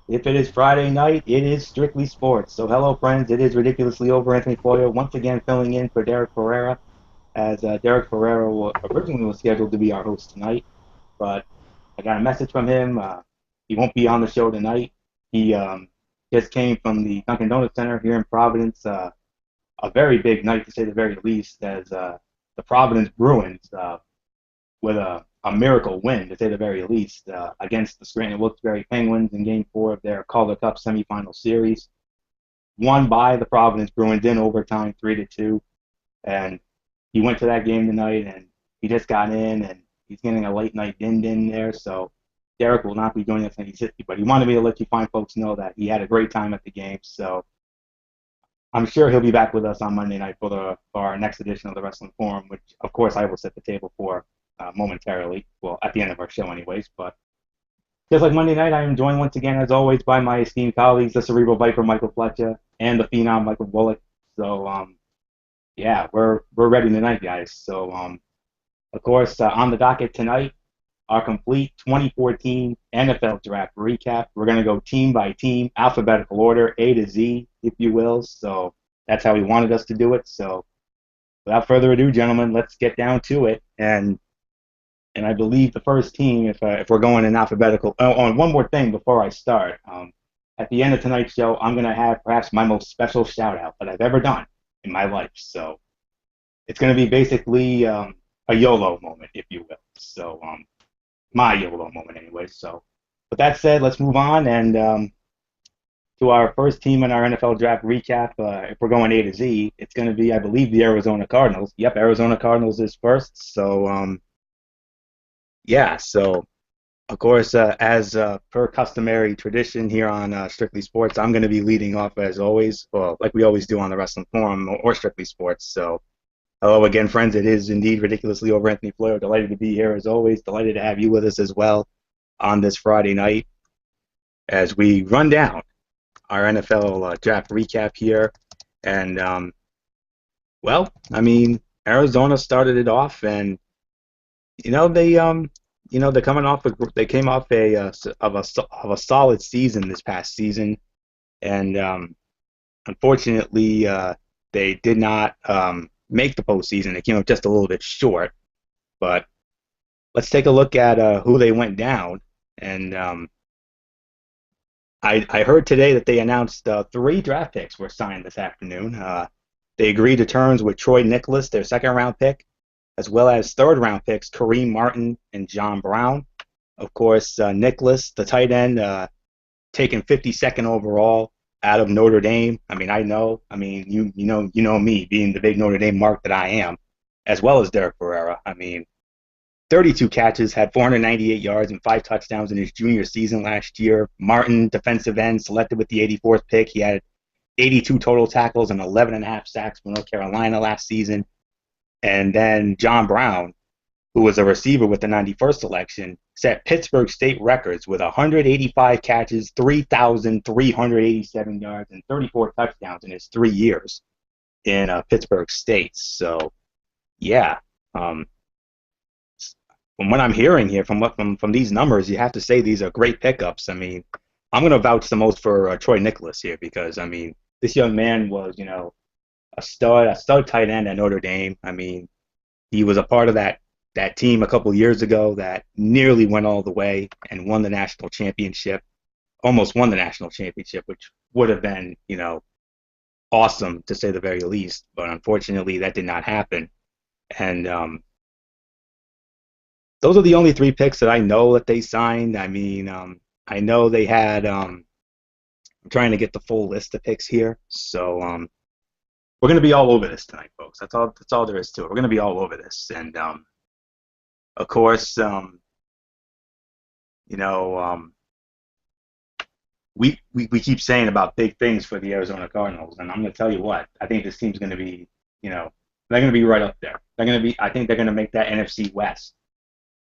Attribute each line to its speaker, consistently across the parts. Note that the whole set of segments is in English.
Speaker 1: If it is Friday night, it is strictly sports. So hello, friends. It is ridiculously over. Anthony Foyer once again filling in for Derek Ferreira, as Derek Ferreira originally was scheduled to be our host tonight, but I got a message from him. He won't be on the show tonight. He just came from the Dunkin' Donuts Center here in Providence. A very big night, to say the very least, as the Providence Bruins, with a miracle win, to say the very least, against the Scranton Wilkes-Barre Penguins in Game 4 of their Calder Cup semifinal series. Won by the Providence Bruins in overtime, 3-2. And he went to that game tonight, and he just got in, and he's getting a late night din there. So Derek will not be joining us any city, but he wanted me to let you fine folks know that he had a great time at the game. So I'm sure he'll be back with us on Monday night for our next edition of the Wrestling Forum, which of course I will set the table for momentarily. Well, at the end of our show, anyways. But just like Monday night, I am joined once again, as always, by my esteemed colleagues, the Cerebral Viper Michael Fletcher and the Phenom Michael Bullock. So yeah, we're ready tonight, guys. So of course, on the docket tonight, our complete 2014 NFL Draft recap. We're going to go team by team, alphabetical order, A to Z, if you will. So that's how he wanted us to do it. So without further ado, gentlemen, let's get down to it. And I believe the first team, if we're going in alphabetical. Oh, and one more thing before I start. At the end of tonight's show, I'm going to have perhaps my most special shout out that I've ever done in my life. So it's going to be basically a YOLO moment, if you will. So my YOLO moment anyway. So with that said, let's move on and to our first team in our NFL draft recap. If we're going A to Z, it's going to be, I believe, the Arizona Cardinals. Yep, Arizona Cardinals is first. So yeah, so of course, as per customary tradition here on Strictly Sports, I'm going to be leading off as always, well, like we always do on the Wrestling Forum or Strictly Sports. So hello again, friends. It is indeed ridiculously over. Anthony Fleur. Delighted to be here as always. Delighted to have you with us as well on this Friday night as we run down our NFL draft recap here. And well, I mean, Arizona started it off, and they're coming off. They came off of a solid season this past season, and unfortunately, they did not make the postseason. They came up just a little bit short. But let's take a look at who they went down. And I heard today that they announced 3 draft picks were signed this afternoon. They agreed to terms with Troy Nicholas, their second-round pick, as well as third-round picks Kareem Martin and John Brown. Of course, Nicholas, the tight end, taken 52nd overall out of Notre Dame. I mean, you know me, being the big Notre Dame mark that I am, as well as Derek Ferreira. I mean, 32 catches, had 498 yards and 5 touchdowns in his junior season last year. Martin, defensive end, selected with the 84th pick. He had 82 total tackles and 11 and a half sacks for North Carolina last season. And then John Brown, who was a receiver with the 91st selection, set Pittsburgh State records with 185 catches, 3,387 yards, and 34 touchdowns in his 3 years in Pittsburgh State. So, yeah, from what I'm hearing here, from these numbers, you have to say these are great pickups. I mean, I'm going to vouch the most for Troy Nicholas here because, I mean, this young man was, a stud tight end at Notre Dame. I mean, he was a part of that team a couple years ago that nearly went all the way and won the national championship, almost won the national championship, which would have been, awesome to say the very least. But unfortunately, that did not happen. And those are the only 3 picks that I know that they signed. I mean, I know they had. I'm trying to get the full list of picks here, so we're going to be all over this tonight, folks. That's all. That's all there is to it. We're going to be all over this, and of course, you know, we keep saying about big things for the Arizona Cardinals, and I'm going to tell you what. I think this team's going to be, they're going to be right up there. They're going to be. I think they're going to make that NFC West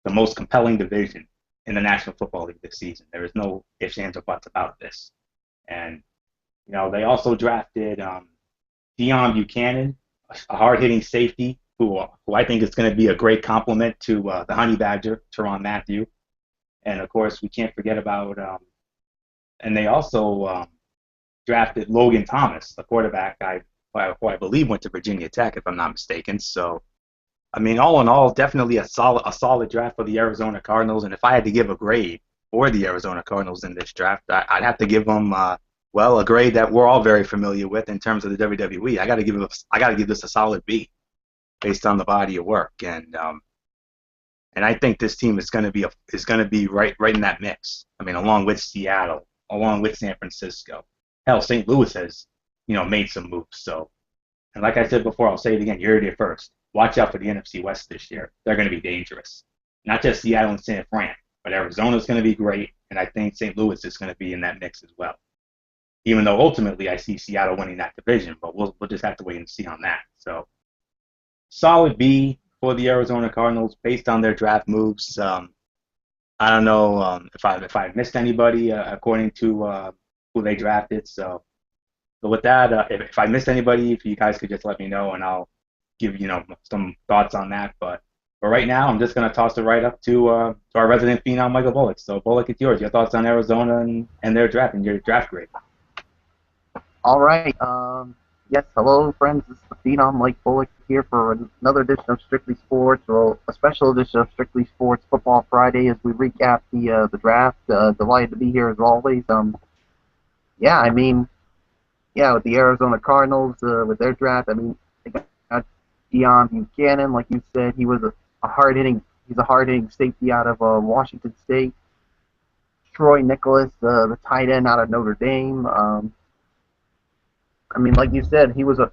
Speaker 1: the most compelling division in the National Football League this season. There is no ifs, ands, or buts about this. And, they also drafted Deion Buchanan, a hard-hitting safety, who I think is going to be a great complement to the Honey Badger, Tyrann Mathieu. And, of course, we can't forget about and they also drafted Logan Thomas, the quarterback who I believe went to Virginia Tech, if I'm not mistaken. So, I mean, all in all, definitely a solid draft for the Arizona Cardinals. And if I had to give a grade for the Arizona Cardinals in this draft, I'd have to give them well, a grade that we're all very familiar with in terms of the WWE. I got to give this a solid B based on the body of work, and I think this team is going to be right in that mix. I mean, along with Seattle, along with San Francisco. Hell, St. Louis has made some moves. So, and like I said before, I'll say it again. You heard it first. Watch out for the NFC West this year. They're going to be dangerous. Not just Seattle and San Fran, but Arizona's going to be great, and I think St. Louis is going to be in that mix as well. Even though ultimately I see Seattle winning that division, but we'll just have to wait and see on that. So, solid B for the Arizona Cardinals based on their draft moves. I don't know if I missed anybody according to who they drafted. So with that, if I missed anybody, if you guys could just let me know, and I'll give some thoughts on that. But right now, I'm just gonna toss it right up to our resident phenom, Michael Bullock. So Bullock, it's yours. Your thoughts on Arizona and their draft and your draft grade.
Speaker 2: All right. Yes, hello, friends. This is the Phenom Mike Bullock here for another edition of Strictly Sports, or a special edition of Strictly Sports Football Friday as we recap the draft. Delighted to be here as always. Yeah, I mean, yeah, with the Arizona Cardinals, with their draft, I mean, they got Deon Buchanan, like you said. He was a hard-hitting safety out of Washington State. Troy Nicholas, the tight end out of Notre Dame. I mean, like you said, he was a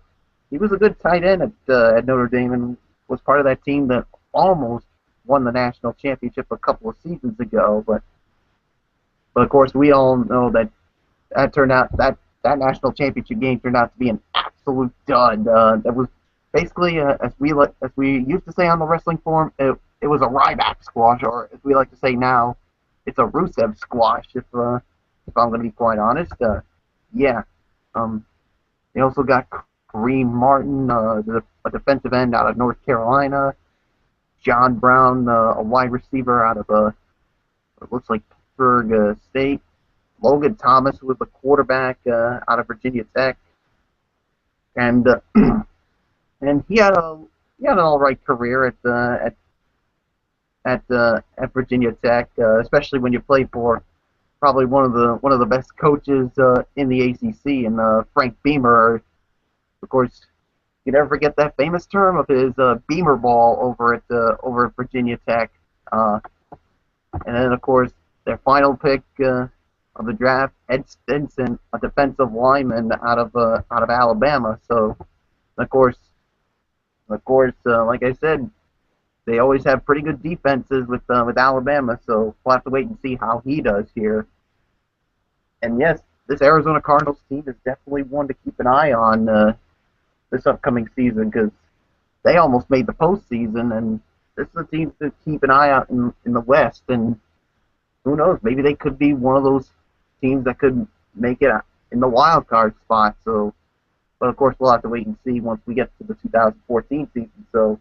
Speaker 2: good tight end at Notre Dame and was part of that team that almost won the national championship a couple of seasons ago. But of course, we all know that turned out that national championship game turned out to be an absolute dud. That was basically as we used to say on the wrestling forum, it was a Ryback squash, or as we like to say now, it's a Rusev squash. If I'm going to be quite honest, yeah. They also got Kareem Martin, a defensive end out of North Carolina. John Brown, a wide receiver out of it looks like Pittsburgh State. Logan Thomas was the quarterback out of Virginia Tech, and and he had an all right career at Virginia Tech, especially when you play for probably one of the best coaches in the ACC, and Frank Beamer. Of course, you never forget that famous term of his Beamer ball over at Virginia Tech. And then, of course, their final pick of the draft, Ed Stinson, a defensive lineman out of Alabama. So, of course, like I said, they always have pretty good defenses with Alabama, so we'll have to wait and see how he does here. And yes, this Arizona Cardinals team is definitely one to keep an eye on this upcoming season, because they almost made the postseason, and this is a team to keep an eye out in the West. And who knows, maybe they could be one of those teams that could make it in the wild card spot. So, but of course, we'll have to wait and see once we get to the 2014 season. So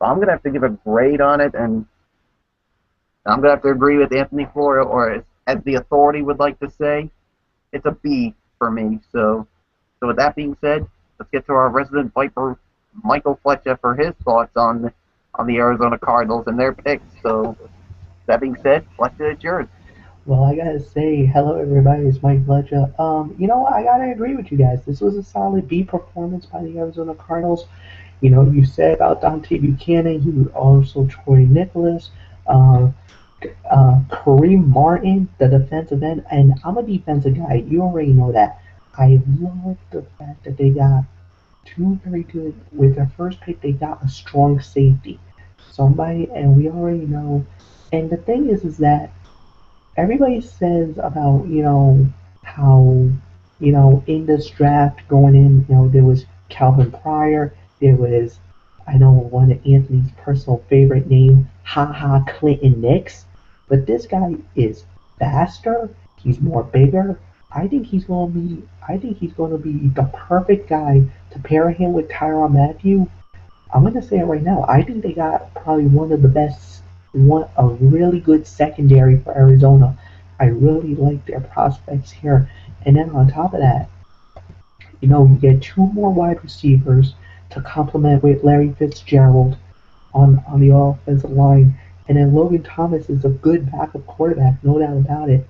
Speaker 2: I'm going to have to give a grade on it, and I'm going to have to agree with Anthony Florio, or as the authority would like to say, it's a B for me. So with that being said, let's get to our resident Viper, Michael Fletcher, for his thoughts on the Arizona Cardinals and their picks. So that being said, Fletcher, it's yours.
Speaker 3: Well, I gotta say, hello everybody, it's Mike Fletcher. I gotta agree with you guys. This was a solid B performance by the Arizona Cardinals. You said about Dante Buchanan, he was also Troy Nicholas, Kareem Martin, the defensive end, and I'm a defensive guy. You already know that. I love the fact that they got two very good. With their first pick, they got a strong safety, somebody, and we already know. And the thing is that everybody says about how in this draft going in, there was Calvin Pryor. There was, I know, one of Anthony's personal favorite name, Clinton Nix. But this guy is faster. He's more bigger. I think he's going to be the perfect guy to pair him with Tyrann Mathieu. I'm going to say it right now. I think they got probably one of the best, a really good secondary for Arizona. I really like their prospects here. And then on top of that, you get two more wide receivers to complement with Larry Fitzgerald on the offensive line. And then Logan Thomas is a good backup quarterback, no doubt about it.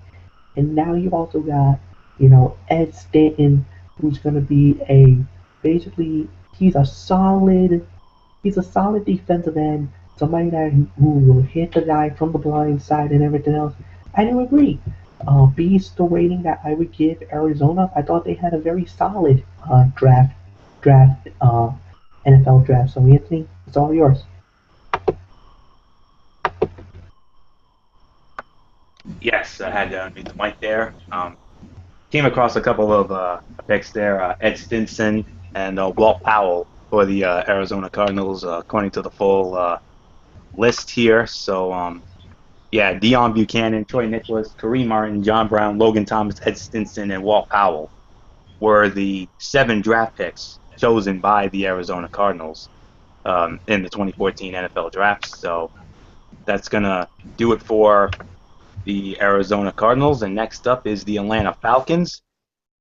Speaker 3: And now you also got, Ed Stanton, who's going to be basically, he's a solid defensive end, somebody who will hit the guy from the blind side and everything else. I do agree. Based the rating that I would give Arizona, I thought they had a very solid draft NFL draft. So Anthony, it's all yours.
Speaker 1: Yes, I had to unmute the mic there. Came across a couple of picks there, Ed Stinson and Walt Powell for the Arizona Cardinals, according to the full list here. So, yeah, Deion Buchanan, Troy Nicholas, Kareem Martin, John Brown, Logan Thomas, Ed Stinson, and Walt Powell were the 7 draft picks chosen by the Arizona Cardinals in the 2014 NFL Draft. So that's going to do it for the Arizona Cardinals. And next up is the Atlanta Falcons.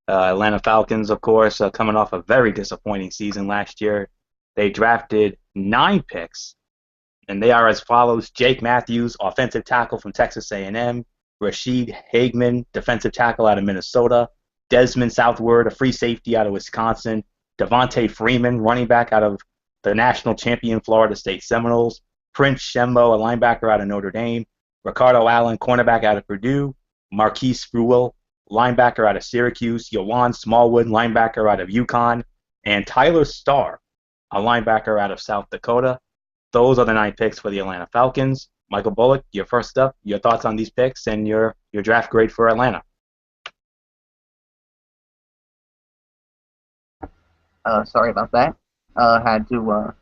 Speaker 1: Atlanta Falcons, of course, coming off a very disappointing season last year. They drafted 9 picks, and they are as follows: Jake Matthews, offensive tackle from Texas A&M; Rashid Hageman, defensive tackle out of Minnesota; Desmond Southward, a free safety out of Wisconsin; Devontae Freeman, running back out of the national champion Florida State Seminoles; Prince Shembo, a linebacker out of Notre Dame; Ricardo Allen, cornerback out of Purdue; Marquise Fruel, linebacker out of Syracuse; Yohan Smallwood, linebacker out of UConn; and Tyler Starr, a linebacker out of South Dakota. Those are the 9 picks for the Atlanta Falcons. Michael Bullock, you're first up. Your thoughts on these picks and your draft grade for Atlanta?
Speaker 2: Sorry about that. Had to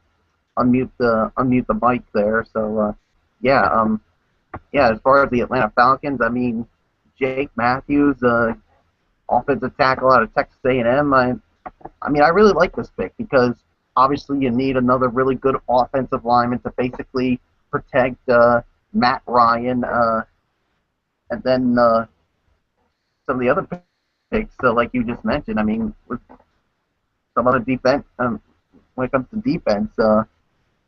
Speaker 2: unmute the mic there. So yeah, yeah. As far as the Atlanta Falcons, I mean, Jake Matthews, offensive tackle out of Texas A&M. I mean, I really like this pick because obviously you need another really good offensive lineman to basically protect Matt Ryan, and then some of the other picks, like you just mentioned. I mean, with some other defense, when it comes to defense,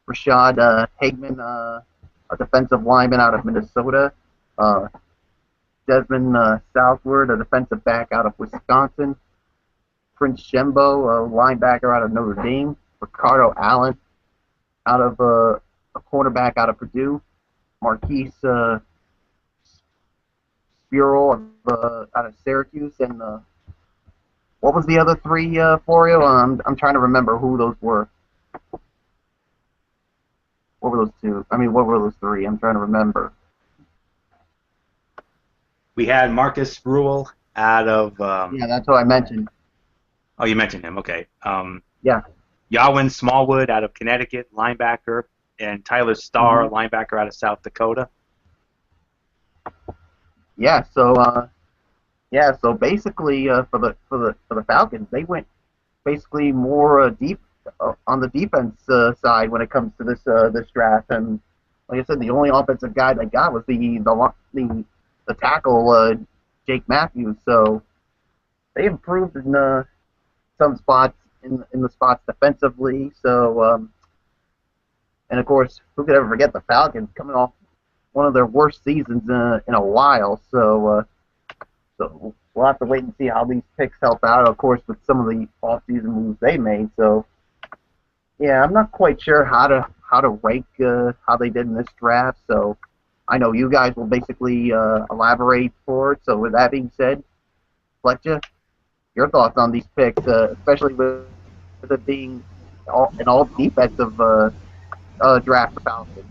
Speaker 2: Rashad Hageman, a defensive lineman out of Minnesota, Desmond Southward, a defensive back out of Wisconsin, Prince Shembo, a linebacker out of Notre Dame, Ricardo Allen, out of a cornerback out of Purdue, Marquise Spurl out of Syracuse, and what was the other 3 for you? I'm trying to remember who those were. What were those 2? I mean, what were those 3? I'm trying to remember.
Speaker 1: We had Marcus Spruill out of...
Speaker 2: yeah, that's what I mentioned.
Speaker 1: Oh, you mentioned him. Okay.
Speaker 2: Yeah.
Speaker 1: Yohan Smallwood out of Connecticut, linebacker, and Tyler Starr, linebacker out of South Dakota.
Speaker 2: Yeah. So so basically for the Falcons, they went basically more deep on the defense side when it comes to this draft. And like I said, the only offensive guy they got was the tackle Jake Matthews. So they improved in some spots in the spots defensively. So and of course, who could ever forget the Falcons coming off one of their worst seasons in a while. So so we'll have to wait and see how these picks help out, of course, with some of the off-season moves they made. So yeah, I'm not quite sure how to rank how they did in this draft. So I know you guys will basically elaborate for it. So with that being said, Fletcher, your thoughts on these picks, especially with it being an all defensive draft for Falcons.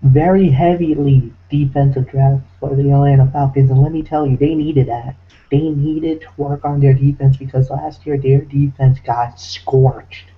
Speaker 3: Very heavily defensive draft for the Atlanta Falcons, and let me tell you, they needed that. They needed to work on their defense because last year their defense got scorched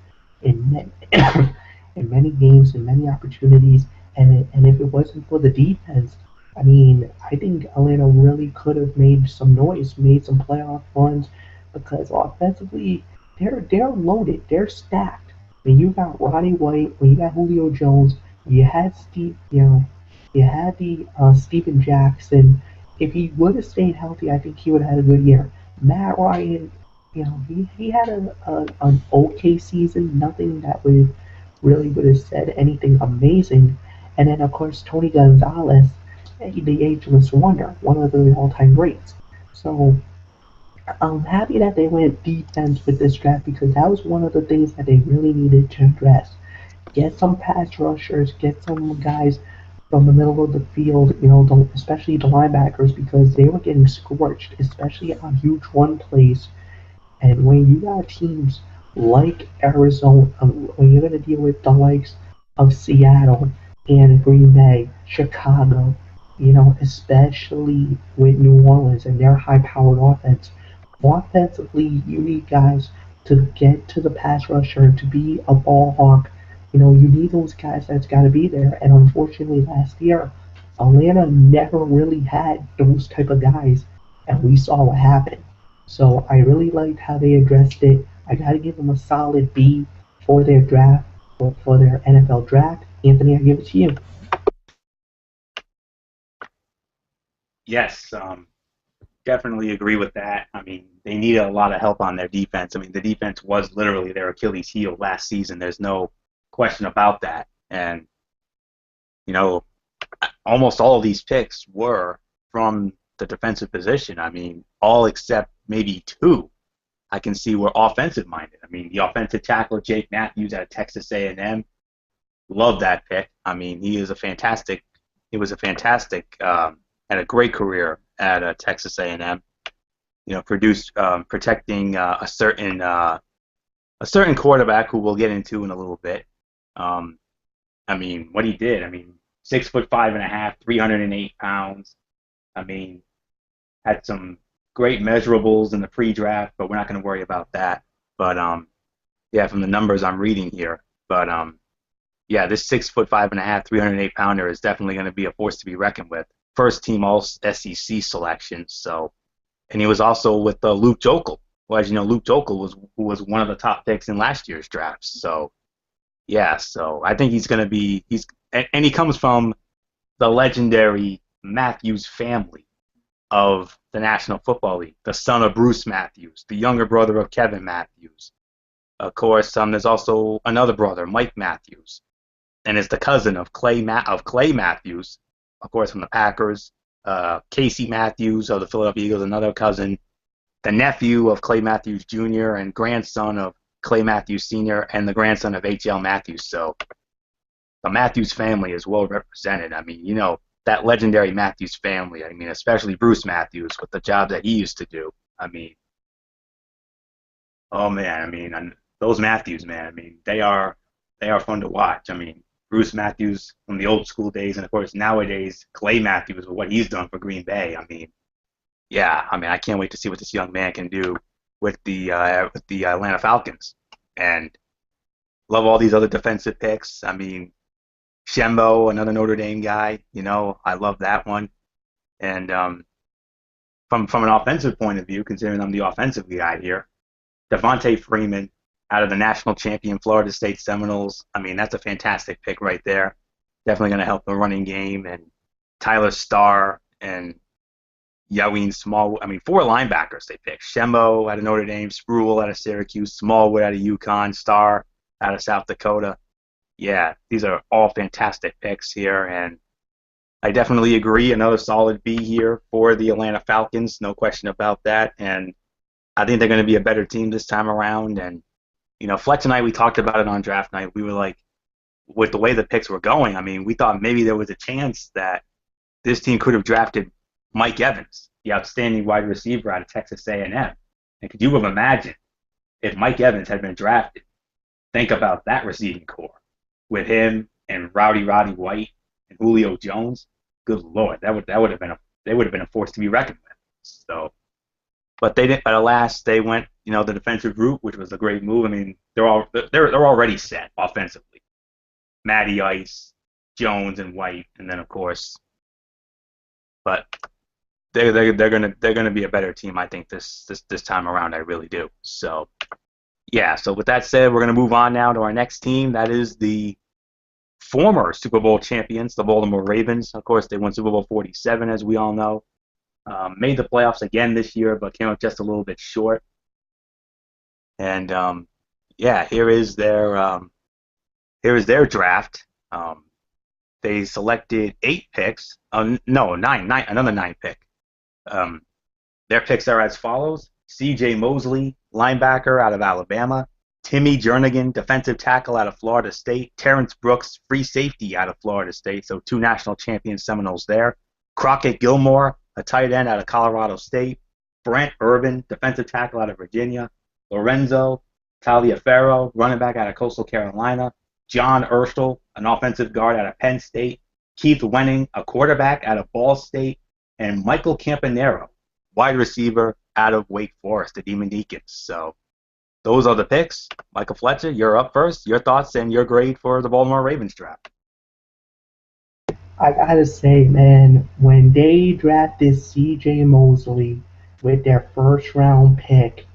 Speaker 3: in in many games, in many opportunities, and if it wasn't for the defense, I mean, I think Atlanta really could have made some noise, made some playoff runs, because offensively they're loaded, they're stacked. When you got Roddy White, when you got Julio Jones, you had Steve, you had the Steven Jackson if he would have stayed healthy, I think he would have had a good year. Matt Ryan, he had an okay season, nothing that would have said anything amazing. And then of course Tony Gonzalez, the ageless wonder, one of the all-time greats. So I'm happy that they went defense with this draft because that was one of the things that they really needed to address. Get some pass rushers, get some guys from the middle of the field, especially the linebackers, because they were getting scorched, especially on huge run plays. And when you got teams like Arizona, when you're going to deal with the likes of Seattle and Green Bay, Chicago, especially with New Orleans and their high-powered offense, offensively, you need guys to get to the pass rusher, to be a ball hawk. You need those guys that's got to be there. And unfortunately, last year, Atlanta never really had those type of guys, and we saw what happened. So I really liked how they addressed it. I got to give them a solid B for their draft, for their NFL draft. Anthony, I give it to you.
Speaker 1: Yes, definitely agree with that. I mean, they needed a lot of help on their defense. I mean, the defense was literally their Achilles heel last season. There's no question about that. And, you know, almost all of these picks were from the defensive position. I mean, all except maybe two I can see were offensive minded. I mean, the offensive tackle Jake Matthews out of Texas A&M, love that pick. I mean, he was a fantastic, had a great career at Texas A&M. Produced protecting a certain quarterback who we'll get into in a little bit. I mean, what he did. I mean, 6'5.5", 308 pounds. I mean, had some great measurables in the pre-draft, but we're not going to worry about that. But yeah, from the numbers I'm reading here, but yeah, this 6'5.5", 308 pounder is definitely going to be a force to be reckoned with. First team All SEC selection. So, and he was also with Luke Joeckel. Well, as you know, Luke Joeckel was one of the top picks in last year's drafts. So, yeah, so I think he's going to be and he comes from the legendary Matthews family of the National Football League, the son of Bruce Matthews, the younger brother of Kevin Matthews. Of course, there's also another brother, Mike Matthews, and is the cousin of Clay Matthews, of course, from the Packers. Casey Matthews of the Philadelphia Eagles, another cousin. The nephew of Clay Matthews Jr. and grandson of Clay Matthews Sr. and the grandson of H.L. Matthews. So the Matthews family is well represented. I mean, that legendary Matthews family. I mean, especially Bruce Matthews with the job that he used to do. I mean, oh man, I mean, those Matthews, man. I mean, they are fun to watch. I mean, Bruce Matthews from the old school days, and of course nowadays Clay Matthews with what he's done for Green Bay. I mean, yeah, I mean, I can't wait to see what this young man can do with the Atlanta Falcons, and love all these other defensive picks. I mean, Shembo, another Notre Dame guy, I love that one. And from an offensive point of view, considering I'm the offensive guy here, Devontae Freeman out of the national champion Florida State Seminoles. I mean, that's a fantastic pick right there. Definitely going to help the running game. And Tyler Starr and Yaween Small. I mean, 4 linebackers they picked. Shembo out of Notre Dame, Spruill out of Syracuse, Smallwood out of UConn, Starr out of South Dakota. Yeah, these are all fantastic picks here, and I definitely agree. Another solid B here for the Atlanta Falcons, no question about that. And I think they're going to be a better team this time around. And Fletch and I, we talked about it on draft night. We were like, with the way the picks were going, I mean, we thought maybe there was a chance that this team could have drafted Mike Evans, the outstanding wide receiver out of Texas A&M. And could you have imagined if Mike Evans had been drafted? Think about that receiving core with him and Rowdy White and Julio Jones. Good Lord, they would have been a force to be reckoned with. So, but they didn't. But alas, they went the defensive route, which was a great move. I mean, they're already set offensively. Matty Ice, Jones, and White, and then of course, but they're gonna be a better team. I think this time around. I really do. So. Yeah, so with that said, we're going to move on now to our next team. That is the former Super Bowl champions, the Baltimore Ravens. Of course, they won Super Bowl 47, as we all know. Made the playoffs again this year, but came up just a little bit short. And yeah, here is their draft. They selected 8 picks. No, nine, another 9 pick. Um, their picks are as follows: C.J. Mosley, linebacker out of Alabama; Timmy Jernigan, defensive tackle out of Florida State; Terrence Brooks, free safety out of Florida State, so 2 national champion Seminoles there; Crockett Gilmore, a tight end out of Colorado State; Brent Urban, defensive tackle out of Virginia; Lorenzo Taliaferro, running back out of Coastal Carolina; John Urschel, an offensive guard out of Penn State; Keith Wenning, a quarterback out of Ball State; and Michael Campanero, wide receiver out of Wake Forest, the Demon Deacons. So those are the picks. Michael Fletcher, you're up first. Your thoughts and your grade for the Baltimore Ravens draft.
Speaker 3: I gotta say, man, when they drafted C.J. Mosley with their first round pick,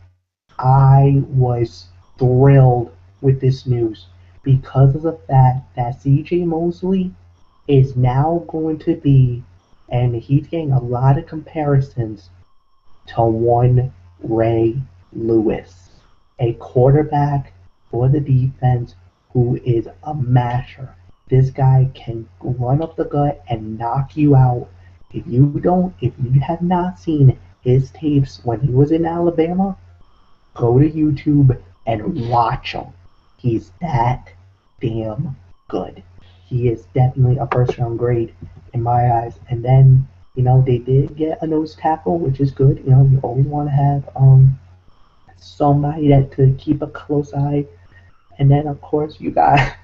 Speaker 3: I was thrilled with this news because of the fact that C.J. Mosley is now going to be, and he's getting a lot of comparisons to one Ray Lewis, a quarterback for the defense who is a masher. This guy can run up the gut and knock you out. If you have not seen his tapes when he was in Alabama, go to YouTube and watch him. He's that damn good. He is definitely a first round grade in my eyes. And then, they did get a nose tackle, which is good. You always want to have somebody that to keep a close eye. And then of course you got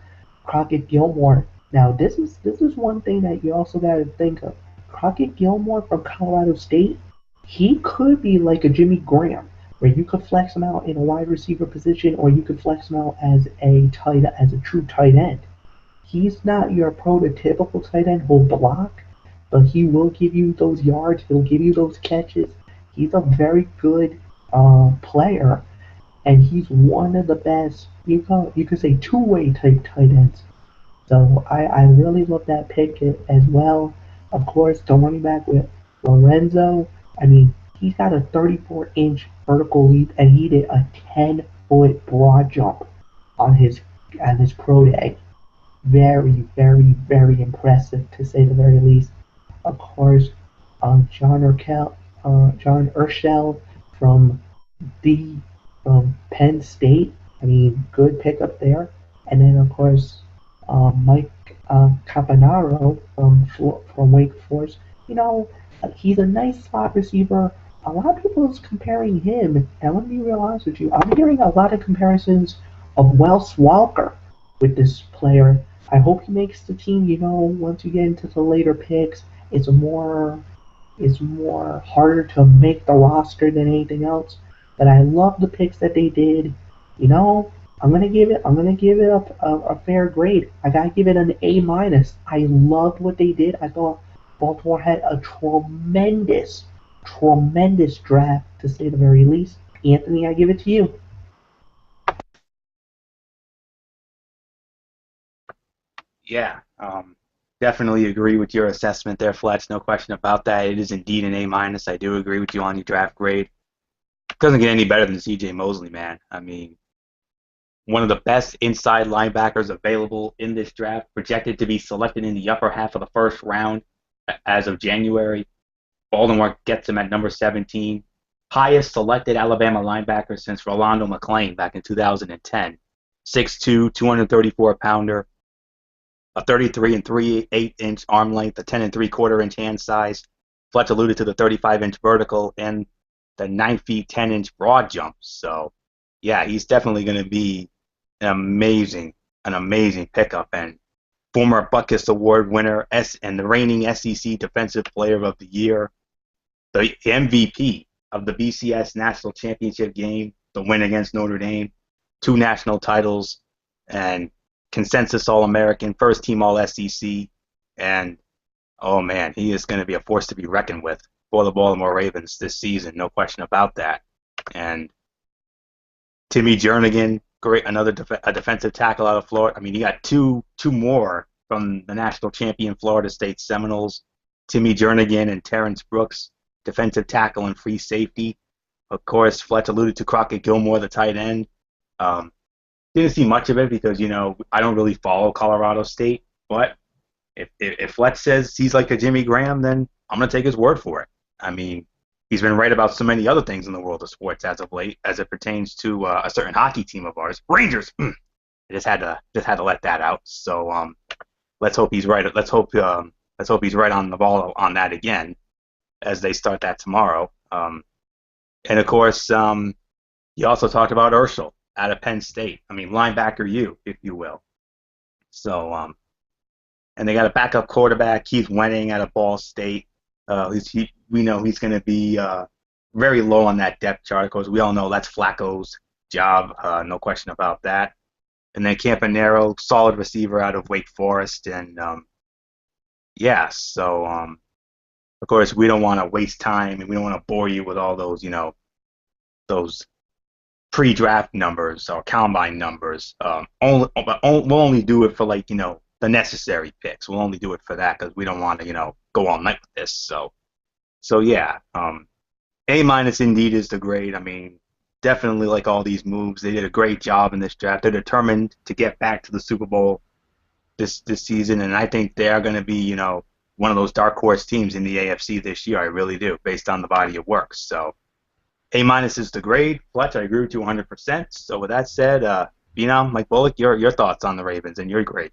Speaker 3: Crockett Gilmore. Now this is one thing that you also got to think of. Crockett Gilmore from Colorado State, he could be like a Jimmy Graham, where you could flex him out in a wide receiver position, or you could flex him out as a true tight end. He's not your prototypical tight end who'll block, but he will give you those yards. He'll give you those catches. He's a very good player, and he's one of the best. You could say two-way type tight ends. So I really love that pick as well. Of course, the running back with Lorenzo. I mean, he's got a 34-inch vertical leap, and he did a 10-foot broad jump on his pro day. Very, very, very impressive, to say the very least. Of course, John Urschel from the Penn State. I mean, good pickup there. And then of course, Mike Campanaro from Wake Forest. He's a nice slot receiver. A lot of people is comparing him, and I'm gonna be real honest with you. I'm hearing a lot of comparisons of Wes Welker with this player. I hope he makes the team. Once you get into the later picks, it's more harder to make the roster than anything else. But I love the picks that they did. I'm gonna give it a fair grade. I gotta give it an A minus. I loved what they did. I thought Baltimore had a tremendous, tremendous draft, to say the very least. Anthony, I give it to you.
Speaker 1: Yeah, definitely agree with your assessment there, Fletch. No question about that. It is indeed an A minus. I do agree with you on your draft grade. Doesn't get any better than C.J. Mosley, man. I mean, one of the best inside linebackers available in this draft, projected to be selected in the upper half of the first round as of January. Baltimore gets him at number 17. Highest selected Alabama linebacker since Rolando McClain back in 2010. 6'2", 234-pounder, a 33 and 3/8-inch arm length, a 10 and 3/4-inch hand size. Fletch alluded to the 35-inch vertical and the 9 feet 10-inch broad jump. So, yeah, he's definitely going to be an amazing pickup, and former Butkus Award winner and the reigning SEC Defensive Player of the Year, the MVP of the BCS National Championship game, the win against Notre Dame, 2 national titles, and consensus All-American, first team All-SEC, and oh man, he is going to be a force to be reckoned with for the Baltimore Ravens this season, no question about that. And Timmy Jernigan, great, another a defensive tackle out of Florida. I mean, he got two more from the national champion Florida State Seminoles, Timmy Jernigan and Terrence Brooks, defensive tackle and free safety. Of course, Fletch alluded to Crockett Gilmore, the tight end. Didn't see much of it because, I don't really follow Colorado State. But if Fletch says he's like a Jimmy Graham, then I'm going to take his word for it. I mean, he's been right about so many other things in the world of sports as of late, as it pertains to a certain hockey team of ours, Rangers. I just had to let that out. So let's hope he's right. Let's hope he's right on the ball on that again as they start that tomorrow. And of course, you also talked about Urschel out of Penn State. I mean, linebacker U, if you will. So, and they got a backup quarterback, Keith Wenning out of Ball State. We know he's going to be very low on that depth chart. Of course, we all know that's Flacco's job, no question about that. And then Campanaro, solid receiver out of Wake Forest. And, so, of course, we don't want to waste time, and we don't want to bore you with all those, those pre-draft numbers or combine numbers. We'll only do it for, the necessary picks. We'll only do it for that because we don't want to, go all night with this. So yeah, A- indeed is the grade. I mean, definitely like all these moves, they did a great job in this draft. They're determined to get back to the Super Bowl this season, and I think they are going to be, one of those dark horse teams in the AFC this year. I really do, based on the body of work. So A- is the grade. Fletch, I agree with you 100%. So with that said, Mike Bullock, your thoughts on the Ravens and your grade.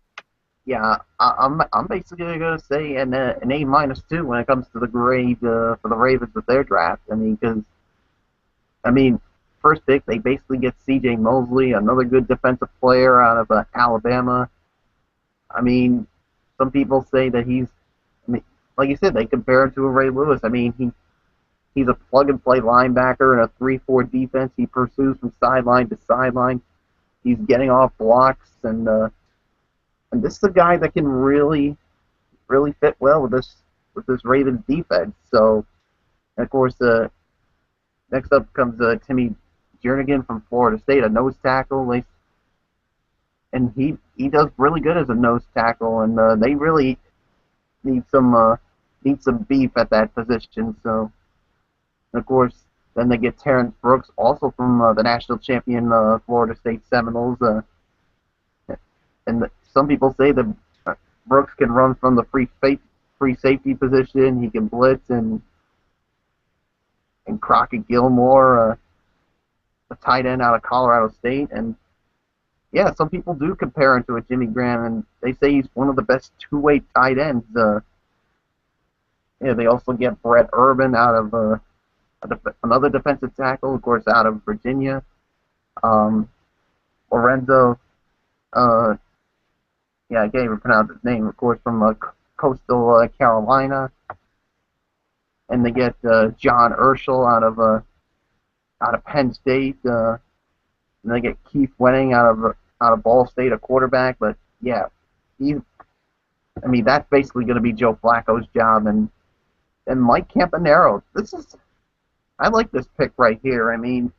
Speaker 2: Yeah, I'm basically going to say an A- too when it comes to the grade for the Ravens with their draft. First pick, they basically get C.J. Mosley, another good defensive player out of Alabama. I mean, some people say that like you said, they compare him to a Ray Lewis. I mean, he's a plug-and-play linebacker in a 3-4 defense. He pursues from sideline to sideline. He's getting off blocks, and this is a guy that can really, really fit well with this Ravens defense. So, and of course, next up comes Timmy Jernigan from Florida State, a nose tackle. And he does really good as a nose tackle, and they really need some beef at that position. So, and of course, then they get Terrence Brooks, also from the national champion Florida State Seminoles. And some people say that Brooks can run from the free safety position. He can blitz, and Crockett Gilmore, a tight end out of Colorado State, and yeah, some people do compare him to a Jimmy Graham, and they say he's one of the best two-way tight ends. They also get Brett Urban out of another defensive tackle, of course, out of Virginia. Lorenzo, I can't even pronounce his name, of course, from Coastal Carolina. And they get John Urschel out of Penn State. And they get Keith Wenning out of Ball State, a quarterback. But yeah, that's basically going to be Joe Flacco's job. And Mike Campanaro, I like this pick right here. I mean,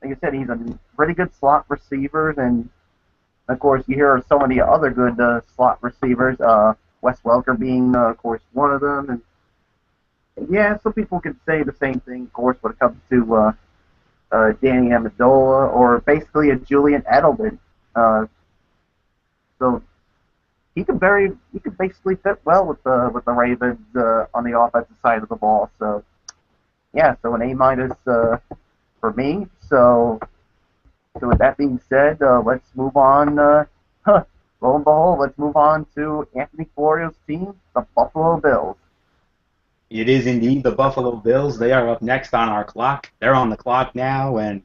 Speaker 2: like I said, he's a pretty good slot receiver, and of course you hear so many other good slot receivers. Wes Welker being, of course, one of them. And yeah, some people could say the same thing, of course, when it comes to Danny Amendola, or basically a Julian Edelman. So he could basically fit well with the Ravens on the offensive side of the ball. So yeah, so an A- for me. So with that being said, let's move on. Lo and behold, let's move on to Anthony Florio's team, the Buffalo Bills.
Speaker 1: It is indeed the Buffalo Bills. They are up next on our clock. They're on the clock now, and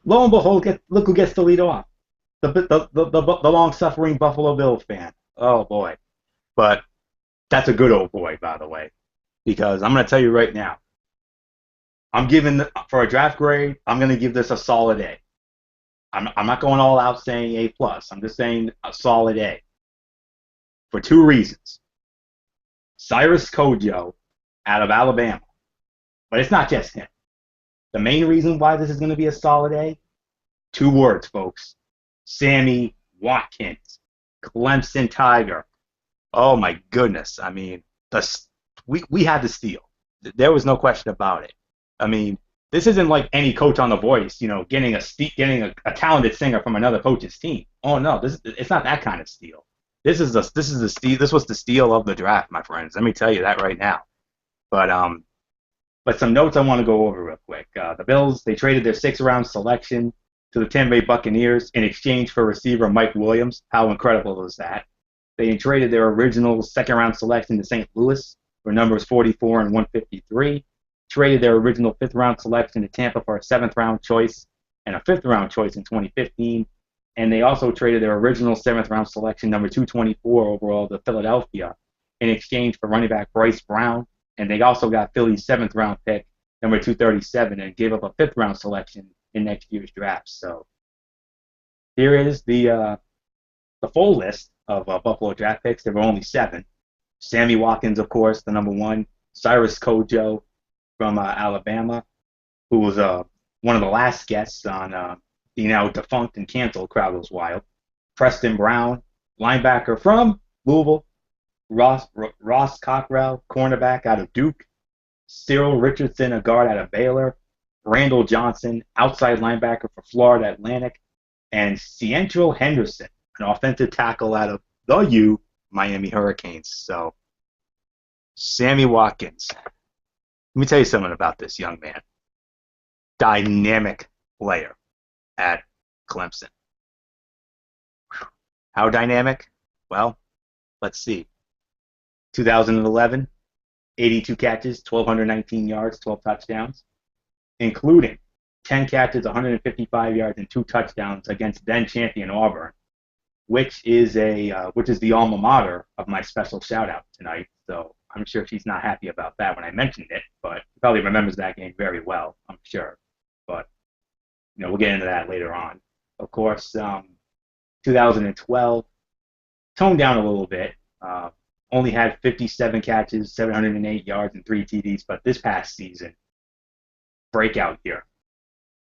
Speaker 1: lo and behold, look who gets to lead off. The long-suffering Buffalo Bills fan. Oh, boy. But that's a good old boy, by the way, because I'm going to tell you right now, for a draft grade, I'm going to give this a solid A. I'm not going all out saying A+. I'm just saying a solid A. For two reasons. Cyrus Kojo out of Alabama. But it's not just him. The main reason why this is going to be a solid A, two words, folks. Sammy Watkins, Clemson Tiger. Oh my goodness! I mean, we had to steal. There was no question about it. I mean, this isn't like any coach on The Voice, getting a talented singer from another coach's team. Oh no, it's not that kind of steal. This is the steal. This was the steal of the draft, my friends. Let me tell you that right now. But some notes I want to go over real quick. The Bills, they traded their 6th-round selection to the Tampa Bay Buccaneers in exchange for receiver Mike Williams. How incredible is that? They traded their original 2nd-round selection to St. Louis for numbers 44 and 153. Traded their original 5th-round selection to Tampa for a 7th-round choice and a 5th-round choice in 2015. And they also traded their original 7th-round selection, number 224 overall, to Philadelphia in exchange for running back Bryce Brown. And they also got Philly's 7th-round pick, number 237, and gave up a 5th-round selection in next year's draft. So here is the full list of Buffalo draft picks. There were only 7. Sammy Watkins, of course, the number 1. Cyrus Kojo from Alabama, who was one of the last guests on the now defunct and canceled Crowd Goes Wild. Preston Brown, linebacker from Louisville. Ross Cockrell, cornerback out of Duke. Cyril Richardson, a guard out of Baylor. Randall Johnson, outside linebacker for Florida Atlantic. And Ciantrell Henderson, an offensive tackle out of the Miami Hurricanes. So, Sammy Watkins. Let me tell you something about this young man. Dynamic player at Clemson. How dynamic? Well, let's see. 2011, 82 catches, 1,219 yards, 12 touchdowns, including 10 catches, 155 yards, and 2 touchdowns against then champion Auburn, which is the alma mater of my special shout out tonight. So I'm sure she's not happy about that when I mentioned it, but she probably remembers that game very well, I'm sure. But we'll get into that later on. Of course, 2012 toned down a little bit. Only had 57 catches, 708 yards, and 3 TDs, but this past season, breakout year.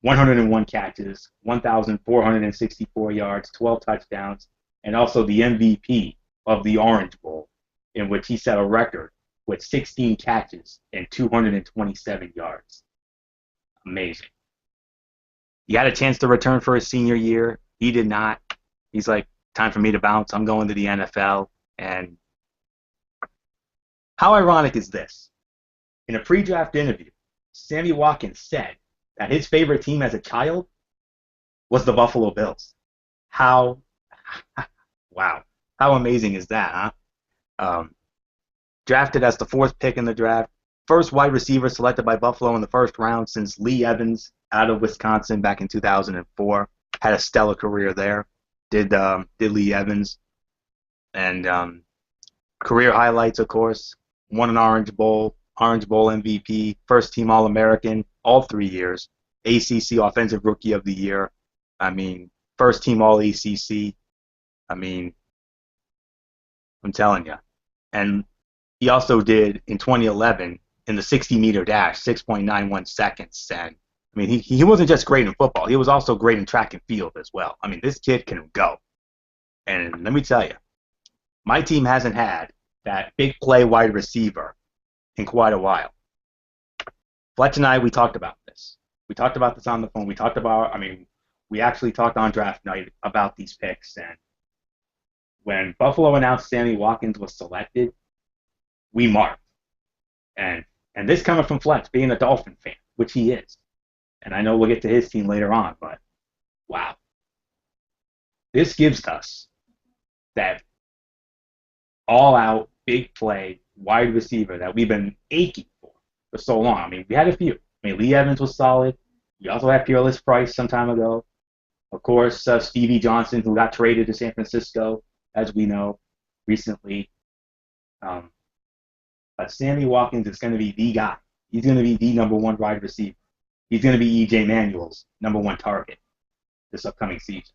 Speaker 1: 101 catches, 1,464 yards, 12 touchdowns, and also the MVP of the Orange Bowl, in which he set a record with 16 catches and 227 yards. Amazing. He had a chance to return for his senior year. He did not. He's like, time for me to bounce. I'm going to the NFL. And how ironic is this? In a pre-draft interview, Sammy Watkins said that his favorite team as a child was the Buffalo Bills. Wow. How amazing is that, huh? Drafted as the 4th pick in the draft. First wide receiver selected by Buffalo in the 1st round since Lee Evans out of Wisconsin back in 2004. Had a stellar career there. Did Lee Evans. And career highlights, of course. Won an Orange Bowl MVP, 1st-team All-American, all 3 years, ACC Offensive Rookie of the Year, 1st-team All-ACC, I'm telling you. And he also did, in 2011, in the 60-meter dash, 6.91 seconds. And, he wasn't just great in football, he was also great in track and field as well. This kid can go. And let me tell you, my team hasn't had that big play wide receiver in quite a while. Fletch and I, we talked about this. We talked about this on the phone. We actually talked on draft night about these picks. And when Buffalo announced Sammy Watkins was selected, we marked. And this coming from Fletch, being a Dolphin fan, which he is. And I know we'll get to his team later on, but wow. This gives us that all-out, big play, wide receiver that we've been aching for so long. We had a few. Lee Evans was solid. We also had Fearless Price some time ago. Of course, Stevie Johnson, who got traded to San Francisco, as we know, recently. But Sammy Watkins is going to be the guy. He's going to be the number 1 wide receiver. He's going to be E.J. Manuel's number 1 target this upcoming season.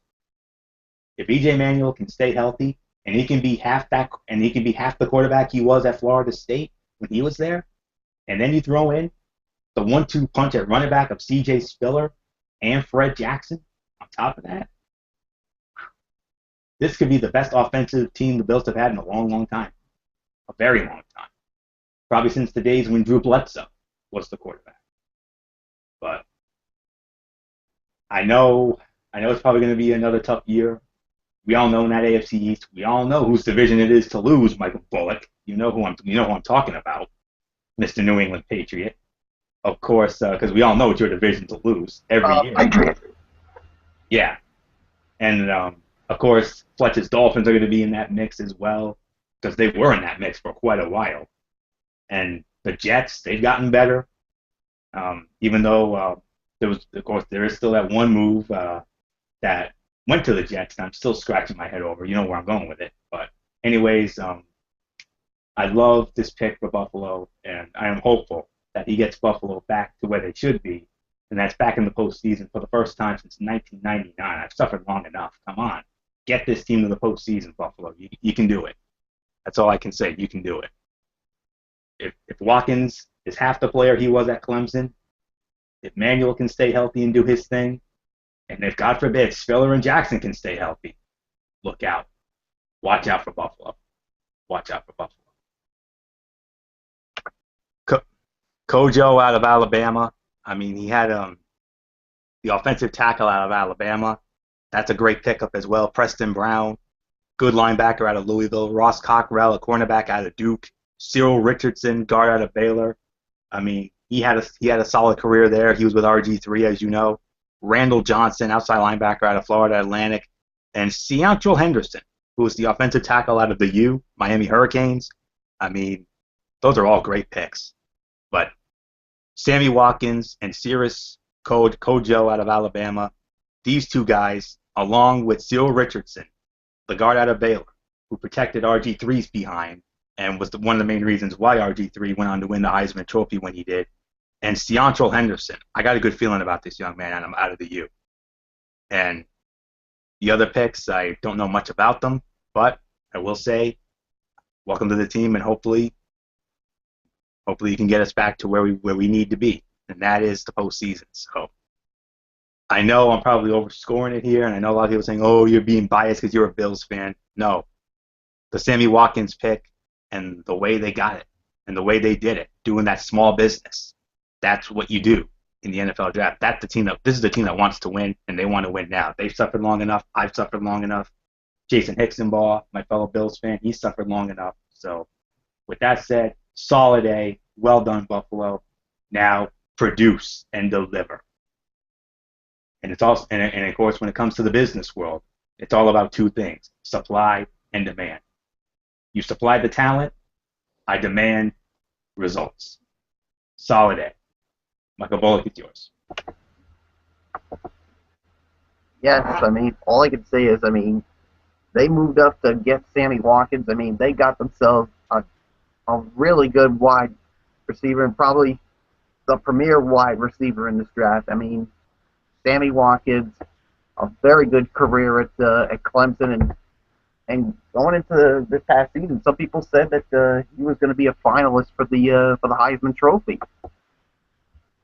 Speaker 1: If E.J. Manuel can stay healthy, and he can be half the quarterback he was at Florida State when he was there, and then you throw in the 1-2 punch at running back of C.J. Spiller and Fred Jackson on top of that, this could be the best offensive team the Bills have had in a long, long time. A very long time. Probably since the days when Drew Bledsoe was the quarterback. But I know it's probably going to be another tough year. We all know in that AFC East, we all know whose division it is to lose, Michael Bullock. You know who I'm talking about, Mr. New England Patriot. Of course, because we all know it's your division to lose every year.
Speaker 2: Patriot.
Speaker 1: Yeah, and of course, Fletcher's Dolphins are going to be in that mix as well, because they were in that mix for quite a while. And the Jets, they've gotten better, even though there is still that one move that went to the Jets, and I'm still scratching my head over. You know where I'm going with it. But anyways, I love this pick for Buffalo, and I am hopeful that he gets Buffalo back to where they should be, and that's back in the postseason for the first time since 1999. I've suffered long enough. Come on. Get this team to the postseason, Buffalo. You can do it. That's all I can say. You can do it. If Watkins is half the player he was at Clemson, if Manuel can stay healthy and do his thing, and if, God forbid, Spiller and Jackson can stay healthy, look out. Watch out for Buffalo. Watch out for Buffalo. Kojo out of Alabama. I mean, he had the offensive tackle out of Alabama. That's a great pickup as well. Preston Brown, good linebacker out of Louisville. Ross Cockrell, a cornerback out of Duke. Cyril Richardson, guard out of Baylor. I mean, he had a solid career there. He was with RG3, as you know. Randall Johnson, outside linebacker out of Florida Atlantic. And Seantrel Henderson, who was the offensive tackle out of the U, Miami Hurricanes. I mean, those are all great picks. But Sammy Watkins and Cyrus Kojo out of Alabama, these two guys, along with Cyril Richardson, the guard out of Baylor, who protected RG3's behind and was one of the main reasons why RG3 went on to win the Heisman Trophy when he did, and Seantrel Henderson. I got a good feeling about this young man, and I'm out of the U. And the other picks, I don't know much about them, but I will say, welcome to the team, and hopefully you can get us back to where we need to be, and that is the postseason. So I know I'm probably overscoring it here, and I know a lot of people saying, oh, you're being biased because you're a Bills fan. No. The Sammy Watkins pick and the way they got it and the way they did it, doing that small business, that's what you do in the NFL draft. This is the team that wants to win, and they want to win now. They've suffered long enough. I've suffered long enough. Jason Hixenbaugh, my fellow Bills fan, he's suffered long enough. So with that said, solid A. Well done, Buffalo. Now produce and deliver. And it's also, and of course, when it comes to the business world, it's all about two things: supply and demand. You supply the talent, I demand results. Solid A. Michael Bullock, it's yours.
Speaker 2: Yes, I mean, all I can say is, I mean, they moved up to get Sammy Watkins. I mean, they got themselves a really good wide receiver, and probably the premier wide receiver in this draft. I mean, Sammy Watkins, a very good career at Clemson, and going into this past season, some people said that he was going to be a finalist for the Heisman Trophy.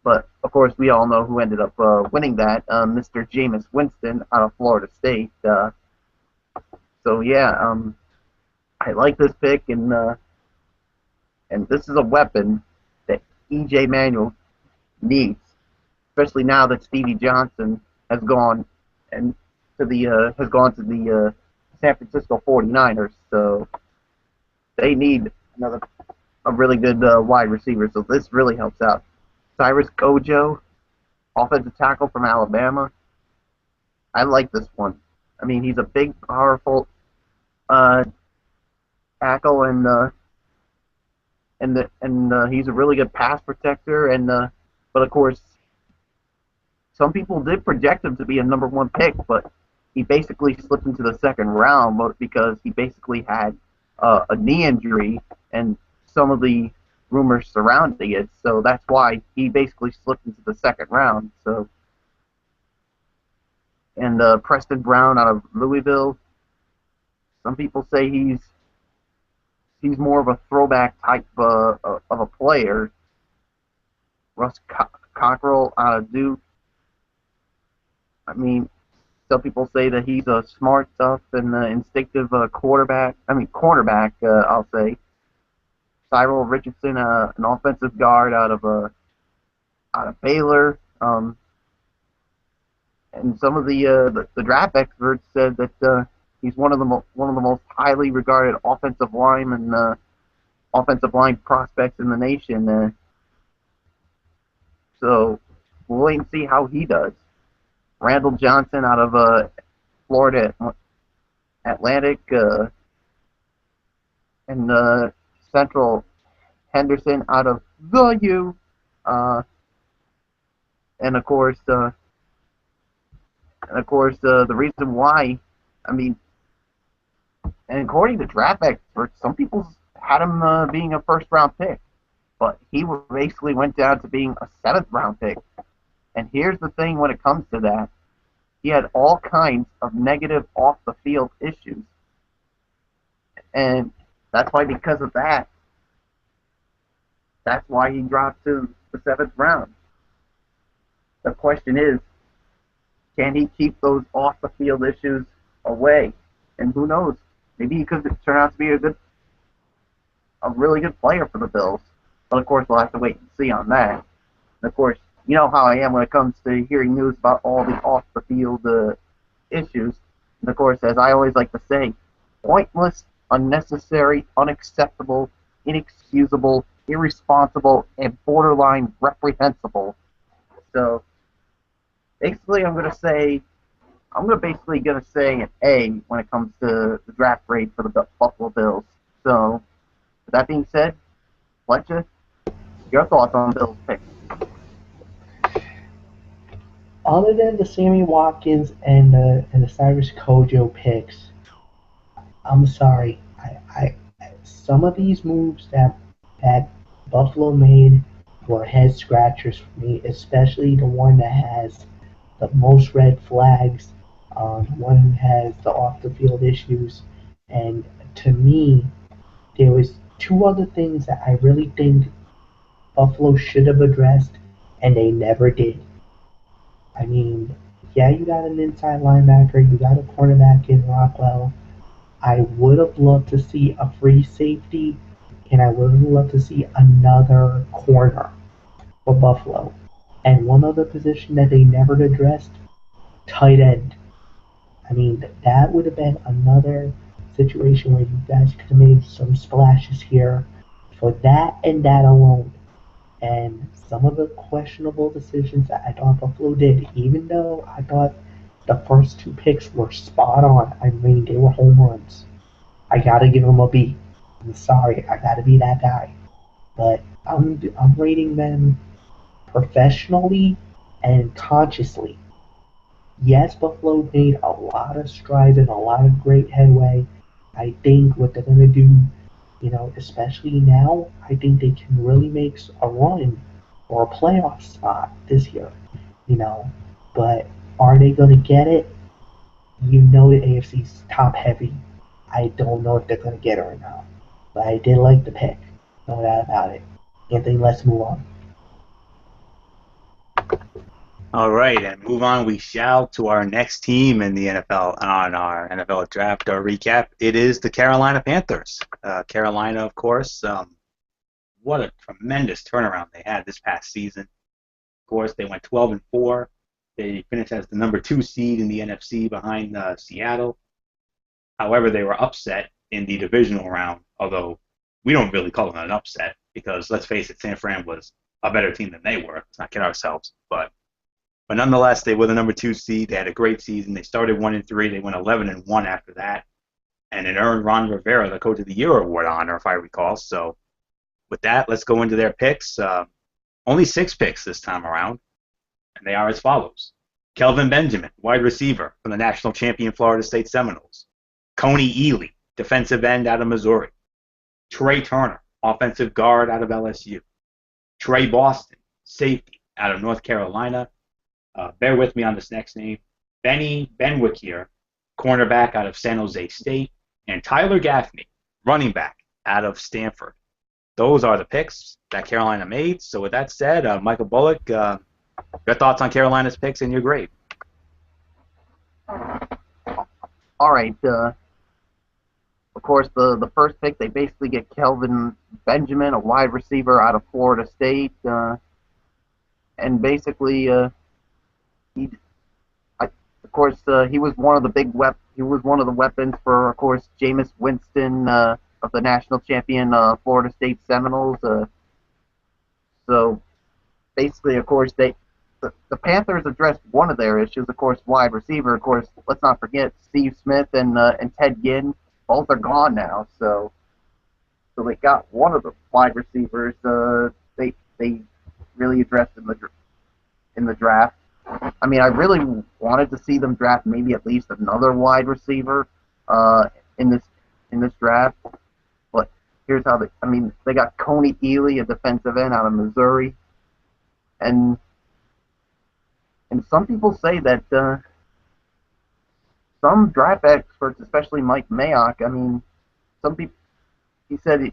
Speaker 2: But of course, we all know who ended up winning that, Mr. Jameis Winston out of Florida State. So yeah, I like this pick, and this is a weapon that E.J. Manuel needs, especially now that Stevie Johnson has gone to the San Francisco 49ers. So they need a really good wide receiver. So this really helps out. Cyrus Kojo, offensive tackle from Alabama. I like this one. I mean, he's a big, powerful tackle, and he's a really good pass protector. But of course, some people did project him to be a number one pick, but he basically slipped into the second round because he basically had a knee injury and some of the rumors surrounding it. So that's why he basically slipped into the second round. So, and Preston Brown out of Louisville. Some people say he's more of a throwback type of a player. Russ Cockrell out of Duke. I mean, some people say that he's a smart, tough, and instinctive cornerback. I'll say. Cyril Richardson, an offensive guard out of out of Baylor. And some of the draft experts said that he's one of the most highly regarded offensive line prospects in the nation. So we'll wait and see how he does. Randall Johnson out of Florida Atlantic, and Central Henderson out of the U, and of course, the reason why, I mean, and according to draft experts, some people had him being a first-round pick, but he basically went down to being a seventh-round pick. And here's the thing: when it comes to that, he had all kinds of negative off-the-field issues, and that's why, because of that, that's why he dropped to the seventh round. The question is, can he keep those off-the-field issues away? And who knows? Maybe he could turn out to be a really good player for the Bills. But of course, we'll have to wait and see on that. And of course, you know how I am when it comes to hearing news about all the off-the-field issues. And of course, as I always like to say, pointless, unnecessary, unacceptable, inexcusable, irresponsible, and borderline reprehensible. So basically, I'm basically gonna say an A when it comes to the draft grade for the Buffalo Bills. So with that being said, Fletcher, your thoughts on Bills pick?
Speaker 3: Other than the Sammy Watkins and the Cyrus Kojo picks, I'm sorry. I some of these moves that Buffalo made were head scratchers for me, especially the one that has the most red flags, one who has the off the field issues, and to me, there was two other things that I really think Buffalo should have addressed, and they never did. I mean, yeah, you got an inside linebacker, you got a cornerback in Rockwell. I would have loved to see a free safety, and I would have loved to see another corner for Buffalo. And one other position that they never addressed, tight end. I mean, that would have been another situation where you guys could have made some splashes here for that and that alone. And some of the questionable decisions that I thought Buffalo did, even though I thought the first two picks were spot on. I mean, they were home runs. I gotta give them a B. I'm sorry, I gotta be that guy. But I'm rating them professionally and consciously. Yes, Buffalo made a lot of strides and a lot of great headway. I think what they're gonna do, especially now, I think they can really make a run or a playoff spot this year. But are they gonna get it? The AFC's top heavy. I don't know if they're gonna get it or not. But I did like the pick. No doubt about it. Anthony, let's move on.
Speaker 1: All right, and move on we shall to our next team in the NFL on our NFL draft recap. It is the Carolina Panthers. Carolina, of course, what a tremendous turnaround they had this past season. Of course, they went 12-4. They finished as the number 2 seed in the NFC behind Seattle. However, they were upset in the divisional round, although we don't really call them an upset because, let's face it, San Fran was a better team than they were. Let's not kid ourselves. But nonetheless, they were the number 2 seed. They had a great season. They started 1-3. They went 11-1 after that. And it earned Ron Rivera the Coach of the Year award honor, if I recall. So with that, let's go into their picks. Only 6 picks this time around. And they are as follows. Kelvin Benjamin, wide receiver from the national champion Florida State Seminoles. Coney Ely, defensive end out of Missouri. Trey Turner, offensive guard out of LSU. Trey Boston, safety out of North Carolina. Bear with me on this next name. Benny Benwikir, cornerback out of San Jose State. And Tyler Gaffney, running back out of Stanford. Those are the picks that Carolina made. So with that said, Michael Bullock, your thoughts on Carolina's picks and your grade?
Speaker 2: All right. Of course, the first pick, they basically get Kelvin Benjamin, a wide receiver out of Florida State. and basically he, of course, he was one of the he was one of the weapons for, of course, Jameis Winston of the national champion Florida State Seminoles. So basically, of course, the Panthers addressed one of their issues, of course, wide receiver. Of course, let's not forget Steve Smith and Ted Ginn. Both are gone now, so they got one of the wide receivers. They really addressed in the draft. I mean, I really wanted to see them draft maybe at least another wide receiver in this draft. But here's how they got Coney Ealy, a defensive end out of Missouri, and some people say that some draft experts, especially Mike Mayock, I mean, some people, he said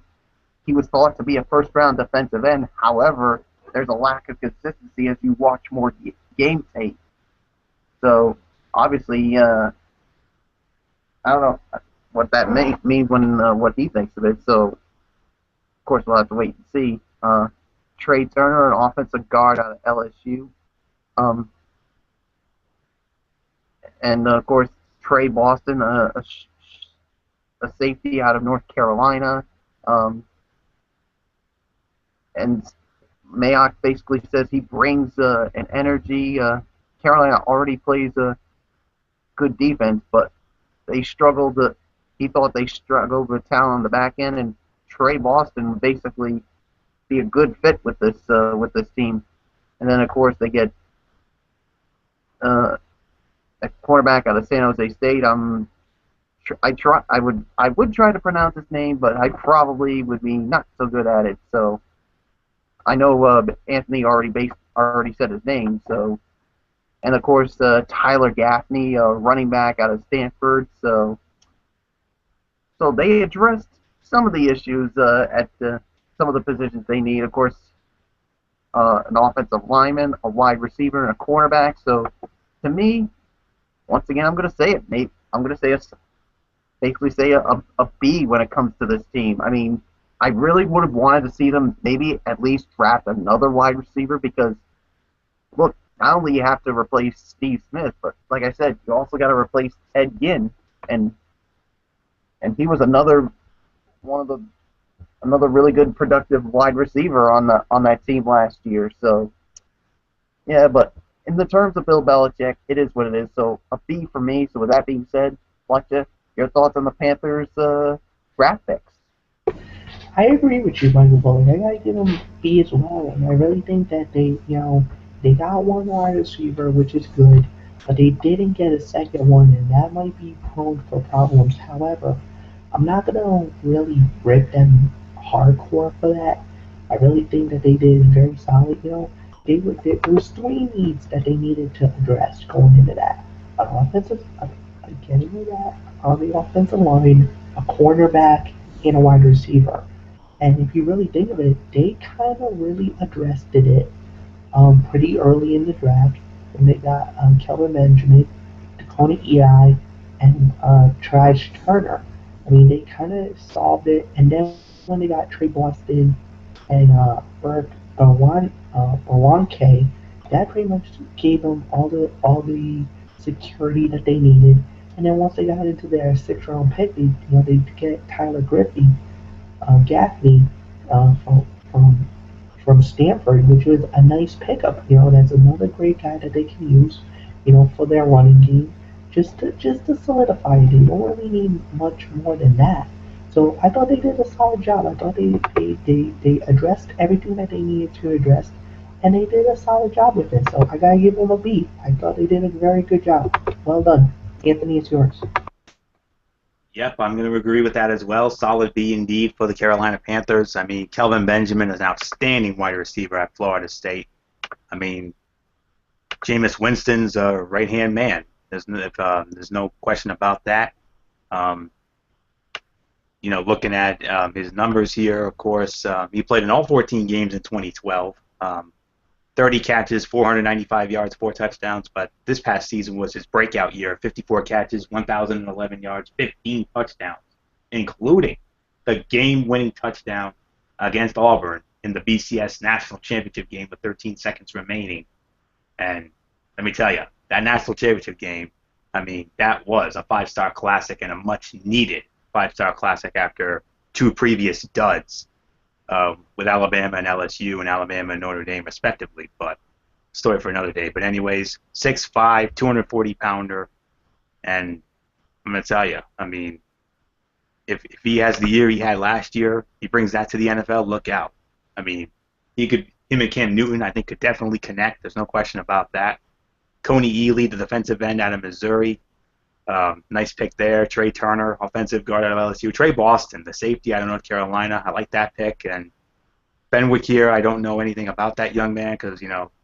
Speaker 2: he was thought to be a first-round defensive end. However, there's a lack of consistency as you watch more game tape. So obviously, I don't know what that means when what he thinks of it. So of course we'll have to wait and see. Trey Turner, an offensive guard out of LSU, and of course Trey Boston, a safety out of North Carolina, and Mayock basically says he brings an energy. Carolina already plays a good defense, but they struggled. He thought they struggled with talent on the back end, and Trey Boston would basically be a good fit with this team. And then of course they get a cornerback out of San Jose State. I would try to pronounce his name, but I probably would be not so good at it. So I know Anthony already said his name. So, and of course Tyler Gaffney, running back out of Stanford. So they addressed some of the issues at some of the positions they need. Of course, an offensive lineman, a wide receiver, and a cornerback. So to me, once again, I'm going to say it, Nate. I'm going to say a B when it comes to this team. I mean, I really would have wanted to see them maybe at least draft another wide receiver because, look, not only you have to replace Steve Smith, but like I said, you also got to replace Ted Ginn, and he was another really good productive wide receiver on that team last year. So yeah, but in the terms of Bill Belichick, it is what it is. So a B for me. So with that being said, Fletcher, your thoughts on the Panthers draft picks?
Speaker 3: I agree with you, Michael Bullock. I gotta give them B as well. And I really think that they got one wide receiver, which is good, but they didn't get a second one, and that might be prone for problems. However, I'm not gonna really rip them hardcore for that. I really think that they did very solid. There was three needs that they needed to address going into that. An offensive, getting into that on the offensive line, a cornerback, and a wide receiver. And if you really think of it, they kind of really addressed it pretty early in the draft when they got Kelvin Benjamin, Coney Ealy, and Trash Turner. I mean, they kind of solved it. And then when they got Trey Boston and Burke Baranke, that pretty much gave them all the security that they needed. And then once they got into their sixth-round pick, they get Tyler Gaffney from Stanford, which was a nice pickup. That's another great guy that they can use, for their running game, just to solidify it. They don't really need much more than that. So I thought they did a solid job. I thought they addressed everything that they needed to address, and they did a solid job with it. So I gotta give them a B. I thought they did a very good job. Well done, Anthony. It's yours.
Speaker 1: Yep, I'm going to agree with that as well. Solid B indeed for the Carolina Panthers. I mean, Kelvin Benjamin is an outstanding wide receiver at Florida State. I mean, Jameis Winston's a right-hand man. There's no question about that. Looking at his numbers here, of course, he played in all 14 games in 2012. 30 catches, 495 yards, 4 touchdowns, but this past season was his breakout year. 54 catches, 1,011 yards, 15 touchdowns, including the game-winning touchdown against Auburn in the BCS national championship game with 13 seconds remaining. And let me tell you, that national championship game, I mean, that was a five-star classic and a much-needed five-star classic after two previous duds with Alabama and LSU and Alabama and Notre Dame, respectively. But story for another day. But anyways, 6'5", 240-pounder. And I'm going to tell you, I mean, if he has the year he had last year, he brings that to the NFL, look out. I mean, him and Cam Newton, I think, could definitely connect. There's no question about that. Coney Ely, the defensive end out of Missouri. Nice pick there. Trey Turner, offensive guard out of LSU. Trey Boston, the safety out of North Carolina. I like that pick. And Ben Wikier, I don't know anything about that young man because,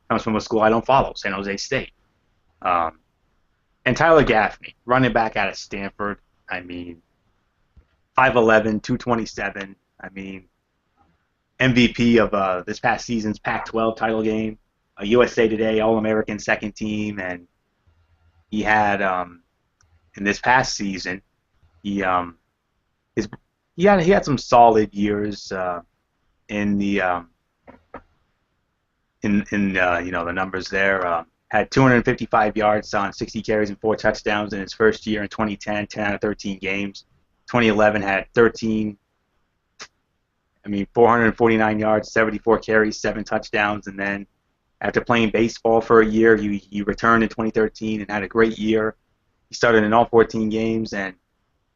Speaker 1: comes from a school I don't follow, San Jose State. And Tyler Gaffney, running back out of Stanford. I mean, 5'11", 227. I mean, MVP of this past season's Pac-12 title game, a USA Today All-American second team, and he had in this past season, he had some solid years in the the numbers there. Had 255 yards on 60 carries and 4 touchdowns in his first year in 2010, 10 out of 13 games. 2011 had 449 yards, 74 carries, 7 touchdowns, and then after playing baseball for a year, he returned in 2013 and had a great year. He started in all 14 games, and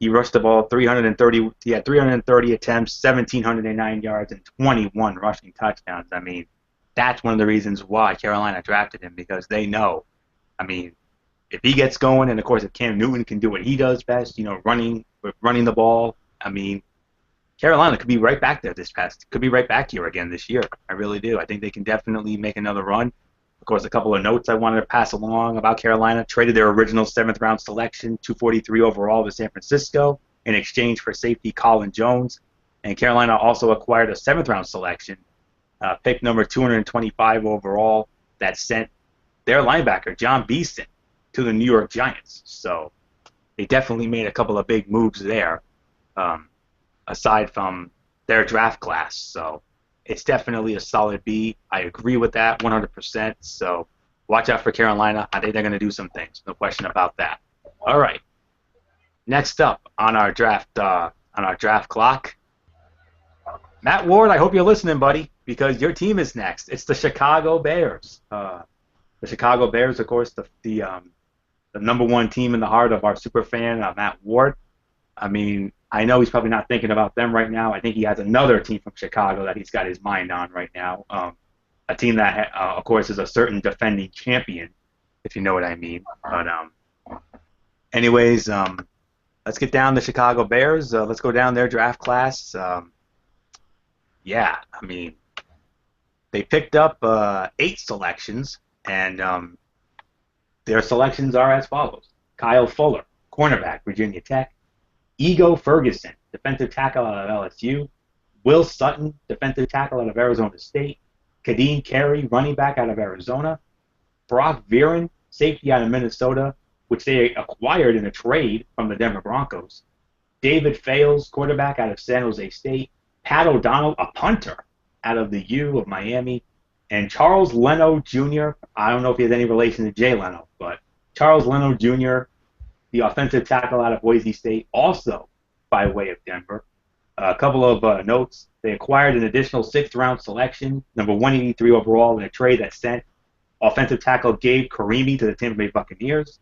Speaker 1: he rushed the ball 330. He had 330 attempts, 1,709 yards, and 21 rushing touchdowns. I mean, that's one of the reasons why Carolina drafted him, because they know, I mean, if he gets going, and of course if Cam Newton can do what he does best, running the ball, I mean, Carolina could be right back there could be right back here again this year. I really do. I think they can definitely make another run. Of course, a couple of notes I wanted to pass along about Carolina. Traded their original 7th-round selection, 243 overall, to San Francisco in exchange for safety Colin Jones. And Carolina also acquired a 7th-round selection, pick number 225 overall, that sent their linebacker, John Beeson, to the New York Giants. So they definitely made a couple of big moves there, aside from their draft class. So it's definitely a solid B. I agree with that 100%. So watch out for Carolina. I think they're going to do some things. No question about that. All right. Next up on our draft clock, Matt Ward, I hope you're listening, buddy, because your team is next. It's the Chicago Bears. The Chicago Bears, of course, the number one team in the heart of our super fan, Matt Ward. I mean, I know he's probably not thinking about them right now. I think he has another team from Chicago that he's got his mind on right now. A team that, of course, is a certain defending champion, if you know what I mean. But anyways, let's get down to Chicago Bears. Let's go down their draft class. Yeah, I mean, they picked up 8 selections, and their selections are as follows. Kyle Fuller, cornerback, Virginia Tech. Ego Ferguson, defensive tackle out of LSU. Will Sutton, defensive tackle out of Arizona State. Kadeem Carey, running back out of Arizona. Brock Viren, safety out of Minnesota, which they acquired in a trade from the Denver Broncos. David Fales, quarterback out of San Jose State. Pat O'Donnell, a punter out of the U of Miami. And Charles Leno Jr., I don't know if he has any relation to Jay Leno, but Charles Leno Jr., the offensive tackle out of Boise State, also by way of Denver. A couple of notes. They acquired an additional 6th-round selection, number 183 overall, in a trade that sent offensive tackle Gabe Carimi to the Tampa Bay Buccaneers.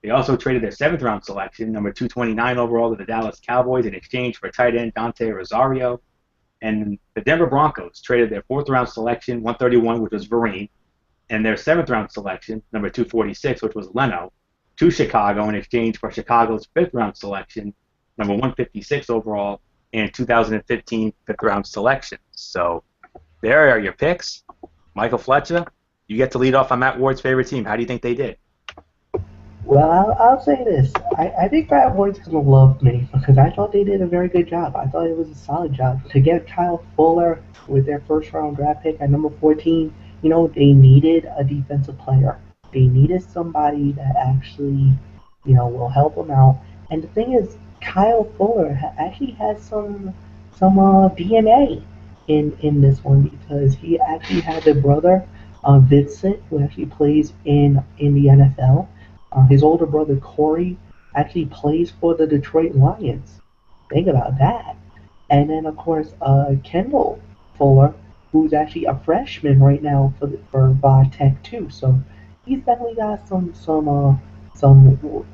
Speaker 1: They also traded their 7th-round selection, number 229 overall, to the Dallas Cowboys in exchange for tight end Dante Rosario. And the Denver Broncos traded their 4th-round selection, 131, which was Vereen, and their 7th-round selection, number 246, which was Leno, to Chicago in exchange for Chicago's 5th-round selection, number 156 overall, and 2015 5th-round selection. So there are your picks. Michael Fletcher, you get to lead off on Matt Ward's favorite team. How do you think they did?
Speaker 3: Well, I'll say this. I think Matt Ward's going to love me because I thought they did a very good job. I thought it was a solid job. To get Kyle Fuller with their 1st-round draft pick at number 14, they needed a defensive player. They needed somebody that actually, will help them out. And the thing is, Kyle Fuller actually has some DNA. in this one because he actually has a brother, Vincent, who actually plays in the NFL. His older brother Corey actually plays for the Detroit Lions. Think about that. And then of course Kendall Fuller, who's actually a freshman right now for Tech too. So he's definitely got some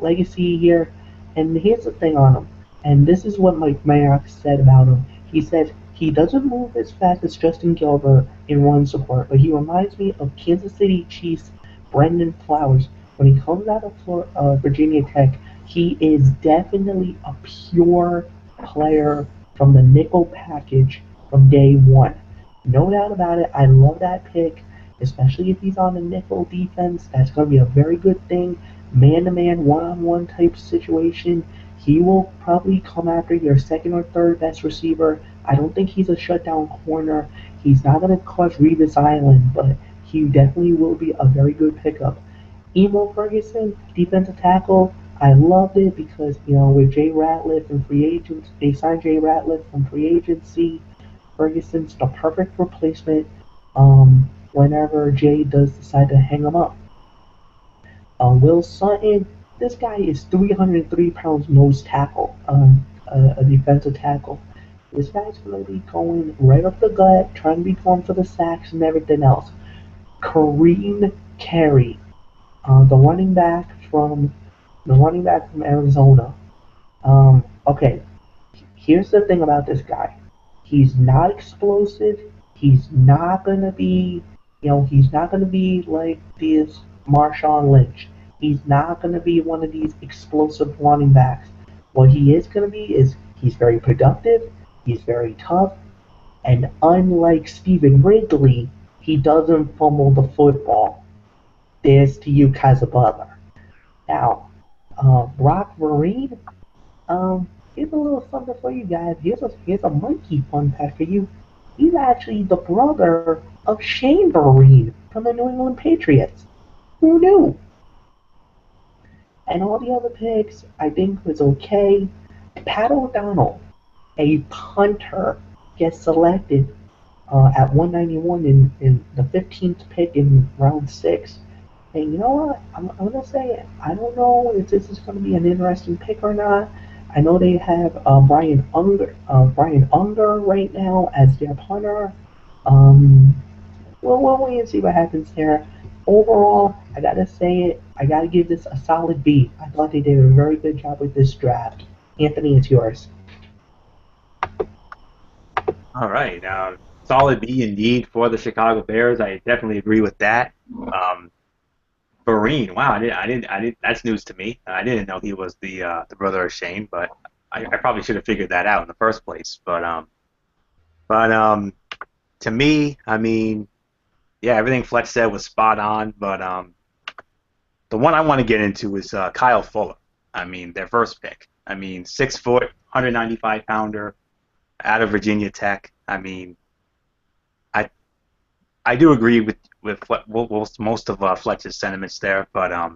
Speaker 3: legacy here. And here's the thing on him. And this is what Mike Mayock said about him. He said he doesn't move as fast as Justin Gilbert in run support, but he reminds me of Kansas City Chiefs Brendan Flowers. When he comes out of Virginia Tech, he is definitely a pure player from the nickel package from day one. No doubt about it. I love that pick, especially if he's on the nickel defense. That's going to be a very good thing. Man to man, one on one type situation. He will probably come after your second or third best receiver. I don't think he's a shutdown corner. He's not going to crush Revis Island, but he definitely will be a very good pickup. Emo Ferguson, defensive tackle, I loved it because, with Jay Ratliff and free agents, they signed Jay Ratliff from free agency. Ferguson's the perfect replacement whenever Jay does decide to hang him up. Will Sutton, this guy is 303 pounds nose tackle, a defensive tackle. This guy's going to be going right up the gut, trying to be going for the sacks and everything else. Kareem Carey, the running back from Arizona. Okay, here's the thing about this guy. He's not explosive. He's not gonna be, he's not gonna be like this Marshawn Lynch. He's not gonna be one of these explosive running backs. What he is gonna be is he's very productive. He's very tough, and unlike Stephen Ridley, he doesn't fumble the football. There's to you, Kaiser Butler. Now, Brock Marine, here's a little something for you guys. Here's a monkey fun fact for you. He's actually the brother of Shane Vereen from the New England Patriots. Who knew? And all the other picks, I think, was okay. Pat O'Donnell, a punter, gets selected at 191 in the 15th pick in round 6. And you know what? I'm going to say it. I don't know if this is going to be an interesting pick or not. I know they have Brian Unger right now as their punter. We'll wait and see what happens there. Overall, I got to say it. I got to give this a solid B. I thought they did a very good job with this draft. Anthony, it's yours.
Speaker 1: All right. Solid B indeed for the Chicago Bears. I definitely agree with that. Vereen, wow, I didn't. That's news to me. I didn't know he was the brother of Shane, but I probably should have figured that out in the first place. But to me, I mean, yeah, everything Fletch said was spot on. But the one I want to get into is Kyle Fuller. I mean, their first pick. I mean, 6 foot, 195 pounder, out of Virginia Tech. I mean, I do agree with most of Fletch's sentiments there, but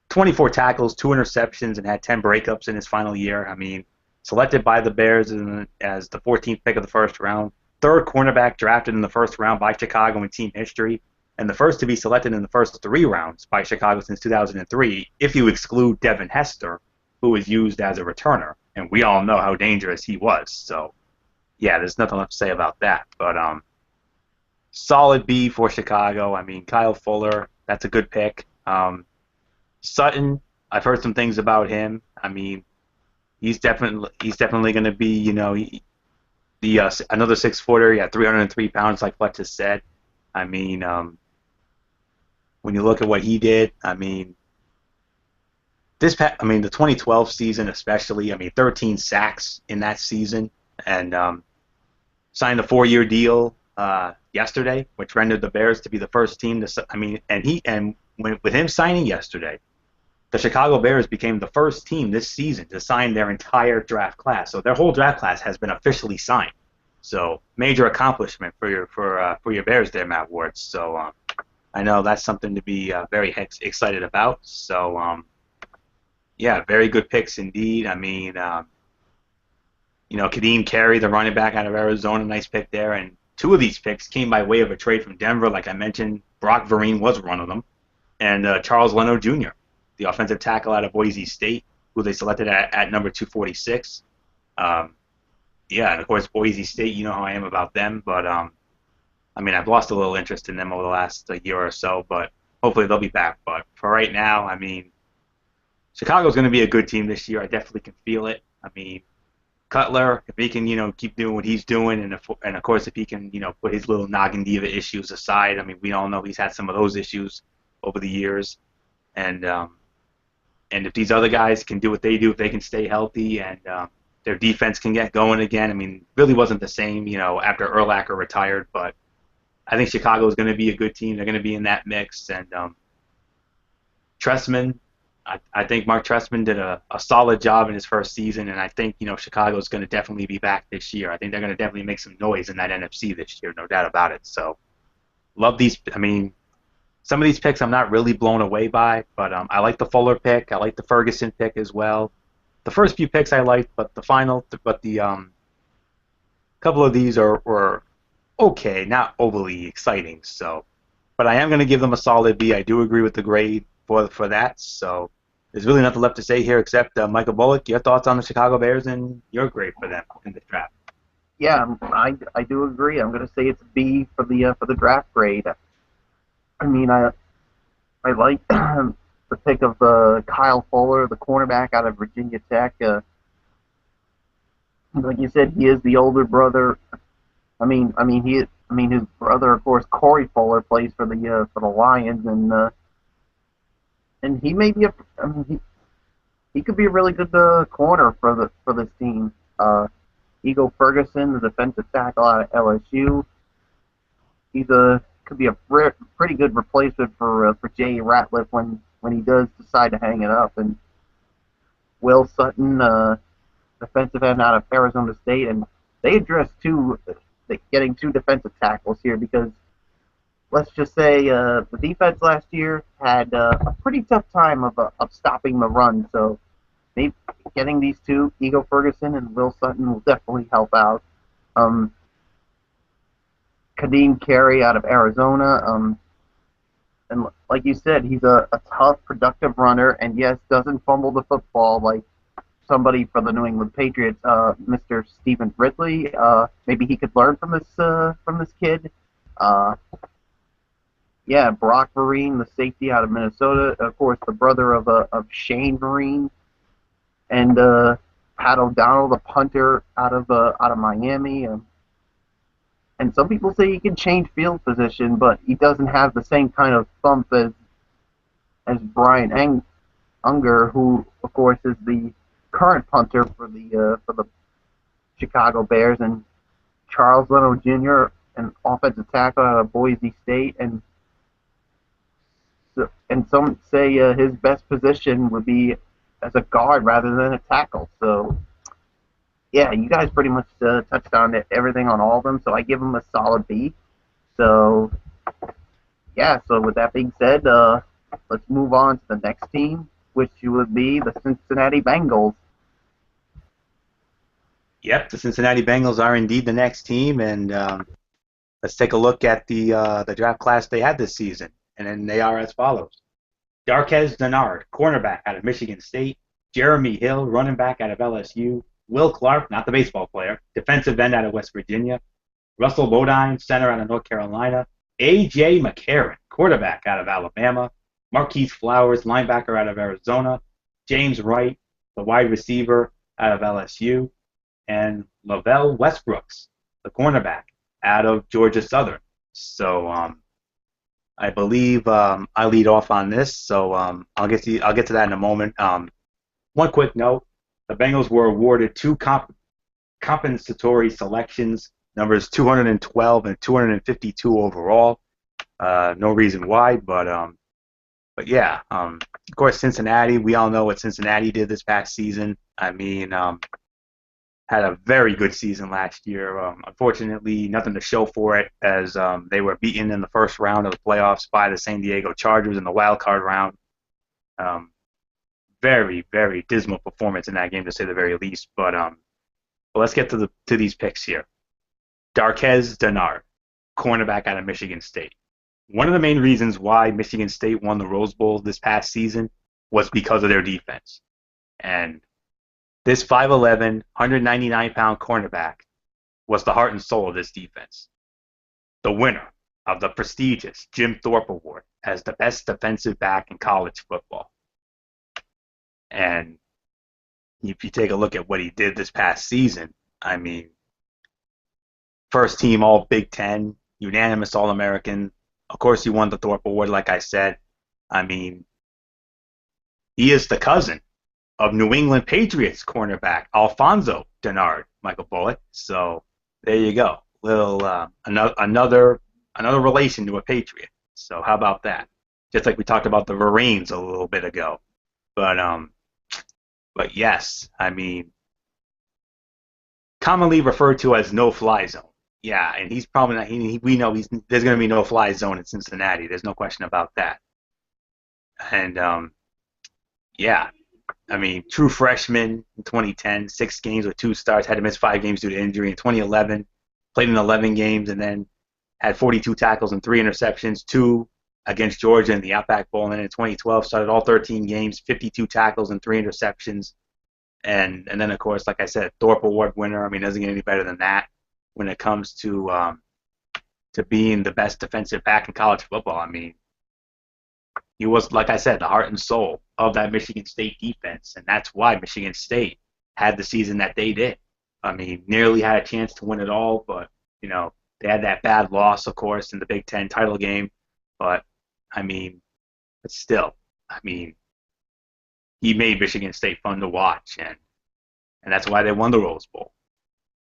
Speaker 1: 24 tackles, 2 interceptions, and had 10 breakups in his final year. I mean, selected by the Bears as the 14th pick of the first round, third cornerback drafted in the first round by Chicago in team history, and the first to be selected in the first 3 rounds by Chicago since 2003, if you exclude Devin Hester, who was used as a returner, and we all know how dangerous he was. So, yeah, there's nothing left to say about that, but solid B for Chicago. I mean, Kyle Fuller, that's a good pick. Sutton, I've heard some things about him. I mean, he's definitely going to be, another 6-footer. Yeah, 303 pounds, like Fletch has said. I mean, when you look at what he did, I mean, the 2012 season especially. I mean, 13 sacks in that season, and signed a 4-year deal yesterday, which rendered the Bears to be the first team to. I mean, with him signing yesterday, the Chicago Bears became the first team this season to sign their entire draft class. So their whole draft class has been officially signed. So major accomplishment for your Bears there, Matt Ward. So I know that's something to be very excited about. So yeah, very good picks indeed. I mean, Kadeem Carey, the running back out of Arizona, nice pick there, and two of these picks came by way of a trade from Denver. Like I mentioned, Brock Vereen was one of them, and Charles Leno Jr., the offensive tackle out of Boise State, who they selected at number 246. Yeah, and of course Boise State, you know how I am about them, but I mean I've lost a little interest in them over the last year or so, but hopefully they'll be back. But for right now, I mean Chicago's going to be a good team this year. I definitely can feel it. I mean Cutler, if he can, keep doing what he's doing, and of course if he can, put his little noggin diva issues aside. I mean we all know he's had some of those issues over the years, and if these other guys can do what they do, if they can stay healthy and their defense can get going again. I mean, really wasn't the same, after Urlacher retired, but I think Chicago is going to be a good team. They're going to be in that mix. And Trestman, I think Mark Trestman did a solid job in his first season, and I think, Chicago is going to definitely be back this year. I think they're going to definitely make some noise in that NFC this year, no doubt about it. So, love these. I mean, some of these picks I'm not really blown away by, but I like the Fuller pick. I like the Ferguson pick as well. The first few picks I liked, but the couple of these were okay, not overly exciting. So, but I am going to give them a solid B. I do agree with the grade for that. So, there's really nothing left to say here except Michael Bullock. Your thoughts on the Chicago Bears and your grade for them in the draft?
Speaker 2: Yeah, I do agree. I'm going to say it's a B for the draft grade. I mean, I like the pick of Kyle Fuller, the cornerback out of Virginia Tech. Like you said, he is the older brother. I mean, his brother, of course, Corey Fuller, plays for the Lions, and he may be he could be a really good corner for this team. Ego Ferguson, the defensive tackle out of LSU, could be a pretty good replacement for Jay Ratliff when he does decide to hang it up. And Will Sutton, defensive end out of Arizona State, and they addressed getting two defensive tackles here because let's just say the defense last year had a pretty tough time of stopping the run. So maybe getting these two, Ego Ferguson and Will Sutton, will definitely help out. Kadeem Carey out of Arizona. And like you said, he's a tough, productive runner, and yes, doesn't fumble the football like somebody for the New England Patriots, Mr. Stephen Ridley. Maybe he could learn from this kid. Yeah, Brock Vereen, the safety out of Minnesota, of course, the brother of Shane Vereen, and Pat O'Donnell, the punter out of Miami. And some people say he can change field position, but he doesn't have the same kind of thump as Brian Unger, who, of course, is the current punter for the Chicago Bears, and Charles Leno Jr., an offensive tackle out of Boise State, and some say his best position would be as a guard rather than a tackle. So, yeah, you guys pretty much touched on everything on all of them, so I give them a solid B. So, yeah, so with that being said, let's move on to the next team, which would be the Cincinnati Bengals.
Speaker 1: Yep, the Cincinnati Bengals are indeed the next team, and let's take a look at the draft class they had this season, and then they are as follows. Darqueze Dennard, cornerback out of Michigan State. Jeremy Hill, running back out of LSU. Will Clark, not the baseball player, defensive end out of West Virginia. Russell Bodine, center out of North Carolina. A.J. McCarron, quarterback out of Alabama. Marquise Flowers, linebacker out of Arizona. James Wright, the wide receiver out of LSU. And Lavelle Westbrooks, the cornerback out of Georgia Southern. So I believe I lead off on this, so I'll get to that in a moment. One quick note. The Bengals were awarded two compensatory selections, numbers 212 and 252 overall. No reason why, but yeah. Of course, Cincinnati. We all know what Cincinnati did this past season. I mean, had a very good season last year. Unfortunately, nothing to show for it as they were beaten in the first round of the playoffs by the San Diego Chargers in the wild card round. Very, very dismal performance in that game, to say the very least. But let's get to these picks here. Darqueze Dennard,
Speaker 4: cornerback out of Michigan State. One of the main reasons why Michigan State won the Rose Bowl this past season was because of their defense. And this 5'11", 199-pound cornerback was the heart and soul of this defense. The winner of the prestigious Jim Thorpe Award as the best defensive back in college football. And if you take a look at what he did this past season, I mean, first team All Big Ten, unanimous All-American. Of course, he won the Thorpe Award, like I said. I mean, he is the cousin of New England Patriots cornerback Alfonso Dennard, Michael Bullock. So there you go, little another relation to a Patriot. So how about that? Just like we talked about the Marines a little bit ago. But yes, I mean, commonly referred to as no-fly zone. Yeah, and he's probably not. We know there's going to be no-fly zone in Cincinnati. There's no question about that. And yeah, I mean, true freshman in 2010, 6 games with 2 starts, had to miss 5 games due to injury. In 2011, played in 11 games and then had 42 tackles and 3 interceptions, 2 against Georgia in the Outback Bowl. And then in 2012, started all 13 games, 52 tackles and 3 interceptions. And then, of course, like I said, Thorpe Award winner. I mean, doesn't get any better than that when it comes to being the best defensive back in college football. I mean, he was, like I said, the heart and soul of that Michigan State defense, and that's why Michigan State had the season that they did. I mean, nearly had a chance to win it all, but, you know, they had that bad loss, of course, in the Big Ten title game. But, I mean, but still, I mean, he made Michigan State fun to watch, and that's why they won the Rose Bowl.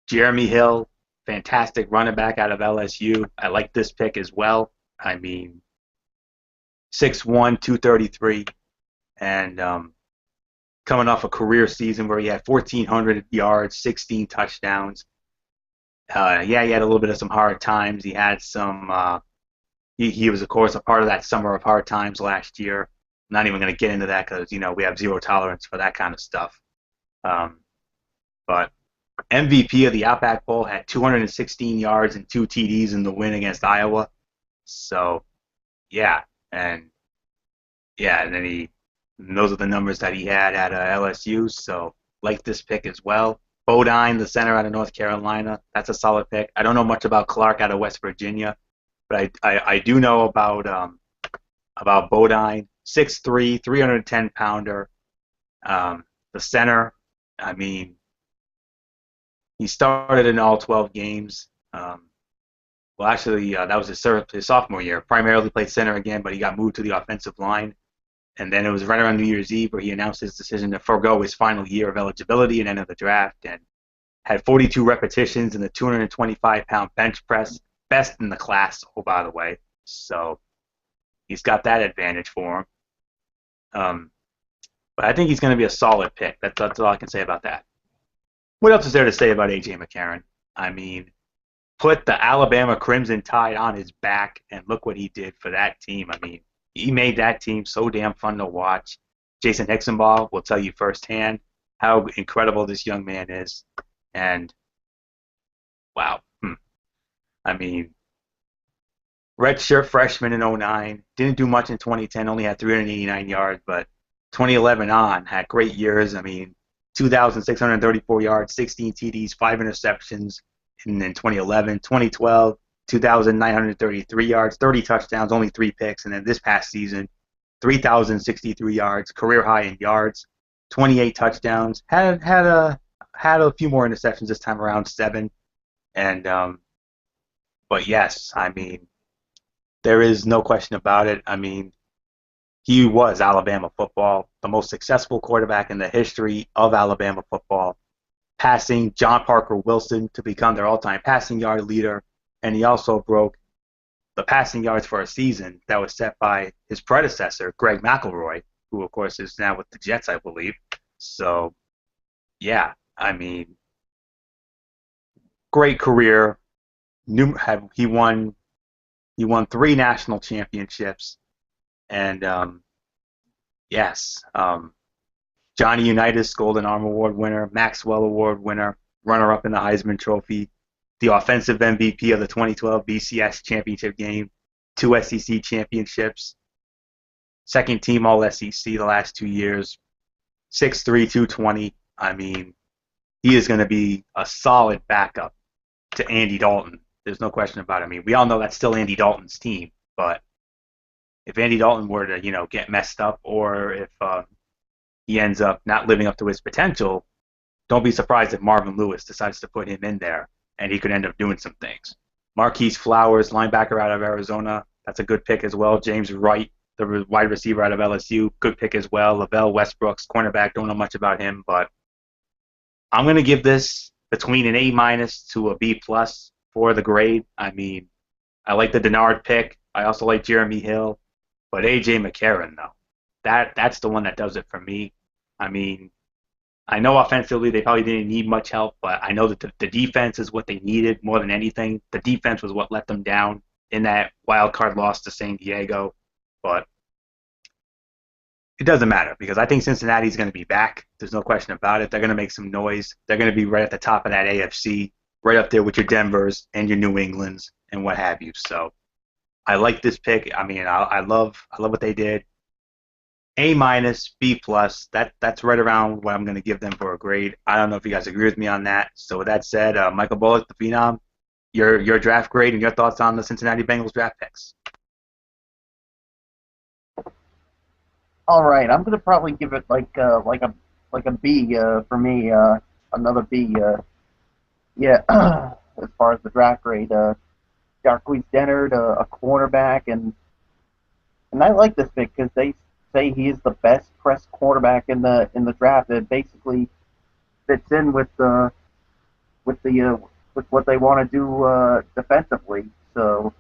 Speaker 4: Jeremy Hill, fantastic running back out of LSU. I like this pick as well. I mean, 6'1", 233, and coming off a career season where he had 1,400 yards, 16 touchdowns. Yeah, he had a little bit of some hard times. He had some. He was, of course, a part of that summer of hard times last year. I'm not even going to get into that because, you know, we have zero tolerance for that kind of stuff. But MVP of the Outback Bowl, had 216 yards and 2 TDs in the win against Iowa. So, yeah, and then those are the numbers that he had at LSU. So, like this pick as well. Bodine, the center out of North Carolina, that's a solid pick. I don't know much about Clark out of West Virginia, but I do know about Bodine, 6'3", 310-pounder. The center, I mean, he started in all 12 games. Well, actually, that was his sophomore year. Primarily played center again, but he got moved to the offensive line. And then it was right around New Year's Eve where he announced his decision to forego his final year of eligibility and enter the draft, and had 42 repetitions in the 225-pound bench press, best in the class, oh, by the way. So he's got that advantage for him. But I think he's going to be a solid pick. That's all I can say about that. What else is there to say about A.J. McCarron? I mean, put the Alabama Crimson Tide on his back, and look what he did for that team. I mean, he made that team so damn fun to watch. Jason Hixenbaugh will tell you firsthand how incredible this young man is. And, wow. I mean, redshirt freshman in 2009, didn't do much in 2010, only had 389 yards, but 2011 on, had great years. I mean, 2,634 yards, 16 TDs, 5 interceptions in 2011. 2012, 2,933 yards, 30 touchdowns, only 3 picks. And then this past season, 3,063 yards, career high in yards, 28 touchdowns. Had a few more interceptions this time around, 7. And but yes, I mean, there is no question about it. I mean, he was Alabama football, the most successful quarterback in the history of Alabama football, passing John Parker Wilson to become their all-time passing yard leader, and he also broke the passing yards for a season that was set by his predecessor, Greg McElroy, who, of course, is now with the Jets, I believe. So, yeah, I mean, great career. He won 3 national championships, and yes, Johnny Unitas Golden Arm Award winner, Maxwell Award winner, runner-up in the Heisman Trophy. the offensive MVP of the 2012 BCS championship game, 2 SEC championships, second team All SEC the last 2 years, 6'3", 220. I mean, he is going to be a solid backup to Andy Dalton. There's no question about it. I mean, we all know that's still Andy Dalton's team, but if Andy Dalton were to, get messed up, or if he ends up not living up to his potential, don't be surprised if Marvin Lewis decides to put him in there, and he could end up doing some things. Marquise Flowers, linebacker out of Arizona, that's a good pick as well. James Wright, the wide receiver out of LSU, good pick as well. Lavelle Westbrooks, cornerback, don't know much about him, but I'm going to give this between an A- to a B+ for the grade. I mean, I like the Denard pick. I also like Jeremy Hill. But A.J. McCarron, though, that's the one that does it for me. I mean, I know offensively they probably didn't need much help, but I know that the defense is what they needed more than anything. The defense was what let them down in that wild card loss to San Diego. But it doesn't matter because I think Cincinnati's going to be back. There's no question about it. They're going to make some noise. They're going to be right at the top of that AFC, right up there with your Denvers and your New Englands and what have you. So I like this pick. I mean, I love what they did. A-, B+. That's right around what I'm going to give them for a grade. I don't know if you guys agree with me on that. So with that said, Michael Bullock, the Phenom, your draft grade and your thoughts on the Cincinnati Bengals draft picks.
Speaker 2: All right, I'm gonna probably give it like a B for me, another B. Yeah, as far as the draft grade, Jarquez Dennard, a cornerback, and I like this pick because they say he is the best press quarterback in the draft. It basically fits in with with what they want to do defensively. So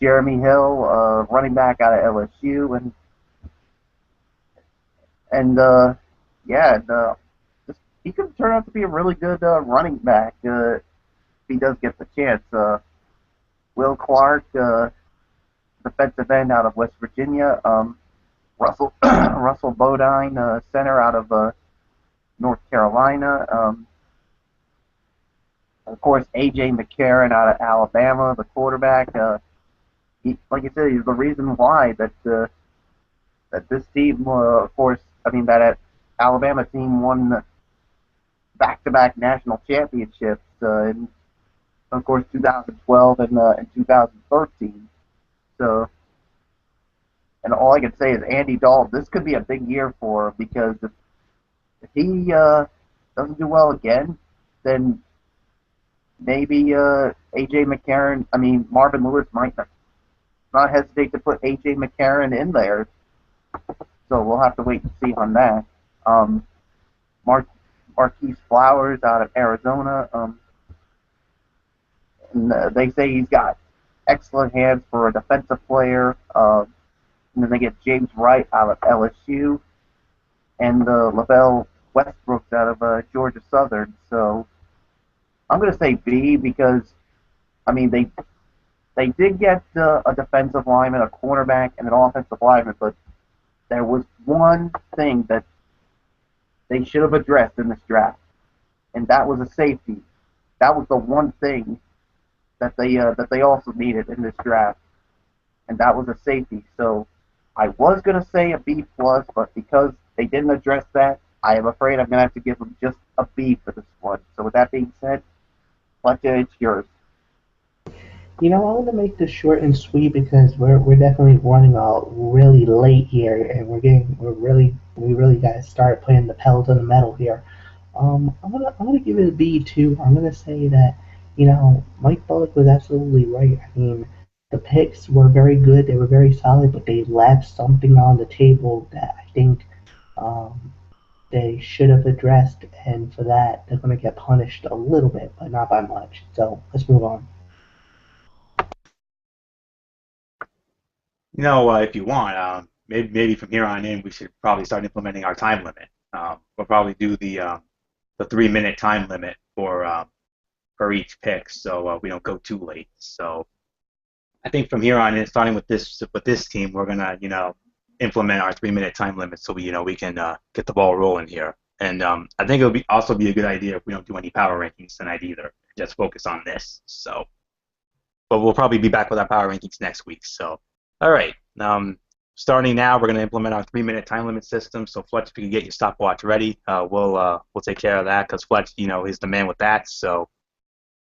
Speaker 2: Jeremy Hill, running back out of LSU, and yeah, he could turn out to be a really good running back if he does get the chance. Will Clark, defensive end out of West Virginia. Russell Russell Bodine, center out of North Carolina. Of course, A.J. McCarron out of Alabama, the quarterback. Like I said, he's the reason why that this team, of course, that Alabama team won back-to-back national championships in, of course, 2012 and 2013. So, and all I can say is Andy Dalton, this could be a big year for him because if he doesn't do well again, then maybe A.J. McCarron, Marvin Lewis might not hesitate to put A.J. McCarron in there. So we'll have to wait and see on that. Marquise Flowers out of Arizona. And they say he's got excellent hands for a defensive player. And then they get James Wright out of LSU. And Lavelle Westbrooks out of Georgia Southern. So I'm going to say B because, they did get a defensive lineman, a cornerback, and an offensive lineman, but there was one thing that they should have addressed in this draft, and that was a safety. That was the one thing that they also needed in this draft, and that was a safety. So I was going to say a B+, but because they didn't address that, I am afraid I'm going to have to give them just a B for this one. So with that being said, Fletcher, it's yours.
Speaker 3: I'm going to make this short and sweet because we're definitely running out really late here, and we really got to start putting the pedal to the metal here. I'm gonna give it a B too. I'm gonna say that Mike Bullock was absolutely right. The picks were very good, they were very solid, but they left something on the table that I think they should have addressed, and for that they're gonna get punished a little bit, but not by much. So let's move on.
Speaker 4: If you want, maybe from here on in, we should probably start implementing our time limit. We'll probably do the 3-minute time limit for each pick, so we don't go too late. So I think from here on in, starting with this team, we're gonna implement our 3-minute time limit so we can get the ball rolling here. And I think it would also be a good idea if we don't do any power rankings tonight either. Just focus on this. So, but we'll probably be back with our power rankings next week. So, all right. Starting now, we're going to implement our 3-minute time limit system. So, Fletch, if you can get your stopwatch ready, we'll take care of that because Fletch, is the man with that. So,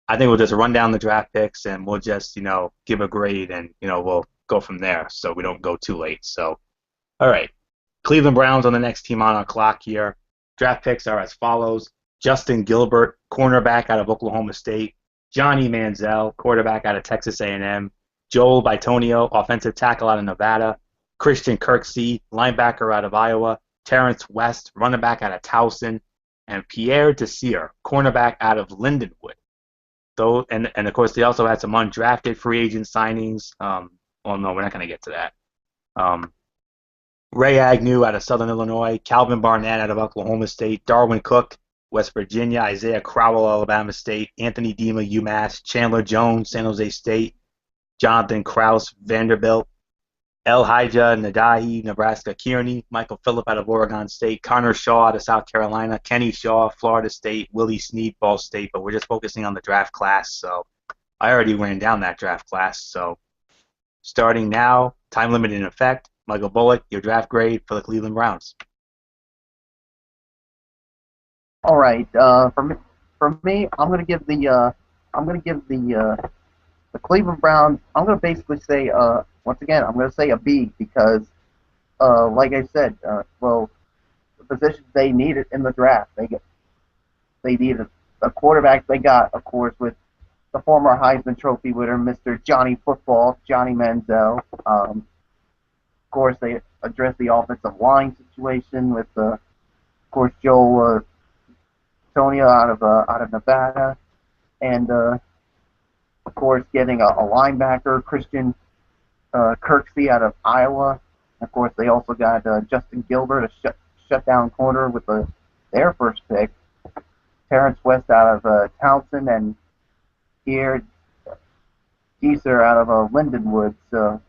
Speaker 4: I think we'll just run down the draft picks and we'll just, give a grade and, we'll go from there so we don't go too late. So, all right. Cleveland Browns on the next team on our clock here. Draft picks are as follows. Justin Gilbert, cornerback out of Oklahoma State. Johnny Manziel, quarterback out of Texas A&M. Joel Bitonio, offensive tackle out of Nevada. Christian Kirksey, linebacker out of Iowa. Terrence West, running back out of Towson. And Pierre Desir, cornerback out of Lindenwood. And of course, they also had some undrafted free agent signings. No, we're not going to get to that. Ray Agnew out of Southern Illinois, Calvin Barnett out of Oklahoma State, Darwin Cook, West Virginia, Isaiah Crowell, Alabama State, Anthony Dima, UMass, Chandler Jones, San Jose State, Jonathan Krause, Vanderbilt, Elijah Nadahi, Nebraska Kearney, Michael Phillip out of Oregon State, Connor Shaw out of South Carolina, Kenny Shaw, Florida State, Willie Snead, Ball State, but we're just focusing on the draft class, so I already ran down that draft class, so starting now, time limit in effect. Michael Bullock, your draft grade for the Cleveland Browns.
Speaker 2: All right. For me, I'm gonna give the Cleveland Browns. I'm gonna basically say once again, I'm gonna say a B because like I said, well, the positions they needed in the draft, they needed a quarterback. They got, of course, with the former Heisman Trophy winner, Mr. Johnny Football, Johnny Manziel. Of course, they addressed the offensive line situation with, of course, Joel Tonia out of Nevada, and of course, getting a linebacker, Christian Kirksey out of Iowa. Of course, they also got Justin Gilbert, a shutdown corner with their first pick. Terrence West out of Towson, and Pierre Desir out of Lindenwood. So,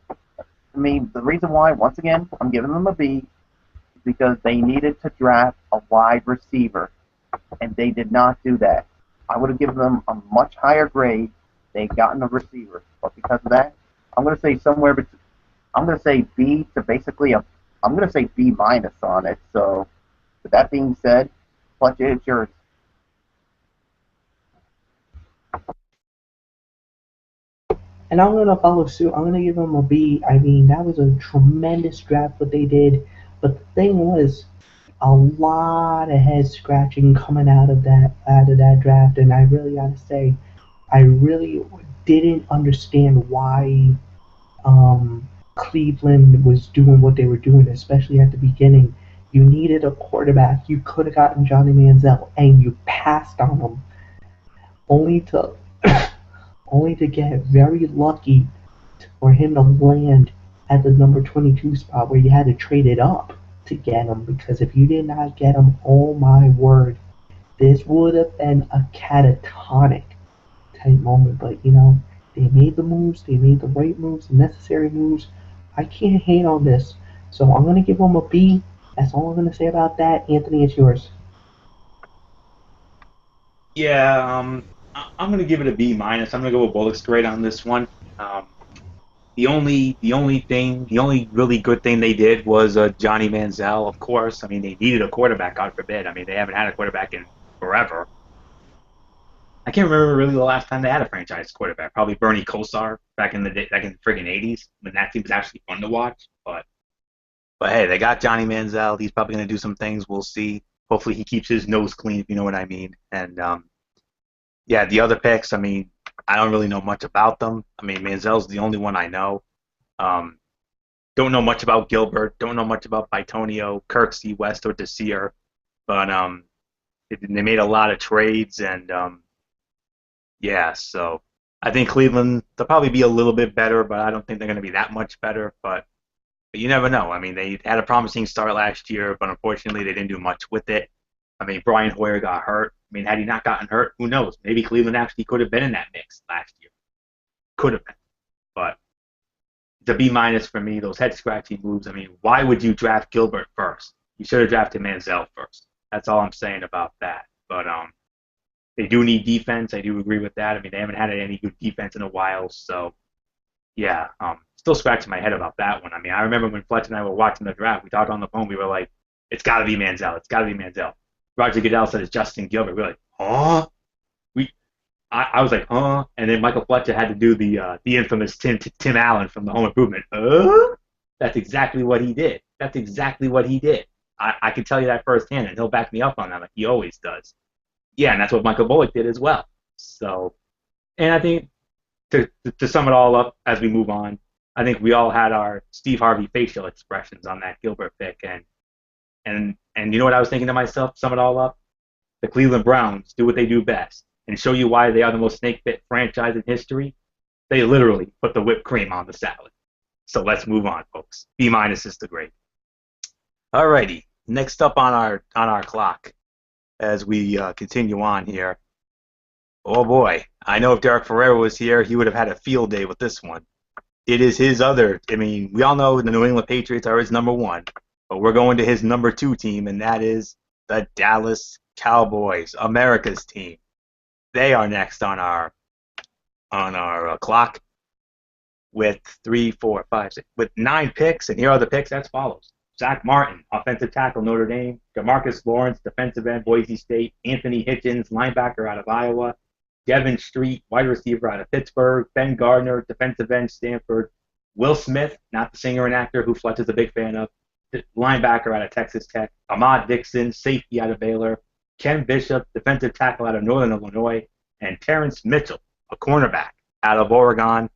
Speaker 2: I mean, the reason why, once again, I'm giving them a B is because they needed to draft a wide receiver, and they did not do that. I would have given them a much higher grade. They gotten a receiver, but because of that, I'm going to say somewhere between. I'm going to say B to basically I'm going to say B minus on it. So, with that being said, Fletch, it's yours.
Speaker 3: And I'm going to follow suit. I'm going to give them a B. I mean, that was a tremendous draft what they did. But the thing was, a lot of head scratching coming out of that draft, and I really got to say, I really didn't understand why Cleveland was doing what they were doing, especially at the beginning. You needed a quarterback. You could have gotten Johnny Manziel, and you passed on him, only to only to get very lucky for him to land at the number 22 spot where you had to trade it up to get him, because if you did not get him, oh my word, this would have been a catatonic type moment. But they made the moves, they made the right moves, the necessary moves. I can't hate on this, so I'm gonna give them a B. That's all I'm gonna say about that. Anthony, it's yours.
Speaker 4: Yeah, I'm gonna give it a B minus. I'm gonna go with Bullock's grade on this one. The only really good thing they did was Johnny Manziel, of course. I mean, they needed a quarterback, God forbid. I mean, they haven't had a quarterback in forever. I can't remember really the last time they had a franchise quarterback. Probably Bernie Kosar back in the friggin' '80s when that team was actually fun to watch. But hey, they got Johnny Manziel. He's probably gonna do some things. We'll see. Hopefully, he keeps his nose clean, if you know what I mean. And yeah, the other picks. I mean, I don't really know much about them. I mean, Manziel's the only one I know. Don't know much about Gilbert. Don't know much about Bitonio, Kirksey, West, or Desir. But they made a lot of trades, and yeah, so I think Cleveland, they'll probably be a little bit better, but I don't think they're going to be that much better. But you never know. I mean, they had a promising start last year, but unfortunately they didn't do much with it. I mean, Brian Hoyer got hurt. I mean, had he not gotten hurt, who knows? Maybe Cleveland actually could have been in that mix last year. Could have been. But it's a B minus for me. Those head scratching moves. I mean, why would you draft Gilbert first? you should have drafted Manziel first. That's all I'm saying about that. But they do need defense. I do agree with that. I mean, they haven't had any good defense in a while, so yeah. Still scratching my head about that one. I mean, I remember when Fletcher and I were watching the draft, we talked on the phone. We were like, "It's got to be Manziel. It's got to be Manziel." Roger Goodell said it's Justin Gilbert. We were like, "Huh?" I was like, "Huh?" And then Michael Fletcher had to do the infamous Tim Allen from the Home Improvement. That's exactly what he did. That's exactly what he did. I can tell you that firsthand, and he'll back me up on that, like he always does. Yeah, and that's what Michael Bullock did as well. So, and I think to sum it all up as we move on, I think we all had our Steve Harvey facial expressions on that Gilbert pick, and you know what I was thinking to myself? Sum it all up. The Cleveland Browns do what they do best and show you why they are the most snake bit franchise in history. They literally put the whipped cream on the salad. So let's move on, folks. B- is the grade. Alrighty, next up on our clock as we continue on here. Oh boy, I know if Derek Ferrero was here, he would have had a field day with this one. It is his other. I mean, we all know the New England Patriots are his number one, but we're going to his number two team, and that is the Dallas Cowboys, America's team. They are next on our clock with 3, 4, 5, 6, with 9 picks, and here are the picks as follows: Zach Martin, offensive tackle, Notre Dame; DeMarcus Lawrence, defensive end, Boise State; Anthony Hitchens, linebacker out of Iowa; Devin Street, wide receiver out of Pittsburgh; Ben Gardner, defensive end, Stanford; Will Smith, not the singer and actor who Fletcher's a big fan of, linebacker out of Texas Tech; Ahmad Dixon, safety out of Baylor; Ken Bishop, defensive tackle out of Northern Illinois; and Terrence Mitchell, a cornerback out of Oregon.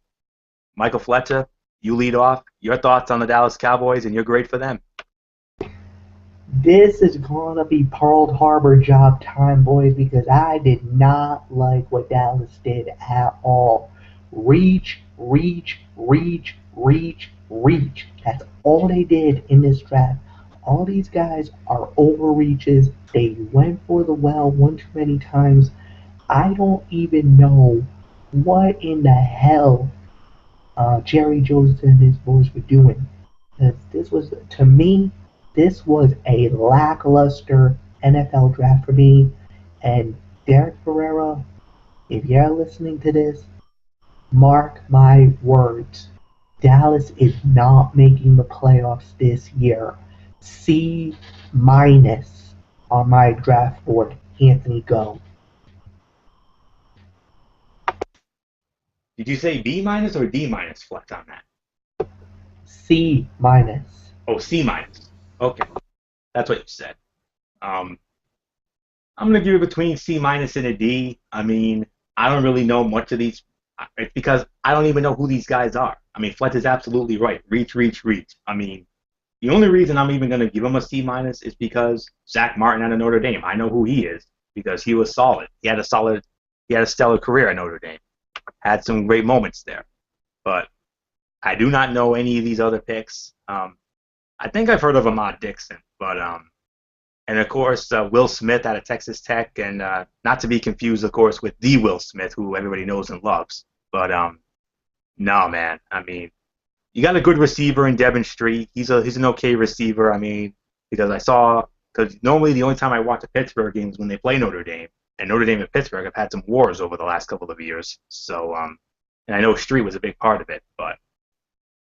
Speaker 4: Michael Fletcher, you lead off. Your thoughts on the Dallas Cowboys and your grade for them?
Speaker 3: This is gonna be Pearl Harbor job time, boys, because I did not like what Dallas did at all. Reach, reach, reach, reach, reach. That's all they did in this draft. All these guys are overreaches. They went for the well one too many times. I don't even know what in the hell Jerry Jones and his boys were doing. This was, to me, this was a lackluster NFL draft for me. And Derek Ferrera, if you're listening to this, mark my words. Dallas is not making the playoffs this year. C minus on my draft board. Anthony, go.
Speaker 4: Did you say B- or D-, Flex, on that?
Speaker 3: C minus.
Speaker 4: Oh, C-. Okay, that's what you said. I'm gonna give it between C- and a D. I mean, I don't really know much of these because I don't even know who these guys are. I mean, Fletch is absolutely right. Reach, reach, reach. I mean, the only reason I'm even gonna give him a C- is because Zach Martin out of Notre Dame. I know who he is because he was solid. He had a stellar career at Notre Dame. Had some great moments there, but I do not know any of these other picks. I think I've heard of Ahmad Dixon, but and of course Will Smith out of Texas Tech, and not to be confused, of course, with the Will Smith who everybody knows and loves. But no, man. I mean, you got a good receiver in Devin Street. He's an okay receiver. I mean, because normally the only time I watch the Pittsburgh games when they play Notre Dame. And Notre Dame and Pittsburgh have had some wars over the last couple of years. So, and I know Street was a big part of it. But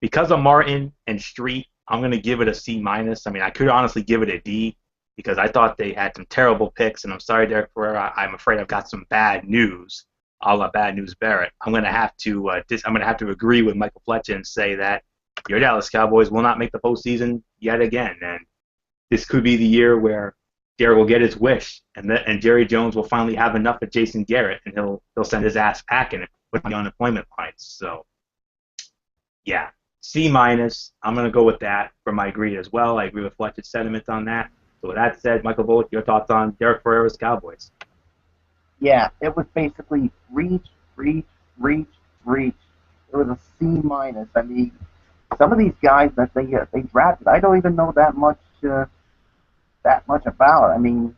Speaker 4: because of Martin and Street, I'm going to give it a C-. I mean, I could honestly give it a D because I thought they had some terrible picks. And I'm sorry, Derek Ferrera, I'm afraid I've got some bad news, a la Bad News Barrett. I'm going to have to agree with Michael Fletcher and say that your Dallas Cowboys will not make the postseason yet again. And this could be the year where Derek will get his wish, and Jerry Jones will finally have enough of Jason Garrett, and he'll send his ass packing and put the unemployment lines. So, yeah, C-. I'm going to go with that for my grade as well. I agree with Fletcher's sentiments on that. So with that said, Michael Bullock, your thoughts on Derek Ferrera's Cowboys?
Speaker 2: Yeah, it was basically reach, reach, reach, reach. It was a C minus. I mean, some of these guys that they drafted, I don't even know that much about. I mean,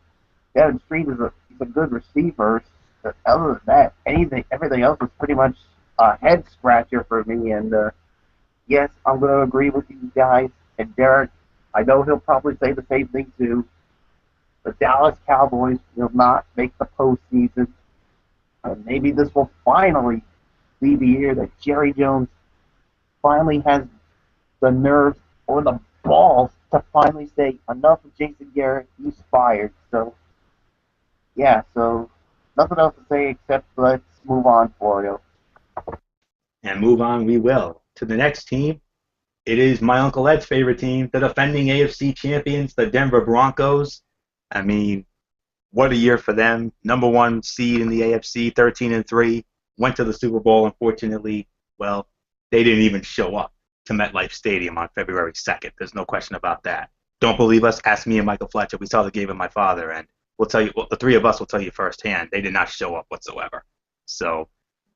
Speaker 2: Devin Street he's a good receiver. But other than that, everything else was pretty much a head scratcher for me. And yes, I'm going to agree with you guys. And Derek, I know he'll probably say the same thing too. The Dallas Cowboys will not make the postseason. Maybe this will finally be the year that Jerry Jones finally has the nerve or the balls to finally say enough of Jason Garrett, he's fired. So yeah, so nothing else to say except let's move on, Florio.
Speaker 4: And move on we will. To the next team, it is my Uncle Ed's favorite team, the defending AFC champions, the Denver Broncos. I mean, what a year for them. Number one seed in the AFC, 13-3. Went to the Super Bowl. Unfortunately, well, they didn't even show up to MetLife Stadium on February 2nd. There's no question about that. Don't believe us? Ask me and Michael Fletcher. We saw the game with my father, and we'll tell you. Well, the three of us will tell you firsthand. They did not show up whatsoever. So,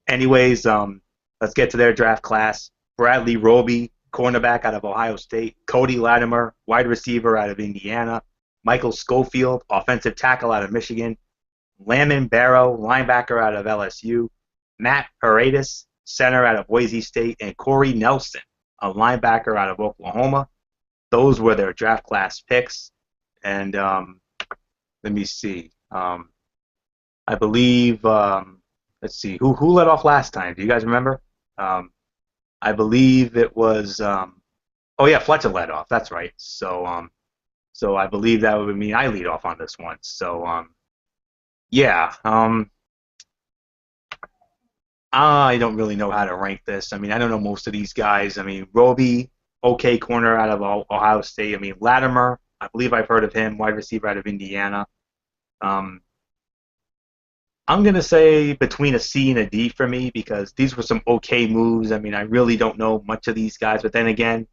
Speaker 4: anyways, let's get to their draft class. Bradley Roby, cornerback out of Ohio State. Cody Latimer, wide receiver out of Indiana. Michael Schofield, offensive tackle out of Michigan. Lamin Barrow, linebacker out of LSU. Matt Paredes, center out of Boise State. And Corey Nelson, a linebacker out of Oklahoma. Those were their draft class picks. And let me see. I believe, let's see, who led off last time? Do you guys remember? I believe it was, oh yeah, Fletcher led off. That's right. So I believe that would mean I lead off on this one. So yeah, I don't really know how to rank this. I mean, I don't know most of these guys. I mean, Roby, okay corner out of Ohio State. I mean, Latimer, I believe I've heard of him, wide receiver out of Indiana. I'm going to say between a C and a D for me because these were some okay moves. I mean, I really don't know much of these guys. But then again,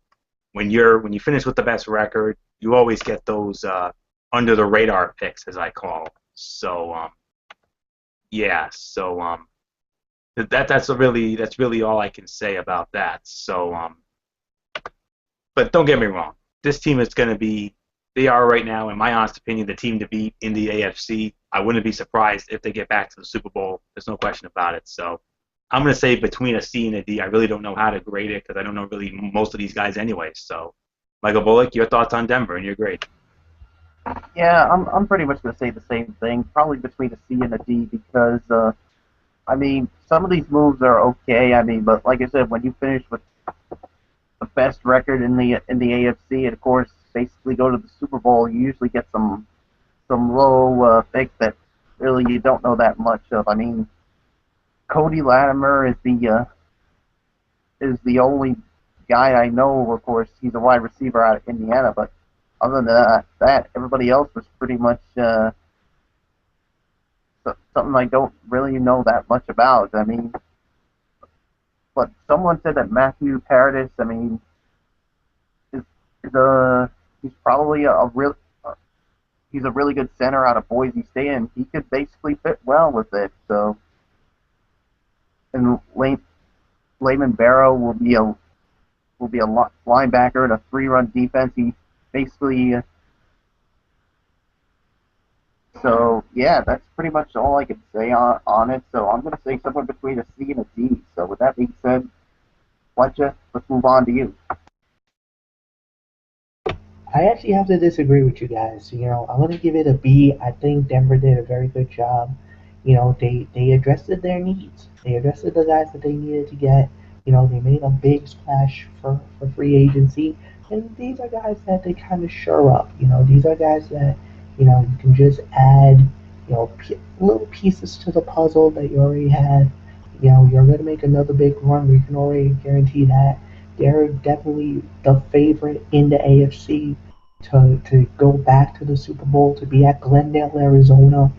Speaker 4: when you finish with the best record, you always get those under the radar picks, as I call. So yeah. So that's really all I can say about that. So but don't get me wrong. This team is going to be. They are right now, in my honest opinion, the team to beat in the AFC. I wouldn't be surprised if they get back to the Super Bowl. There's no question about it. So I'm going to say between a C and a D. I really don't know how to grade it because I don't know really most of these guys anyway. So, Michael Bullock, your thoughts on Denver and your grade?
Speaker 2: Yeah, I'm pretty much going to say the same thing. Probably between a C and a D because, I mean, some of these moves are okay. I mean, but like I said, when you finish with the best record in the AFC, and of course, basically go to the Super Bowl, you usually get some low picks that really you don't know that much of. I mean, Cody Latimer is the only guy I know. Of course, he's a wide receiver out of Indiana, but other than that everybody else was pretty much something I don't really know that much about. I mean, but someone said that Matthew Paradis, I mean, he's probably he's a really good center out of Boise State, and he could basically fit well with it. So, and Lamin Barrow will be a linebacker in a 3-run defense. He basically. So yeah, that's pretty much all I can say on it. So I'm going to say somewhere between a C and a D. So with that being said, Fletcher, let's move on to you.
Speaker 3: I actually have to disagree with you guys. I'm going to give it a B. I think Denver did a very good job. They addressed their needs. They addressed the guys that they needed to get. They made a big splash for free agency. And these are guys that they kind of shore up. These are guys that, you can just add, little pieces to the puzzle that you already had. You're going to make another big run. We can already guarantee that. They're definitely the favorite in the AFC to go back to the Super Bowl, to be at Glendale, Arizona,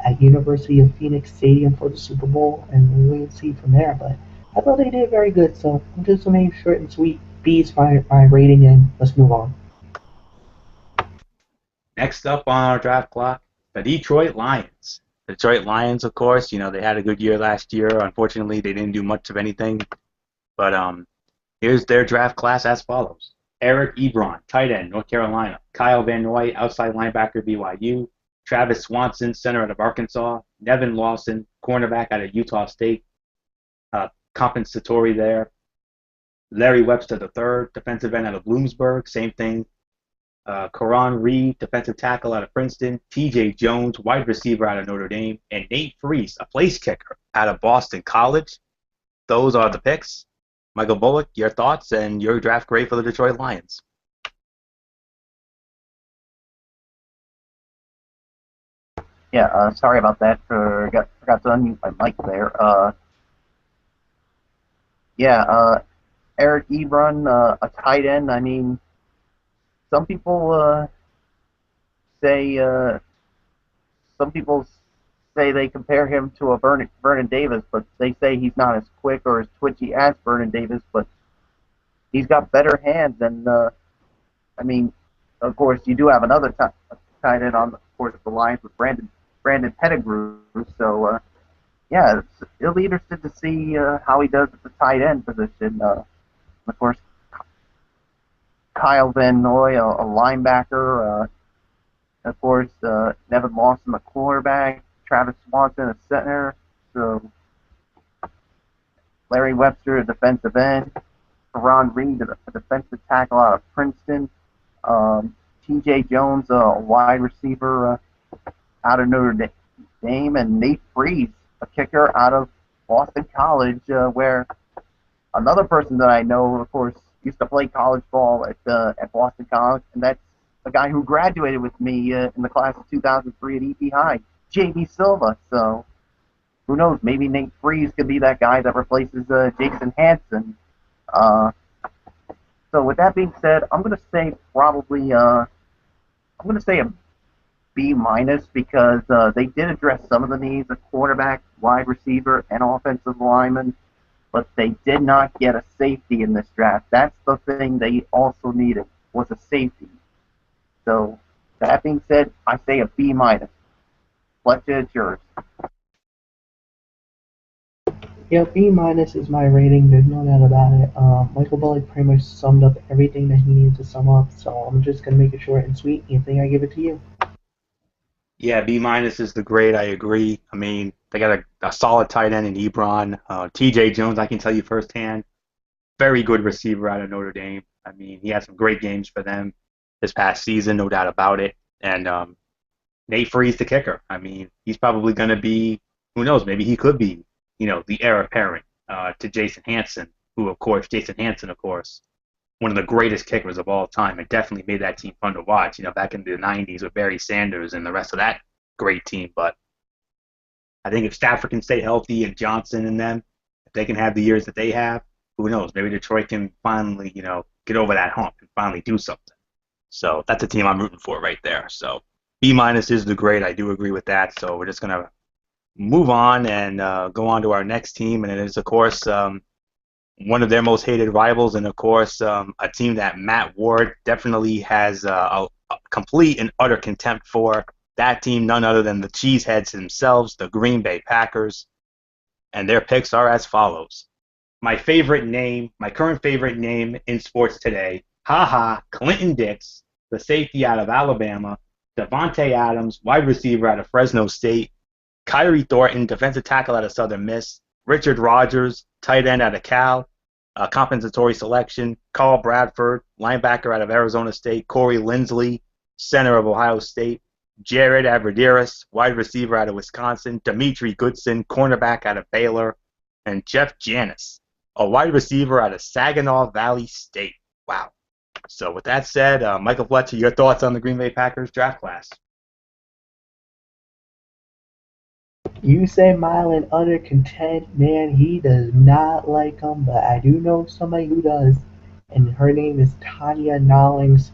Speaker 3: at University of Phoenix Stadium for the Super Bowl, and we'll see from there. But I thought they did very good, so I'm just going to make short and sweet. B is my rating, and let's move on.
Speaker 4: Next up on our draft clock, the Detroit Lions. The Detroit Lions, of course, they had a good year last year. Unfortunately, they didn't do much of anything. But here's their draft class as follows. Eric Ebron, tight end, North Carolina. Kyle Van Noy, outside linebacker, BYU. Travis Swanson, center out of Arkansas. Nevin Lawson, cornerback out of Utah State. Compensatory there.
Speaker 1: Larry Webster III, defensive end out of Bloomsburg, same thing. Karan Reed, defensive tackle out of Princeton. T.J. Jones, wide receiver out of Notre Dame. And Nate Freese, a place kicker out of Boston College. Those are the picks. Michael Bullock, your thoughts and your draft grade for the Detroit Lions.
Speaker 2: Yeah, sorry about that. Forgot to unmute my mic there. Eric Ebron, a tight end. I mean, some people say they compare him to a Vernon Davis, but they say he's not as quick or as twitchy as Vernon Davis, but he's got better hands. And I mean, of course, you do have another tight end on, of course, the Lions with Brandon Pettigrew. So yeah, it'll be interesting to see how he does at the tight end position. Of course, Kyle Van Noy, a linebacker. Of course, Nevin Lawson, the quarterback. Travis Swanson, a center. So Larry Webster, a defensive end. Karan Reed, a defensive tackle out of Princeton. T.J. Jones, a wide receiver out of Notre Dame. And Nate Freese, a kicker out of Boston College, where another person that I know, of course, used to play college ball at Boston College, and that's a guy who graduated with me in the class of 2003 at EP High, J.B. Silva. So who knows? Maybe Nate Freese could be that guy that replaces Jason Hanson. So with that being said, I'm going to say probably a B minus because they did address some of the needs of quarterback, wide receiver, and offensive lineman, but they did not get a safety in this draft. That's the thing they also needed, was a safety. So that being said, I say a B minus. Fletcher, it's yours.
Speaker 3: Yeah, B minus is my rating. There's no doubt about it. Michael Bullock pretty much summed up everything that he needed to sum up, so I'm just gonna make it short and sweet. Anthony, I give it to you.
Speaker 1: Yeah, B minus is the grade. I agree. I mean, they got a solid tight end in Ebron. T.J. Jones, I can tell you firsthand, very good receiver out of Notre Dame. I mean, he had some great games for them this past season, no doubt about it. And Nate Freese, the kicker. I mean, he's probably going to be, who knows, maybe he could be, the heir apparent to Jason Hanson, Jason Hanson, of course, one of the greatest kickers of all time, and definitely made that team fun to watch, back in the 90s with Barry Sanders and the rest of that great team. But I think if Stafford can stay healthy and Johnson and them, if they can have the years that they have, who knows, maybe Detroit can finally, get over that hump and finally do something. So that's a team I'm rooting for right there. So B minus is the grade. I do agree with that. So we're just going to move on and go on to our next team, and it is, of course, one of their most hated rivals, and of course, a team that Matt Ward definitely has a complete and utter contempt for. That team, none other than the Cheeseheads themselves, the Green Bay Packers, and their picks are as follows. My current favorite name in sports today, Clinton Dix, the safety out of Alabama, Devontae Adams, wide receiver out of Fresno State, Kyrie Thornton, defensive tackle out of Southern Miss, Richard Rodgers, tight end out of Cal, compensatory selection, Carl Bradford, linebacker out of Arizona State, Corey Linsley, center of Ohio State, Jared Abbrederis, wide receiver out of Wisconsin, Demetri Goodson, cornerback out of Baylor, and Jeff Janis, a wide receiver out of Saginaw Valley State. Wow. So with that said, Michael Fletcher, your thoughts on the Green Bay Packers draft class?
Speaker 3: You say Mylan under content, man, he does not like them, but I do know somebody who does, and her name is Tanya Nollings.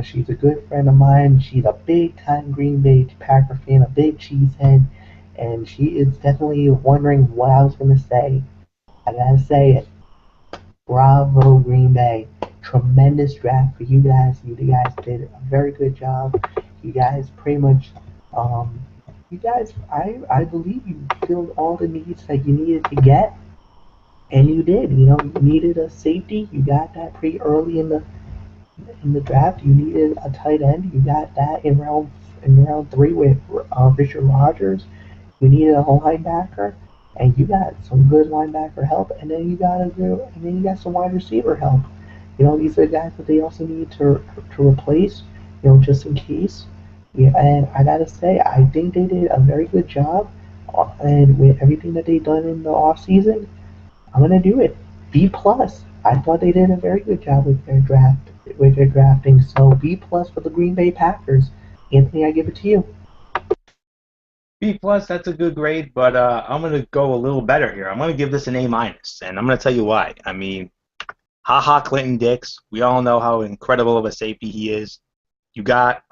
Speaker 3: She's a good friend of mine. She's a big-time Green Bay Packer fan, a big cheesehead, and she is definitely wondering what I was going to say. I gotta say it. Bravo, Green Bay. Tremendous draft for you guys. You guys did a very good job. You guys pretty much, I believe you filled all the needs that you needed to get, and you did. You needed a safety. You got that pretty early in the draft. You needed a tight end. You got that in round 3 with Richard Rodgers. You needed a linebacker. and you got some good linebacker help, and then you got some wide receiver help. You know, these are guys that they also need to replace, you know, just in case. Yeah, and I gotta say, I think they did a very good job, and with everything that they done in the off season, I'm gonna do it. B plus. I thought they did a very good job with their drafting. So B plus for the Green Bay Packers. Anthony, I give it to you.
Speaker 1: B plus, that's a good grade, but I'm gonna go a little better here. I'm gonna give this an A minus, and I'm gonna tell you why. I mean, haha, Clinton Dix. We all know how incredible of a safety he is. You got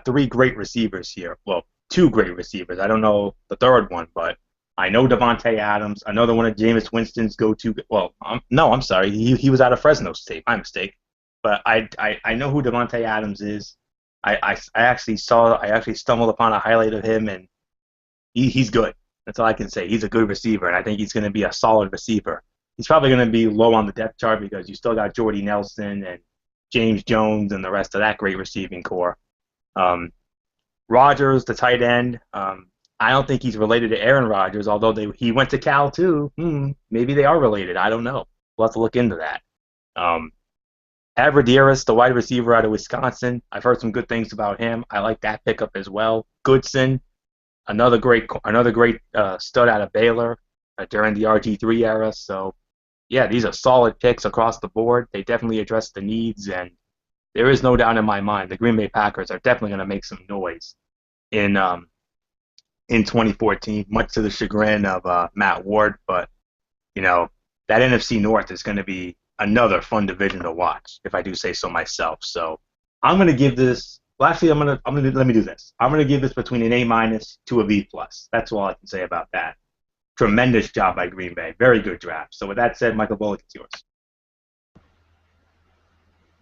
Speaker 1: three great receivers here. Well, two great receivers. I don't know the third one, but I know Devontae Adams. I know that one of Jameis Winston's go-to. Well, no, I'm sorry. He was out of Fresno State. My mistake. But I know who Devontae Adams is. I actually stumbled upon a highlight of him, and he's good. That's all I can say. He's a good receiver, and I think he's going to be a solid receiver. He's probably going to be low on the depth chart because you still got Jordy Nelson and James Jones and the rest of that great receiving core. Rodgers, the tight end, I don't think he's related to Aaron Rodgers, although he went to Cal too. Maybe they are related. I don't know. We'll have to look into that. Abrederis, the wide receiver out of Wisconsin, I've heard some good things about him. I like that pickup as well. Goodson, another great stud out of Baylor during the RG3 era. So, yeah, these are solid picks across the board. They definitely address the needs, and there is no doubt in my mind the Green Bay Packers are definitely going to make some noise in 2014, much to the chagrin of Matt Ward. But you know that NFC North is going to be another fun division to watch, if I do say so myself. So I'm going to give this. Well, actually, let me do this. I'm going to give this between an A minus to a B plus. That's all I can say about that. Tremendous job by Green Bay. Very good draft. So with that said, Michael Bullock, it's yours.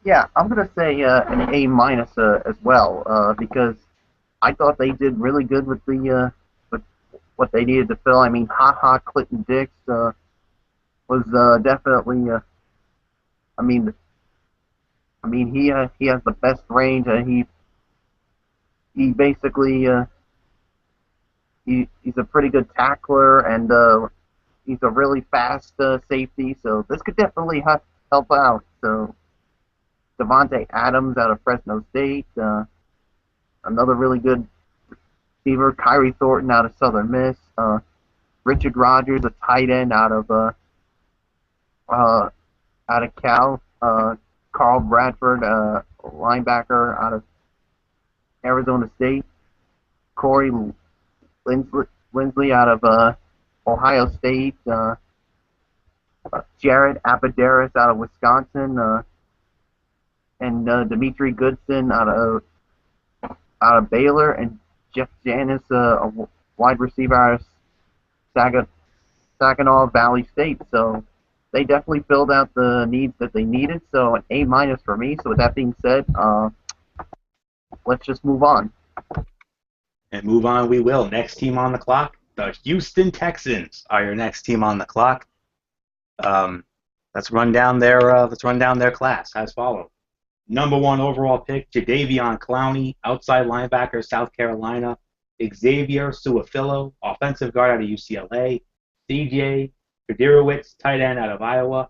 Speaker 2: Yeah, I'm gonna say an A minus as well because I thought they did really good with what they needed to fill. I mean, haha, Clinton Dix was definitely. I mean, he has the best range, and he basically he's a pretty good tackler, and he's a really fast safety. So this could definitely help out. So Devontae Adams out of Fresno State, another really good receiver. Kyrie Thornton out of Southern Miss. Richard Rodgers, a tight end out of Cal. Carl Bradford, linebacker out of Arizona State. Corey Linsley out of Ohio State. Jared Abadaris out of Wisconsin. And Dimitri Goodson out of Baylor, and Jeff Janis, a wide receiver out of Saginaw Valley State. So they definitely filled out the needs that they needed. So an A minus for me. So with that being said, let's just move on.
Speaker 1: And move on we will. Next team on the clock, the Houston Texans are your next team on the clock. Let's run down their class as follows. Number 1 overall pick, Jadeveon Clowney, outside linebacker, South Carolina. Xavier Su'a-Filo, offensive guard out of UCLA. CJ Fiedorowicz, tight end out of Iowa.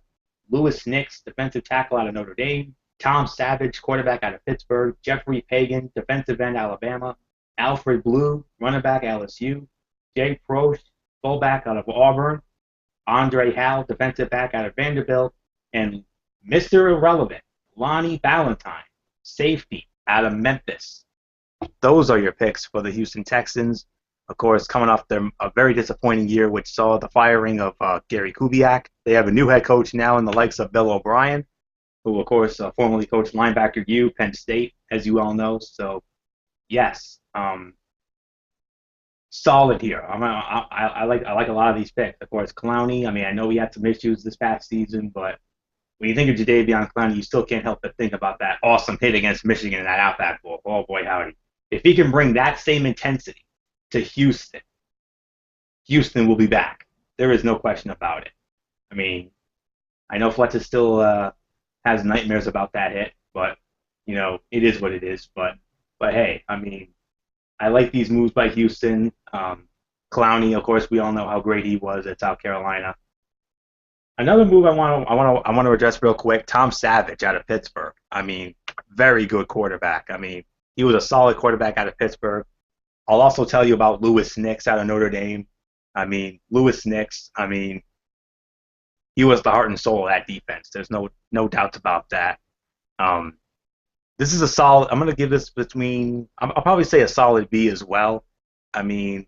Speaker 1: Lewis Nix, defensive tackle out of Notre Dame. Tom Savage, quarterback out of Pittsburgh. Jeffrey Pagan, defensive end, Alabama. Alfred Blue, running back, LSU. Jay Prost, fullback out of Auburn. Andre Hal, defensive back out of Vanderbilt. And Mr. Irrelevant, Lonnie Valentine, safety out of Memphis. Those are your picks for the Houston Texans. Of course, coming off a very disappointing year, which saw the firing of Gary Kubiak. They have a new head coach now in the likes of Bill O'Brien, who, of course, formerly coached linebacker U, Penn State, as you all know. So, yes, solid here. I like a lot of these picks. Of course, Clowney. I mean, I know he had some issues this past season, but when you think of Jadeveon Clowney, you still can't help but think about that awesome hit against Michigan in that Outback Bowl. Oh boy, howdy! If he can bring that same intensity to Houston, Houston will be back. There is no question about it. I mean, I know Fletcher still has nightmares about that hit, but you know, it is what it is. But hey, I mean, I like these moves by Houston.
Speaker 4: Clowney, of course, we all know how great he was at South Carolina. Another move I want to address real quick. Tom Savage out of Pittsburgh. I mean, very good quarterback. I mean, he was a solid quarterback out of Pittsburgh. I'll also tell you about Lewis Nix out of Notre Dame. I mean, Lewis Nix. I mean, he was the heart and soul of that defense. There's no doubts about that. Um, this is a solid. I'm going to give this between. I'll probably say a solid B as well. I mean,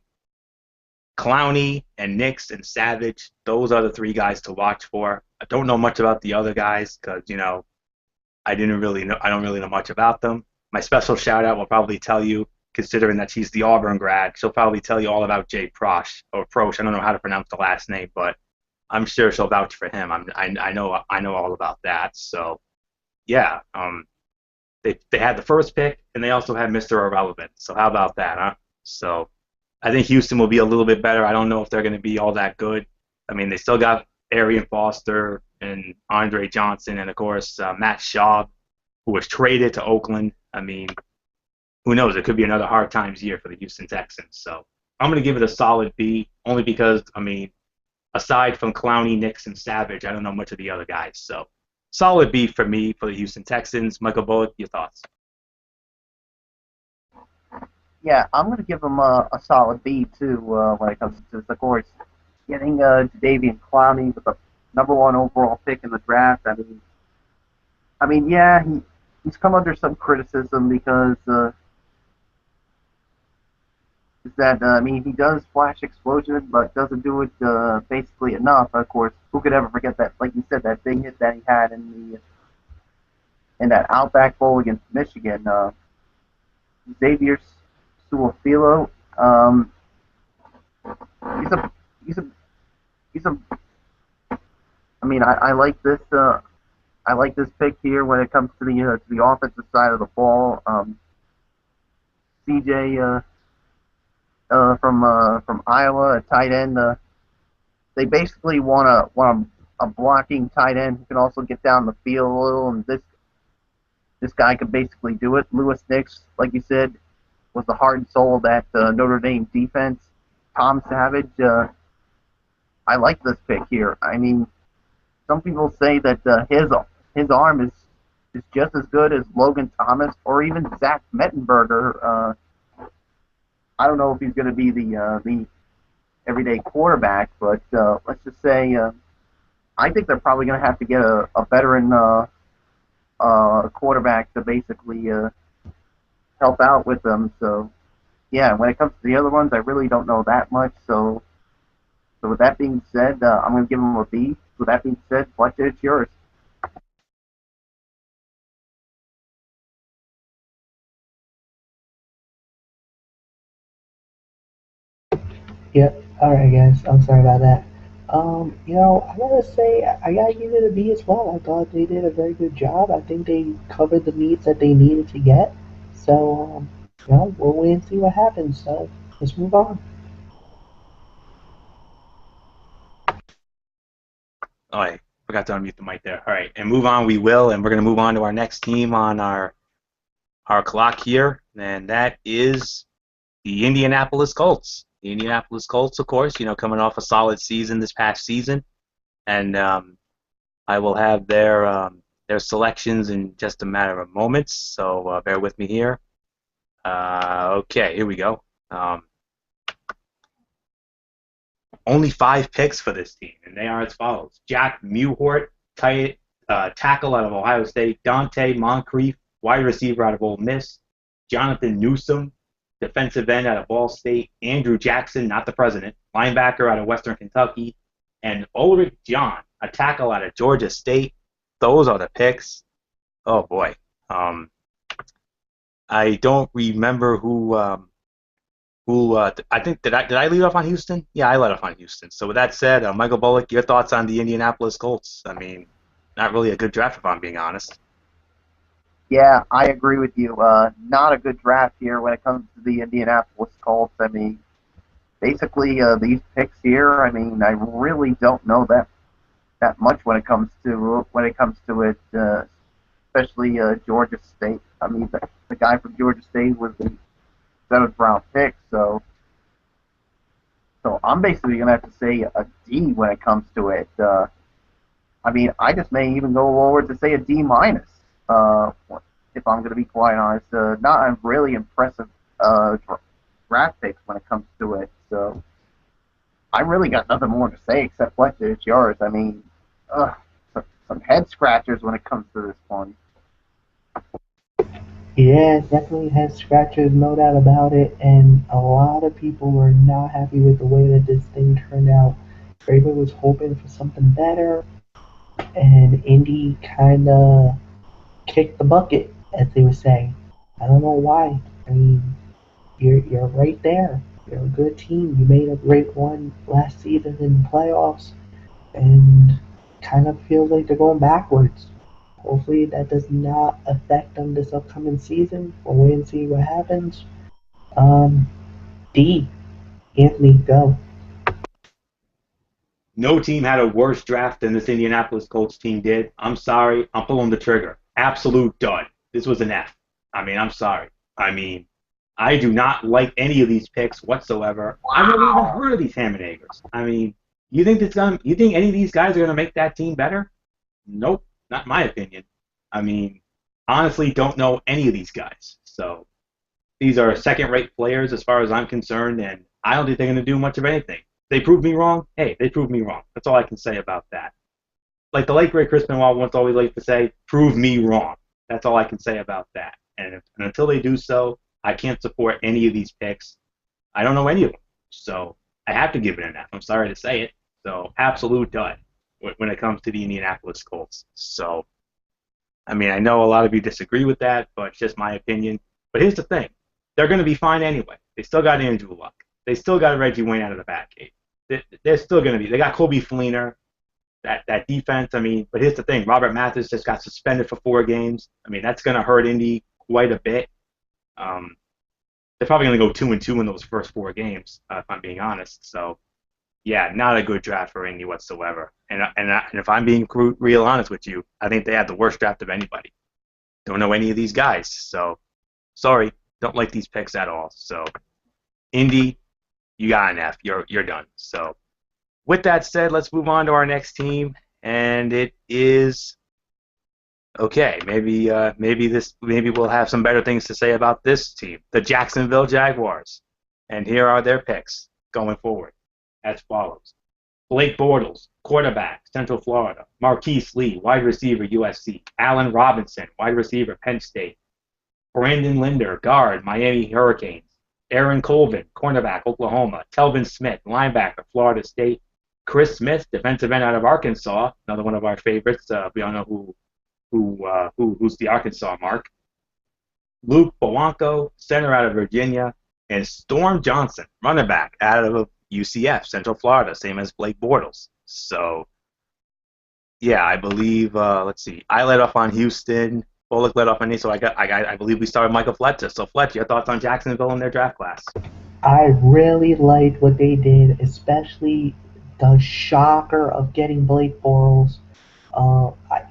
Speaker 4: Clowney and Nix and Savage. Those are the three guys to watch for. I don't know much about the other guys because I don't really know much about them. My special shout out will probably tell you, considering that she's the Auburn grad, she'll probably tell you all about Jay Prosh or Prosh. I don't know how to pronounce the last name, but I'm sure she'll vouch for him. I know all about that. So yeah, they had the first pick and they also had Mr. Irrelevant. So how about that, huh? So I think Houston will be a little bit better. I don't know if they're going to be all that good. I mean, they still got Arian Foster and Andre Johnson and of course Matt Schaub, who was traded to Oakland. I mean, who knows? It could be another hard times year for the Houston Texans. So I'm going to give it a solid B, only because, I mean, aside from Clowney, Nix, and Savage, I don't know much of the other guys. So solid B for me for the Houston Texans. Michael Bullock, your thoughts?
Speaker 2: Yeah, I'm going to give them a solid B, too, when it comes to, of course, getting Jadeveon Clowney with the #1 overall pick in the draft. I mean, yeah, he's come under some criticism because he does flash explosion, but doesn't do it basically enough. Of course, who could ever forget that? Like you said, that big hit that he had in that Outback Bowl against Michigan. Xavier Su'a-Filo, he's a. I mean, I like this. I like this pick here when it comes to the offensive side of the ball. CJ from Iowa, a tight end. They basically want a blocking tight end who can also get down the field a little, and this guy could basically do it. Lewis Nix, like you said, was the heart and soul of that Notre Dame defense. Tom Savage, I like this pick here. I mean, some people say that his arm is just as good as Logan Thomas or even Zach Mettenberger. I don't know if he's going to be the everyday quarterback, but let's just say I think they're probably going to have to get a veteran quarterback to basically help out with them. So yeah, when it comes to the other ones, I really don't know that much. So with that being said, I'm going to give them a B. With that being said, Fletcher, it's yours.
Speaker 3: Yep. All right, guys. I'm sorry about that. I gotta say, I gotta give it a B as well. I thought they did a very good job. I think they covered the needs that they needed to get. So, we'll wait and see what happens. So, let's move on.
Speaker 4: Oh, I forgot to unmute the mic there. All right, and move on we will, and we're going to move on to our next team on our clock here, and that is the Indianapolis Colts. The Indianapolis Colts, of course, coming off a solid season this past season, and I will have their selections in just a matter of moments, so bear with me here. Okay, here we go. Only 5 picks for this team, and they are as follows: Jack Mewhort, tackle out of Ohio State; Dante Moncrief, wide receiver out of Ole Miss; Jonathan Newsom, defensive end out of Ball State; Andrew Jackson, not the president, linebacker out of Western Kentucky; and Ulrich John, a tackle out of Georgia State. Those are the picks. Oh boy. I don't remember who. I think did I lead off on Houston? Yeah, I led off on Houston. So with that said, Michael Bullock, your thoughts on the Indianapolis Colts? I mean, not really a good draft if I'm being honest.
Speaker 2: Yeah, I agree with you. Not a good draft here when it comes to the Indianapolis Colts. I mean, basically these picks here. I mean, I really don't know that much when it comes to it, especially Georgia State. I mean, the guy from Georgia State was the 7th round pick, so So I'm basically going to have to say a D when it comes to it. I mean, I just may even go forward to say a D minus. If I'm going to be quite honest, not a really impressive draft picks when it comes to it. So I really got nothing more to say except Fletcher, it's yours. I mean, some head scratchers when it comes to this one.
Speaker 3: Yeah, definitely head scratchers, no doubt about it. And a lot of people were not happy with the way that this thing turned out. Everybody was hoping for something better, and Indy kind of kicked the bucket, as they would say. I don't know why. I mean, you're right there. You're a good team. You made a great run last season in the playoffs, and kind of feels like they're going backwards. Hopefully that does not affect them this upcoming season. We'll wait and see what happens. Um, D, Anthony, go.
Speaker 1: No team had a worse draft than this Indianapolis Colts team did. I'm sorry. I'm pulling the trigger. Absolute dud. This was an F. I mean, I'm sorry. I mean, I do not like any of these picks whatsoever. I've never even heard of these Hammondagers. I mean, you think any of these guys are gonna make that team better? Nope, not my opinion. I mean, honestly, don't know any of these guys. So these are second-rate players as far as I'm concerned, and I don't think they're gonna do much of anything. They proved me wrong. Hey, they proved me wrong. That's all I can say about that. Like the late great Chris Benoit once always liked to say, "Prove me wrong." That's all I can say about that. And until they do so, I can't support any of these picks. I don't know any of them, so I have to give it an F. I'm sorry to say it. So absolute dud when it comes to the Indianapolis Colts. So, I mean, I know a lot of you disagree with that, but it's just my opinion. But here's the thing: they're going to be fine anyway. They still got Andrew Luck. They still got Reggie Wayne out of the Batcave. They're still going to be. They got Kobe Fleener. That defense. I mean, but here's the thing: Robert Mathis just got suspended for 4 games. I mean, that's going to hurt Indy quite a bit. They're probably going to go 2-2 in those first 4 games, if I'm being honest. So, yeah, not a good draft for Indy whatsoever. And if I'm being real honest with you, I think they had the worst draft of anybody. Don't know any of these guys, so sorry, don't like these picks at all. So, Indy, you got an F. You're done. So, with that said, let's move on to our next team, and it is. Okay, maybe we'll have some better things to say about this team, the Jacksonville Jaguars. And here are their picks going forward, as follows: Blake Bortles, quarterback, Central Florida; Marquise Lee, wide receiver, USC; Allen Robinson, wide receiver, Penn State; Brandon Linder, guard, Miami Hurricanes; Aaron Colvin, cornerback, Oklahoma; Telvin Smith, linebacker, Florida State; Chris Smith, defensive end out of Arkansas, another one of our favorites. We all know who's the Arkansas mark. Luke Polanco, center out of Virginia; and Storm Johnson, running back out of UCF, Central Florida, same as Blake Bortles. So, yeah, I believe. Let's see. I led off on Houston. Bullock led off on me, so I believe we started Michael Fletcher. So, Fletcher, your thoughts on Jacksonville and their draft class?
Speaker 3: I really liked what they did, especially the shocker of getting Blake Bortles.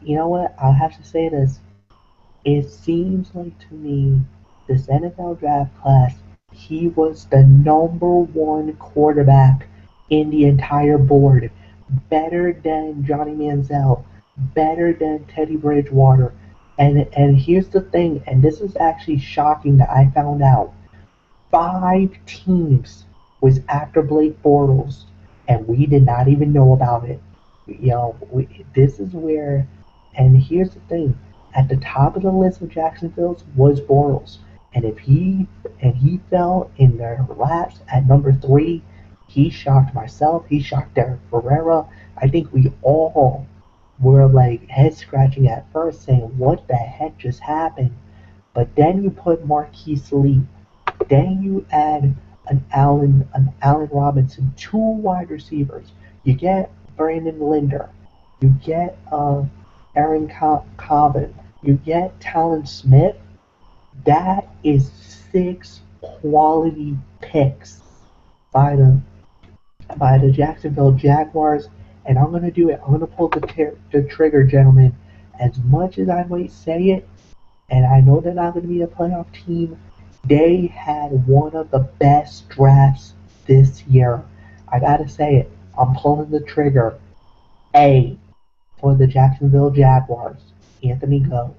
Speaker 3: You know what? I'll have to say this. It seems like to me, this NFL draft class, he was the #1 quarterback in the entire board. Better than Johnny Manziel. Better than Teddy Bridgewater. And here's the thing, and this is actually shocking that I found out. 5 teams was after Blake Bortles, and we did not even know about it. You know, this is where, and here's the thing: at the top of the list of Jacksonville's was Bortles, and he fell in their laps at number 3. He shocked myself. He shocked Derek Ferreira. I think we all were like head scratching at first, saying, "What the heck just happened?" But then you put Marquise Lee. Then you add an Allen Robinson, 2 wide receivers. You get Brandon Linder. You get Aaron Colvin. You get Talon Smith. That is 6 quality picks by the Jacksonville Jaguars. And I'm going to do it. I'm going to pull the trigger, gentlemen. As much as I might say it, and I know they're not going to be a playoff team, they had one of the best drafts this year. I gotta say it. I'm pulling the trigger. A for the Jacksonville Jaguars. Anthony Go.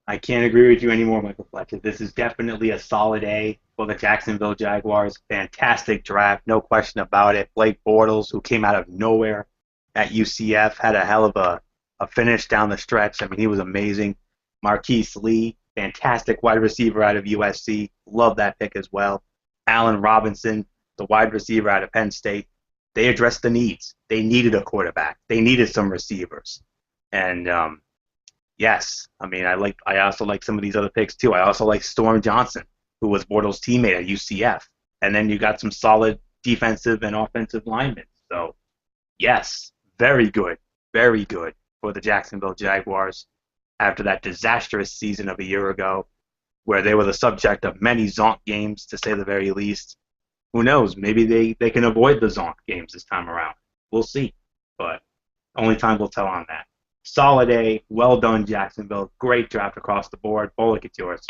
Speaker 4: I can't agree with you anymore, Michael Fletcher. This is definitely a solid A for the Jacksonville Jaguars. Fantastic draft, no question about it. Blake Bortles, who came out of nowhere at UCF, had a hell of a finish down the stretch. I mean, he was amazing. Marquise Lee, fantastic wide receiver out of USC. Love that pick as well. Allen Robinson, the wide receiver out of Penn State. They addressed the needs. They needed a quarterback. They needed some receivers. And yes, I mean, I also like some of these other picks too. I also like Storm Johnson, who was Bortles' teammate at UCF. And then you got some solid defensive and offensive linemen. So, yes, very good for the Jacksonville Jaguars after that disastrous season of a year ago where they were the subject of many zonk games, to say the very least. Who knows? Maybe they can avoid the zonk games this time around. We'll see. But only time will tell on that. Solid A, well done, Jacksonville. Great draft across the board. Bullock, it's yours.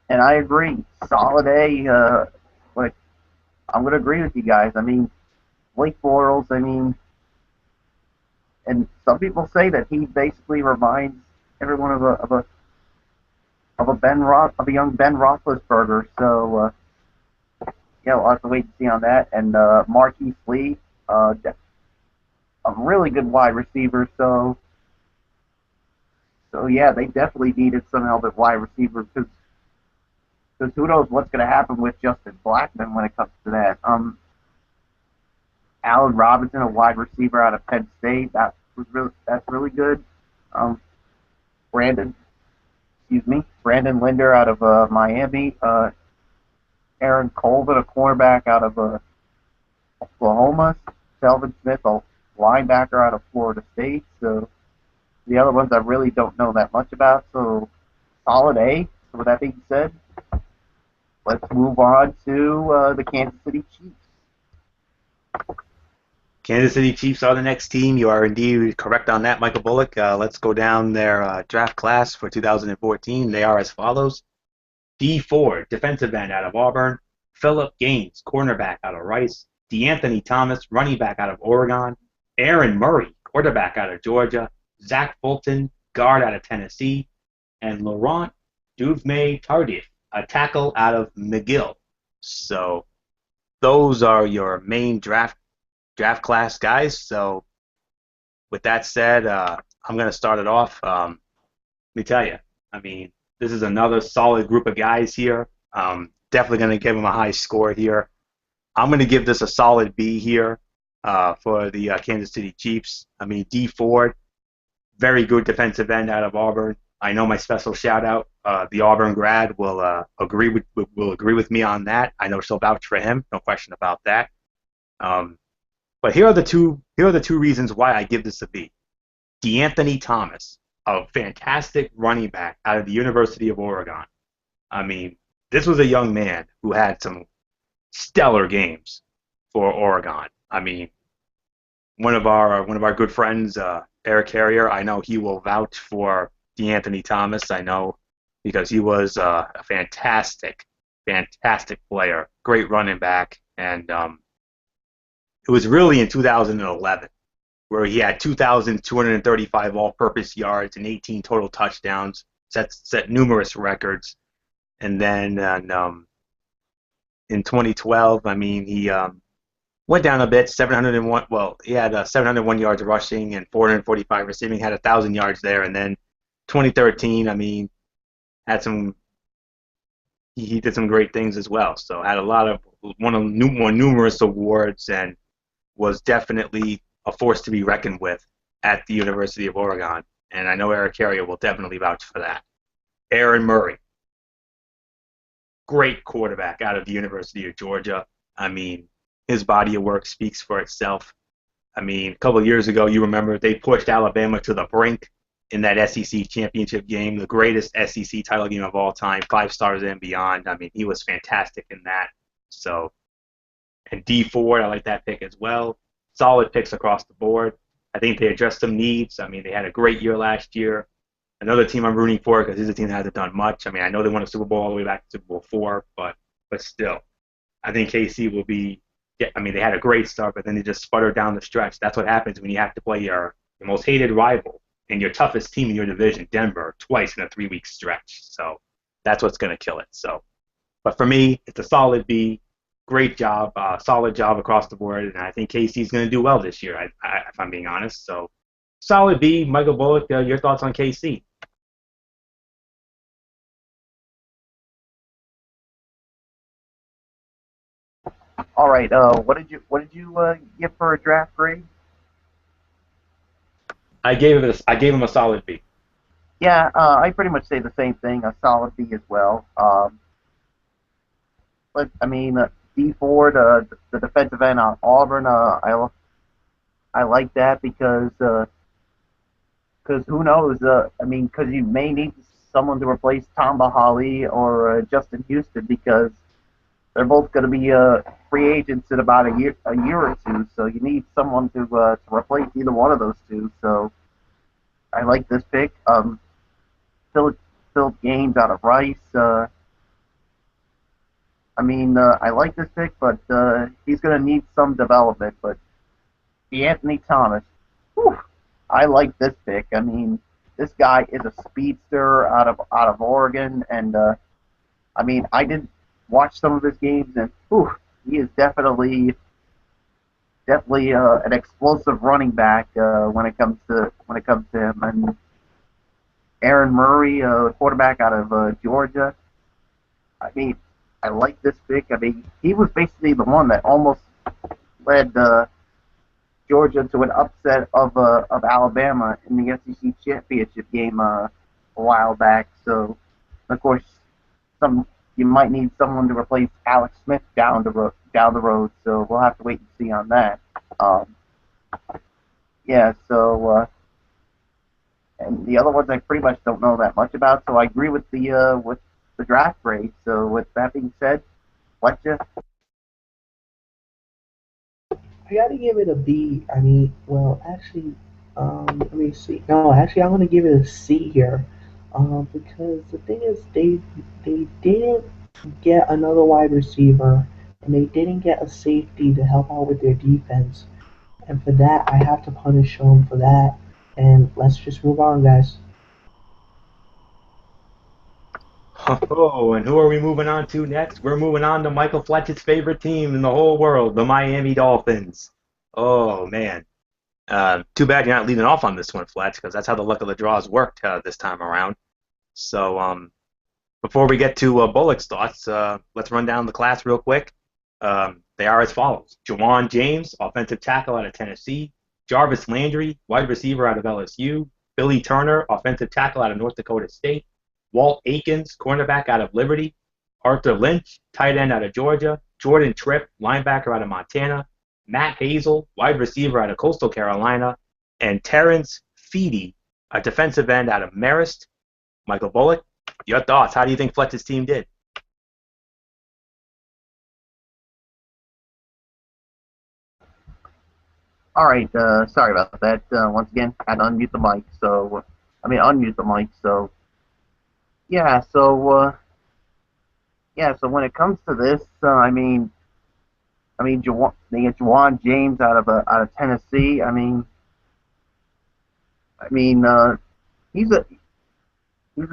Speaker 2: And I agree. Solid A. Like, I'm going to agree with you guys. I mean, Blake Bortles, I mean, and some people say that he basically reminds everyone of a young Ben Roethlisberger. So, yeah, we'll have to wait and see on that. And Marquise Lee, a really good wide receiver. So yeah, they definitely needed some help at wide receiver because who knows what's going to happen with Justin Blackmon when it comes to that. Allen Robinson, a wide receiver out of Penn State, that's really good. Brandon Linder out of Miami. Aaron Colvin, a cornerback out of Oklahoma. Selvin Smith, a linebacker out of Florida State. So the other ones I really don't know that much about. So solid A. So with that being said, let's move on to the Kansas City Chiefs.
Speaker 4: Kansas City Chiefs are the next team. You are indeed correct on that, Michael Bullock. Let's go down their draft class for 2014. They are as follows. Dee Ford, defensive end out of Auburn. Phillip Gaines, cornerback out of Rice. DeAnthony Thomas, running back out of Oregon. Aaron Murray, quarterback out of Georgia. Zach Fulton, guard out of Tennessee. And Laurent Duvernay-Tardif, a tackle out of McGill. So those are your main draft class guys. So with that said, I'm going to start it off. Let me tell you, I mean, this is another solid group of guys here. Definitely going to give them a high score here. I'm going to give this a solid B here for the Kansas City Chiefs. I mean, Dee Ford, very good defensive end out of Auburn. I know my special shout out, the Auburn grad will agree with me on that. I know she'll vouch for him, no question about that. But here are the two reasons why I give this a B. DeAnthony Thomas, a fantastic running back out of the University of Oregon. I mean, this was a young man who had some stellar games for Oregon. I mean, one of our good friends, Eric Carrier, I know he will vouch for DeAnthony Thomas. I know because he was a fantastic player, great running back, and it was really in 2011 where he had 2,235 all-purpose yards and 18 total touchdowns, set numerous records. And then in 2012, I mean, he went down a bit, 701. Well, he had 701 yards rushing and 445 receiving, had 1,000 yards there. And then 2013, I mean, had some. He did some great things as well. So had more numerous awards and was definitely a force to be reckoned with at the University of Oregon. And I know Eric Carrier will definitely vouch for that. Aaron Murray, great quarterback out of the University of Georgia. I mean, his body of work speaks for itself. I mean, a couple of years ago, you remember they pushed Alabama to the brink in that SEC championship game, the greatest SEC title game of all time, 5 stars and beyond. I mean, he was fantastic in that. So, and Dee Ford, I like that pick as well. Solid picks across the board. I think they addressed some needs. I mean, they had a great year last year. another team I'm rooting for because he's a team that hasn't done much. I mean, I know they won a Super Bowl all the way back to Super Bowl 4, but still, I think KC will be. Yeah, I mean, they had a great start, but then they just sputtered down the stretch. That's what happens when you have to play your most hated rival and your toughest team in your division, Denver, twice in a 3-week stretch. So that's what's going to kill it. So, but for me, it's a solid B. Great job, solid job across the board, and I think KC is going to do well this year. If I'm being honest, so solid B. Michael Bullock, your thoughts on KC?
Speaker 2: All right. What did you give for a draft grade?
Speaker 4: I gave him a solid B.
Speaker 2: Yeah, I pretty much say the same thing. A solid B as well. But I mean, D Ford, the defensive end on Auburn, I like that because who knows? I mean, because you may need someone to replace Tamba Hali or Justin Houston because they're both going to be free agents in about a year or two. So you need someone to replace either one of those two. So I like this pick. Philip Gaines out of Rice. I like this pick, but he's going to need some development. But Anthony Thomas, whew, I like this pick. I mean, this guy is a speedster out of Oregon, and I did watch some of his games, and whew, he is definitely an explosive running back when it comes to him. And Aaron Murray, quarterback out of Georgia. I mean, I like this pick. I mean, he was basically the one that almost led Georgia to an upset of Alabama in the SEC championship game a while back. So, of course, you might need someone to replace Alex Smith down the road. So we'll have to wait and see on that. Yeah. So. And the other ones I pretty much don't know that much about, so I agree with the draft grade. So with that being said, Fletcher?
Speaker 3: I gotta give it a B. I mean, well, actually, let me see. No, actually, I'm gonna give it a C here, because the thing is, they didn't get another wide receiver, and they didn't get a safety to help out with their defense, and for that, I have to punish them for that. And let's just move on, guys.
Speaker 4: Oh, and who are we moving on to next? We're moving on to Michael Fletcher's favorite team in the whole world, the Miami Dolphins. Oh, man. Too bad you're not leading off on this one, Fletch, because that's how the luck of the draws worked this time around. So before we get to Bullock's thoughts, let's run down the class real quick. They are as follows. Jawan James, offensive tackle out of Tennessee. Jarvis Landry, wide receiver out of LSU. Billy Turner, offensive tackle out of North Dakota State. Walt Aikens, cornerback out of Liberty. Arthur Lynch, tight end out of Georgia. Jordan Tripp, linebacker out of Montana. Matt Hazel, wide receiver out of Coastal Carolina. And Terrence Feedy, a defensive end out of Marist. Michael Bullock, your thoughts. How do you think Fletcher's team did?
Speaker 2: All right. Sorry about that. Once again, I had to unmute the mic. Unmute the mic. So, yeah. So, So when it comes to this, they get Jawan James out of Tennessee. He's a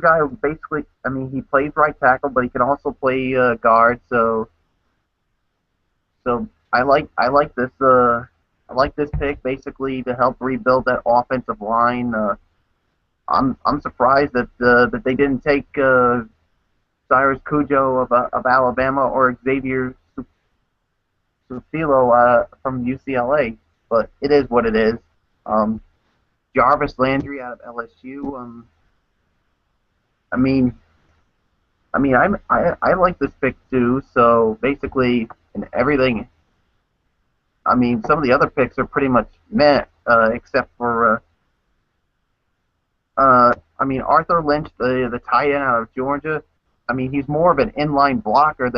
Speaker 2: guy who basically, he plays right tackle, but he can also play guard. So I like this pick basically to help rebuild that offensive line. I'm surprised that they didn't take Cyrus Cujo of Alabama or Xavier Sufilo from UCLA, but it is what it is. Jarvis Landry out of LSU. I like this pick too. So basically, in everything, some of the other picks are pretty much meh, except for Arthur Lynch, the tight end out of Georgia. He's more of an inline blocker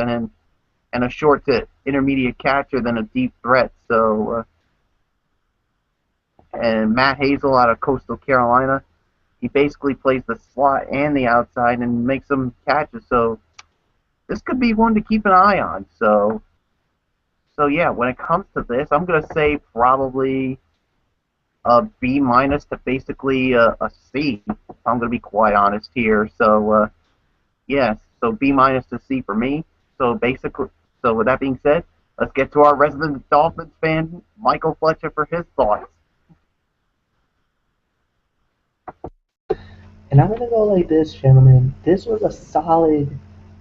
Speaker 2: and a short to intermediate catcher than a deep threat. So, and Matt Hazel out of Coastal Carolina. he basically plays the slot and the outside and makes some catches. So this could be one to keep an eye on. So yeah, when it comes to this, I'm gonna say probably a B minus to basically a C. I'm gonna be quite honest here. So yeah, so B minus to C for me. So basically, so with that being said, let's get to our resident Dolphins fan, Michael Fletcher, for his thoughts.
Speaker 3: And I'm going to go like this, gentlemen. This was a solid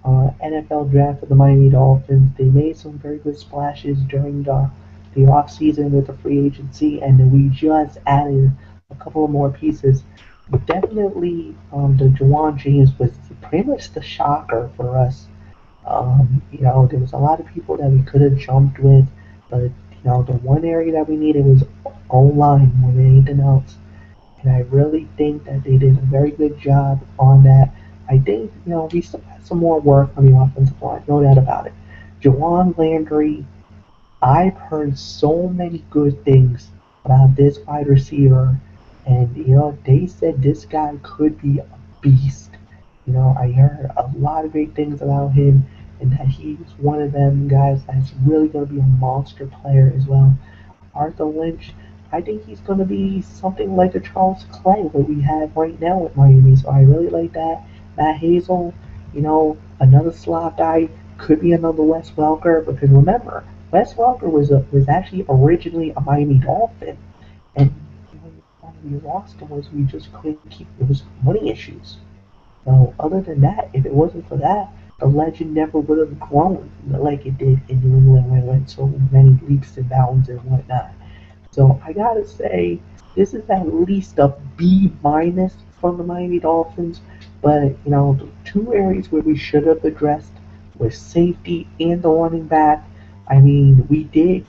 Speaker 3: NFL draft for the Miami Dolphins. They made some very good splashes during the offseason with the free agency, and then we just added a couple of more pieces. But definitely, the Juwan James was pretty much the shocker for us. There was a lot of people that we could have jumped with, but the one area that we needed was O-line more than anything else. And I really think that they did a very good job on that. I think, we still have some more work on the offensive line, no doubt about it. Jawan Landry, I've heard so many good things about this wide receiver, and, they said this guy could be a beast. I heard a lot of great things about him, and that he's one of them guys that's really going to be a monster player as well. Arthur Lynch, I think he's going to be something like a Charles Clay, what we have right now at Miami. So I really like that. Matt Hazel, another slot guy, could be another Wes Welker. Because remember, Wes Welker was actually originally a Miami Dolphin, and we lost him was we just couldn't keep. It was money issues. So other than that, if it wasn't for that, the legend never would have grown like it did in New England when it went so many leaps and bounds and whatnot. So I gotta say, this is at least a B minus from the Miami Dolphins. But the two areas where we should have addressed was safety and the running back. I mean, we did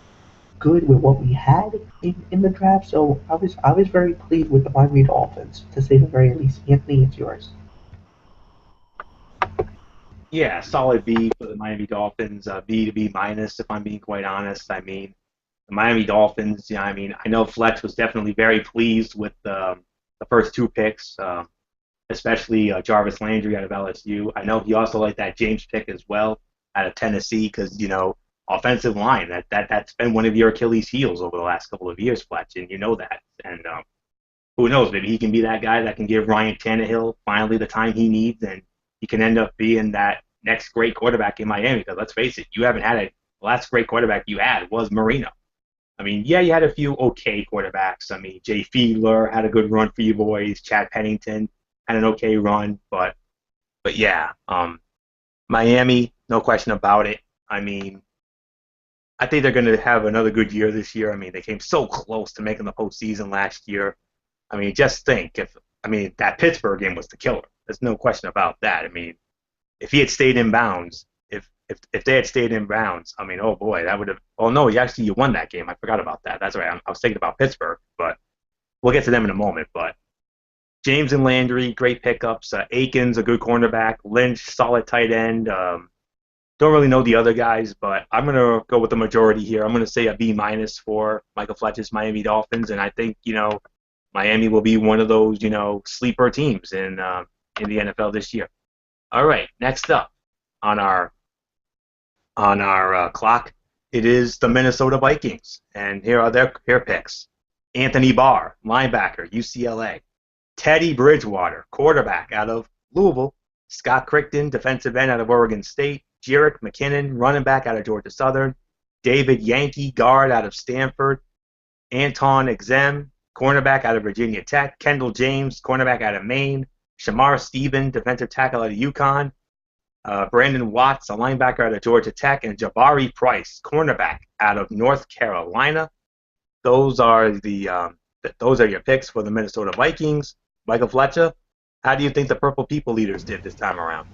Speaker 3: good with what we had in the draft. So I was very pleased with the Miami Dolphins, to say the very least. Anthony, it's yours.
Speaker 4: Yeah, solid B for the Miami Dolphins. B to B minus, if I'm being quite honest. I mean, the Miami Dolphins. I know Fletch was definitely very pleased with the first two picks, especially Jarvis Landry out of LSU. I know he also liked that James pick as well out of Tennessee because offensive line that's been one of your Achilles' heels over the last couple of years, Fletch, and you know that. And who knows? Maybe he can be that guy that can give Ryan Tannehill finally the time he needs, and he can end up being that next great quarterback in Miami. Because let's face it, you haven't had the last great quarterback you had was Marino. I mean, yeah, you had a few okay quarterbacks. I mean, Jay Fiedler had a good run for you boys. Chad Pennington had an okay run, but yeah, Miami, no question about it. I mean, I think they're going to have another good year this year. I mean, they came so close to making the postseason last year. I mean, just think that Pittsburgh game was the killer. There's no question about that. I mean, if he had stayed in bounds, if they had stayed in bounds, I mean, oh boy, that would have. Oh no, you won that game. I forgot about that. That's right. I was thinking about Pittsburgh, but we'll get to them in a moment. But James and Landry, great pickups. Akins, a good cornerback. Lynch, solid tight end. Don't really know the other guys, but I'm gonna go with the majority here. I'm gonna say a B minus for Michael Fletcher's Miami Dolphins, and I think Miami will be one of those sleeper teams in the NFL this year. All right, next up on our clock, it is the Minnesota Vikings, and here are their picks: Anthony Barr, linebacker, UCLA; Teddy Bridgewater, quarterback out of Louisville; Scott Crichton, defensive end out of Oregon State; Jerick McKinnon, running back out of Georgia Southern; David Yankee, guard out of Stanford; Anton Exem, cornerback out of Virginia Tech; Kendall James, cornerback out of Maine; Shamar Stephen, defensive tackle out of UConn; Brandon Watts, a linebacker out of Georgia Tech; and Jabari Price, cornerback out of North Carolina. Those are your picks for the Minnesota Vikings. Michael Fletcher, how do you think the Purple People leaders did this time around?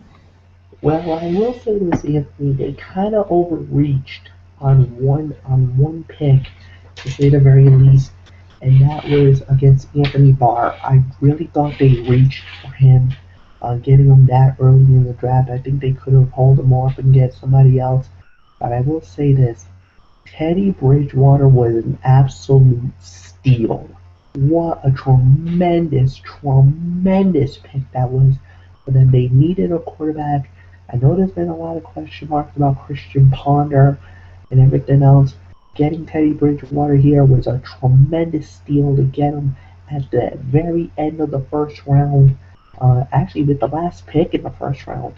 Speaker 3: Well, I will say this, Anthony. They kind of overreached on one pick, to say the very least, and that was against Anthony Barr. I really thought they reached for him, getting him that early in the draft. I think they could have held him off and get somebody else. But I will say this: Teddy Bridgewater was an absolute steal. what a tremendous, tremendous pick that was for them. They needed a quarterback. I know there's been a lot of question marks about Christian Ponder and everything else. Getting Teddy Bridgewater here was a tremendous steal to get him at the very end of the first round. Actually, with the last pick in the first round.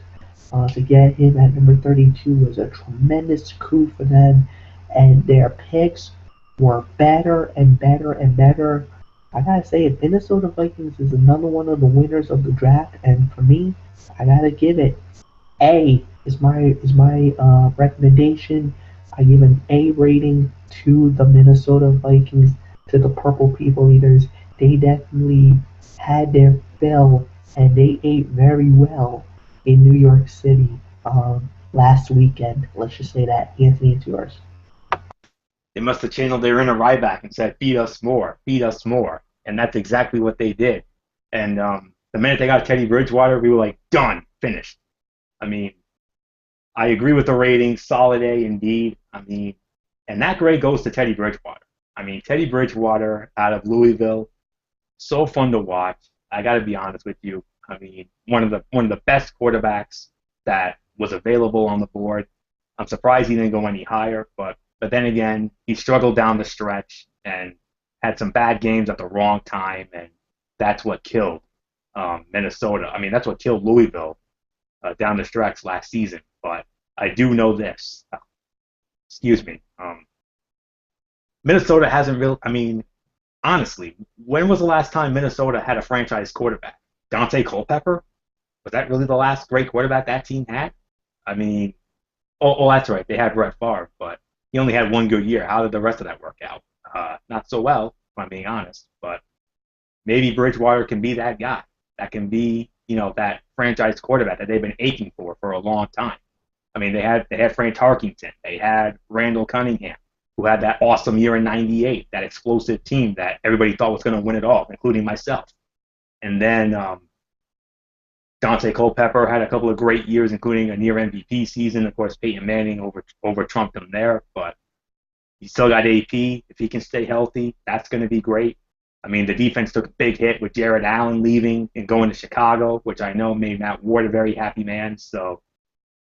Speaker 3: To get him at number 32 was a tremendous coup for them, and their picks were better and better and better. I gotta say, Minnesota Vikings is another one of the winners of the draft, and for me, I gotta give it A is my recommendation. I give an A rating to the Minnesota Vikings, to the Purple People Eaters. They definitely had their fill, and they ate very well in New York City last weekend. Let's just say that. Anthony, it's yours.
Speaker 4: They must have channeled their inner Ryback and said, feed us more. And that's exactly what they did. And the minute they got Teddy Bridgewater, we were like, done, finished. I mean, I agree with the rating, solid A indeed. I mean, and that grade goes to Teddy Bridgewater. I mean, Teddy Bridgewater out of Louisville, so fun to watch. I got to be honest with you. I mean, one of the best quarterbacks that was available on the board. I'm surprised he didn't go any higher, but then again, he struggled down the stretch and had some bad games at the wrong time, and that's what killed Minnesota. I mean, that's what killed Louisville down the stretch last season. But I do know this. Excuse me. Minnesota hasn't really. I mean, honestly, when was the last time Minnesota had a franchise quarterback? Dante Culpepper? Was that really the last great quarterback that team had? I mean, oh, that's right. They had Brett Favre, but he only had one good year. How did the rest of that work out? Not so well, if I'm being honest. But maybe Bridgewater can be that guy. That can be, that franchise quarterback that they've been aching for a long time. I mean, they had Frank Tarkington. They had Randall Cunningham, who had that awesome year in '98, that explosive team that everybody thought was going to win it all, including myself. And then Dante Culpepper had a couple of great years, including a near MVP season. Of course, Peyton Manning over trumped him there, but you still got AP. If he can stay healthy, that's going to be great. I mean, the defense took a big hit with Jared Allen leaving and going to Chicago, which I know made Matt Ward a very happy man. So,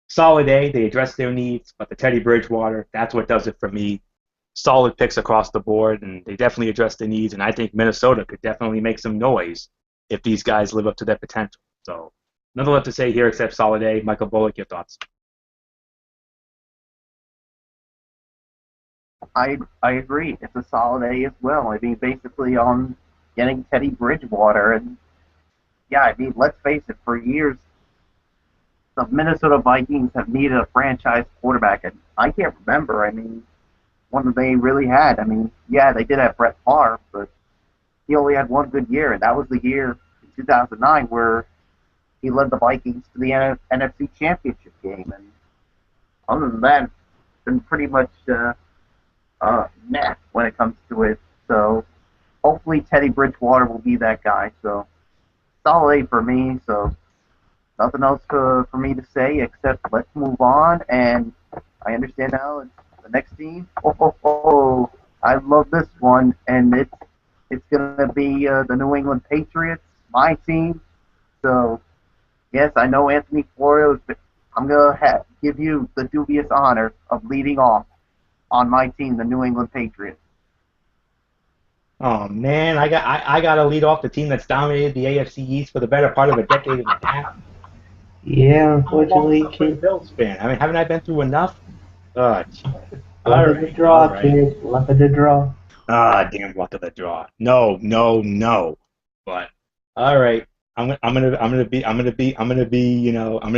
Speaker 4: solid A. They addressed their needs, but the Teddy Bridgewater, that's what does it for me. Solid picks across the board, and they definitely addressed the needs, and I think Minnesota could definitely make some noise if these guys live up to their potential. So, nothing left to say here except solid A. Michael Bullock, your thoughts?
Speaker 2: I agree. It's a solid A as well. I mean, basically on getting Teddy Bridgewater, and yeah, I mean, let's face it. For years, the Minnesota Vikings have needed a franchise quarterback, and I can't remember. I mean, one that they really had. I mean, yeah, they did have Brett Favre, but he only had one good year, and that was the year in 2009 where he led the Vikings to the NFC Championship game. And other than that, it's been pretty much meh when it comes to it. So hopefully Teddy Bridgewater will be that guy. So solid A for me. So nothing else for me to say except let's move on. And I understand now it's the next team. Oh, I love this one, and it's gonna be the New England Patriots, my team. So yes, I know Anthony Florio. I'm gonna give you the dubious honor of leading off on my team, the New England Patriots.
Speaker 4: Oh man, I got to lead off the team that's dominated the AFC East for the better part of a decade and a half.
Speaker 3: Yeah,
Speaker 4: I'm a
Speaker 3: unfortunately,
Speaker 4: long-suffering
Speaker 3: kid.
Speaker 4: Bills fan. I mean, haven't I been through enough? Gee.
Speaker 3: Luck
Speaker 4: All
Speaker 3: of the
Speaker 4: right, all
Speaker 3: draw,
Speaker 4: right.
Speaker 3: kid. Luck of the draw.
Speaker 4: Damn luck of the draw. No, no, no. But all right, I'm gonna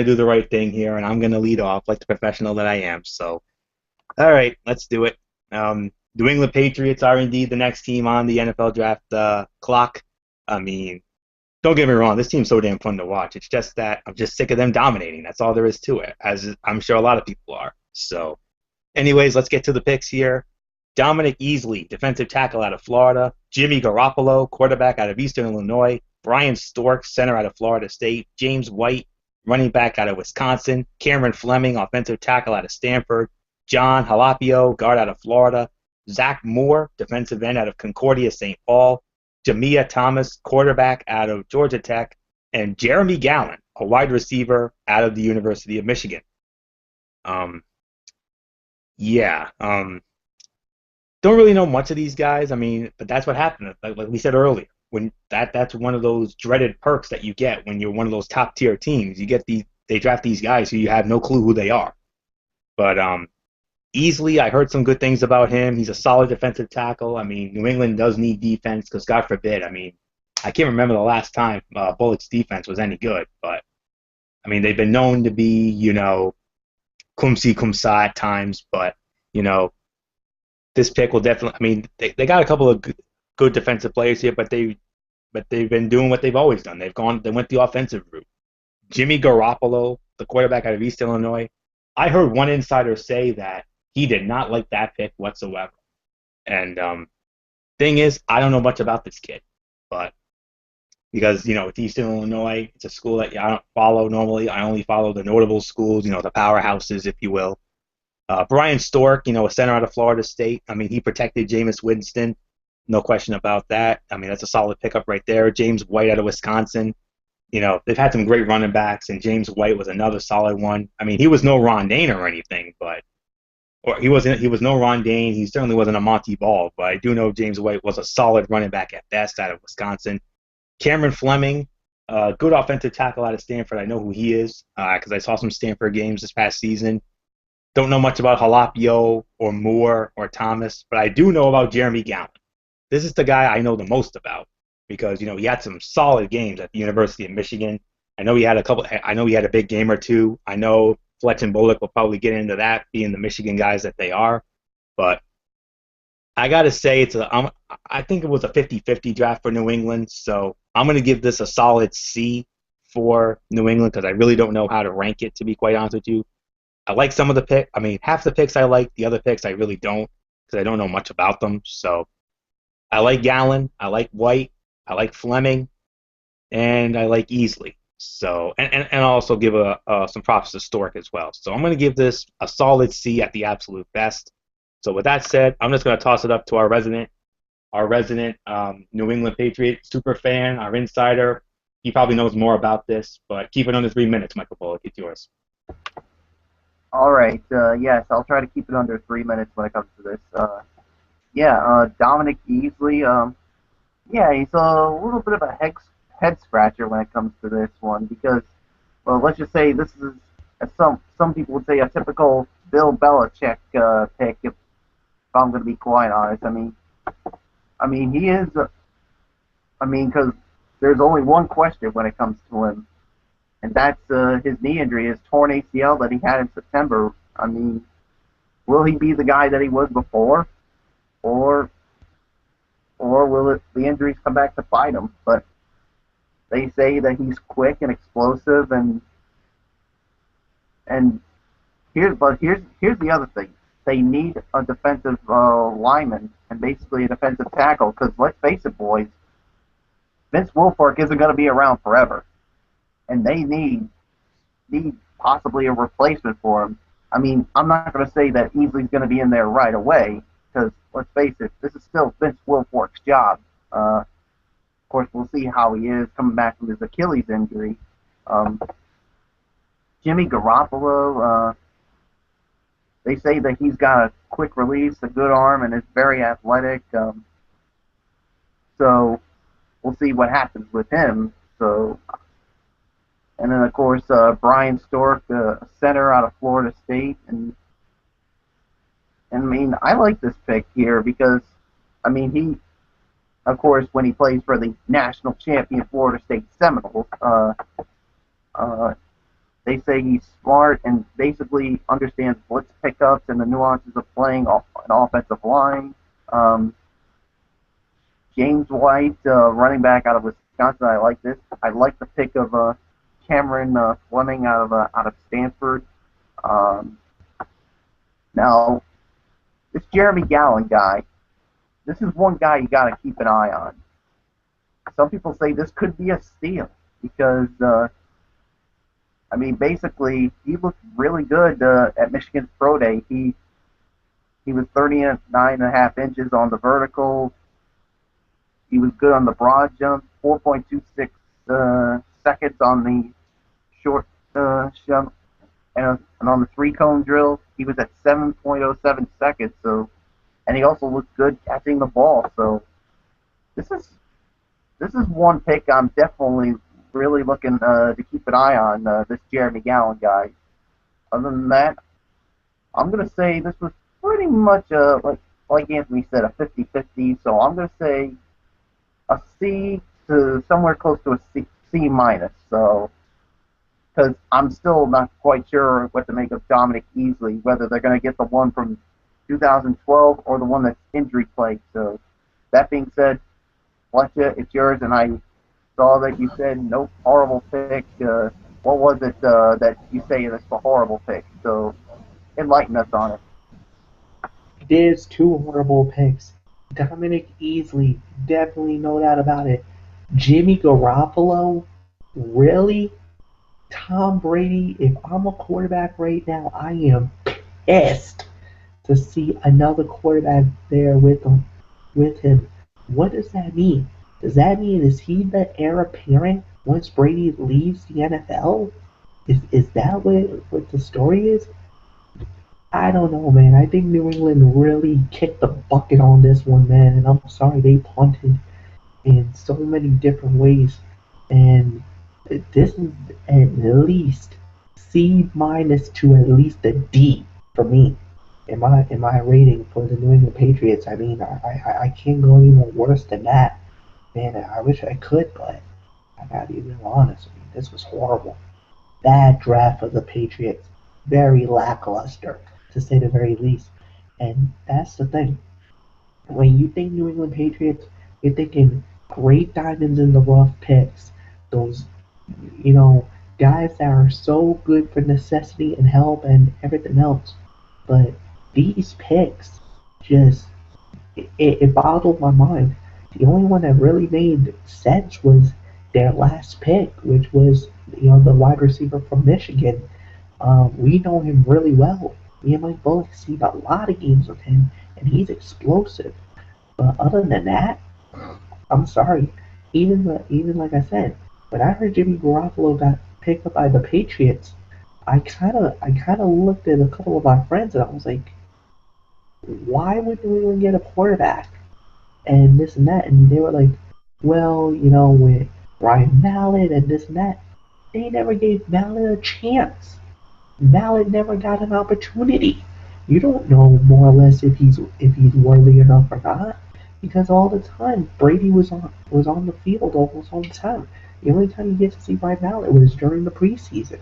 Speaker 4: do the right thing here, and I'm gonna lead off like the professional that I am. So, all right, let's do it. New England Patriots are indeed the next team on the NFL draft clock. I mean, don't get me wrong, this team's so damn fun to watch. It's just that I'm just sick of them dominating. That's all there is to it, as I'm sure a lot of people are. So, anyways, let's get to the picks here. Dominic Easley, defensive tackle out of Florida. Jimmy Garoppolo, quarterback out of Eastern Illinois. Brian Stork, center out of Florida State. James White, running back out of Wisconsin. Cameron Fleming, offensive tackle out of Stanford. John Halapio, guard out of Florida. Zach Moore, defensive end out of Concordia St. Paul.
Speaker 1: Jamia Thomas, quarterback out of Georgia Tech, and Jeremy Gallen, a wide receiver out of the University of Michigan. Um, yeah. Don't really know much of these guys. I mean, but that's what happened. Like we said earlier, when that's one of those dreaded perks that you get when you're one of those top tier teams. You get they draft these guys who you have no clue who they are. But Easley, I heard some good things about him. He's a solid defensive tackle. I mean, New England does need defense because God forbid. I mean, I can't remember the last time Bullock's defense was any good. But I mean, they've been known to be, kumsi kumsa at times. But this pick will definitely. I mean, they got a couple of good defensive players here, but they've been doing what they've always done. They went the offensive route. Jimmy Garoppolo, the quarterback out of East Illinois. I heard one insider say that he did not like that pick whatsoever. And thing is, I don't know much about this kid, but because it's East Illinois, it's a school that I don't follow normally. I only follow the notable schools, the powerhouses, if you will. Brian Stork, a center out of Florida State. I mean, he protected Jameis Winston, no question about that. I mean, that's a solid pickup right there. James White out of Wisconsin. They've had some great running backs, and James White was another solid one. I mean, he was no Ron Dane or anything, he was no Ron Dane. He certainly wasn't a Monty Ball, but I do know James White was a solid running back at best out of Wisconsin. Cameron Fleming, good offensive tackle out of Stanford. I know who he is because I saw some Stanford games this past season. Don't know much about Jalapio or Moore or Thomas, but I do know about Jeremy Gallen. This is the guy I know the most about because he had some solid games at the University of Michigan. I know he had a big game or two. I know Fletch and Bullock will probably get into that, being the Michigan guys that they are. But I got to say, I think it was a 50-50 draft for New England, so I'm going to give this a solid C for New England because I really don't know how to rank it, to be quite honest with you. I like some of the picks. I mean, half the picks I like, the other picks I really don't because I don't know much about them. So I like Gallen, I like White, I like Fleming, and I like Easley. So and I'll also give some props to Stork as well. So I'm going to give this a solid C at the absolute best. So with that said, I'm just going to toss it up to our resident New England Patriot super fan, our insider. He probably knows more about this, but keep it under 3 minutes, Michael Bullock. It's yours.
Speaker 2: All right. Yes, I'll try to keep it under 3 minutes when it comes to this. Dominic Easley. He's a little bit of a head scratcher when it comes to this one because, well, let's just say this is, as some people would say, a typical Bill Belichick pick. If I'm going to be quite honest, I mean he is. Because there's only one question when it comes to him. And that's his knee injury, his torn ACL that he had in September. I mean, will he be the guy that he was before, or will the injuries come back to bite him? But they say that he's quick and explosive, and here's the other thing: they need a defensive lineman and basically a defensive tackle. Because let's face it, boys, Vince Wilfork isn't going to be around forever. And they need possibly a replacement for him. I mean, I'm not going to say that Easley's going to be in there right away, because let's face it, this is still Vince Wilfork's job. Of course, we'll see how he is coming back from his Achilles injury. Jimmy Garoppolo, they say that he's got a quick release, a good arm, and is very athletic. So we'll see what happens with him. And then, of course, Brian Stork, center out of Florida State. And I mean, I like this pick here because, I mean, he, of course, when he plays for the national champion Florida State Seminoles, they say he's smart and basically understands blitz pickups and the nuances of playing an offensive line. James White, running back out of Wisconsin, I like this. I like the pick of Cameron Fleming out of Stanford. Now, this Jeremy Gallen guy, this is one guy you got to keep an eye on. Some people say this could be a steal because, I mean, basically, he looked really good at Michigan's Pro Day. He was 39.5 inches on the vertical. He was good on the broad jump, 4.26 seconds on the short jump, and on the three-cone drill, he was at 7.07 seconds. So, and he also looked good catching the ball. So, this is one pick I'm definitely really looking to keep an eye on. This Jeremy Gallon guy. Other than that, I'm gonna say this was pretty much like Anthony said, a 50-50. So I'm gonna say a C to somewhere close to a C minus. So, because I'm still not quite sure what to make of Dominic Easley, whether they're going to get the one from 2012 or the one that's injury plagued. So, that being said, Fletcher, it's yours, and I saw that you said no horrible pick. What was it that you say is a horrible pick? So, enlighten us on it.
Speaker 3: There's two horrible picks. Dominic Easley, definitely no doubt about it. Jimmy Garoppolo, really? Tom Brady, if I'm a quarterback right now, I am pissed to see another quarterback there with him. What does that mean? Does that mean is he the heir apparent once Brady leaves the NFL? Is that what the story is? I don't know, man. I think New England really kicked the bucket on this one, man. And I'm sorry they punted in so many different ways. And this is at least C minus to at least a D for me in my rating for the New England Patriots. I mean, I can't go any more worse than that. Man, I wish I could, but I gotta be real honest. I mean, this was horrible. Bad draft of the Patriots. Very lackluster, to say the very least. And that's the thing. When you think New England Patriots, you're thinking great diamonds in the rough picks. Those, guys that are so good for necessity and help and everything else. But these picks just, it boggled my mind. The only one that really made sense was their last pick, which was, the wide receiver from Michigan. We know him really well. Me and Mike Bullock seen a lot of games with him, and he's explosive. But other than that, I'm sorry. Even like I said, when I heard Jimmy Garoppolo got picked up by the Patriots, I kind of looked at a couple of my friends and I was like, why would New England get a quarterback? And this and that, and they were like, well, with Ryan Mallett and this and that, they never gave Mallett a chance. Mallett never got an opportunity. You don't know more or less if he's worthy enough or not, because all the time Brady was on the field almost all the time. The only time you get to see Ryan Mallett was during the preseason.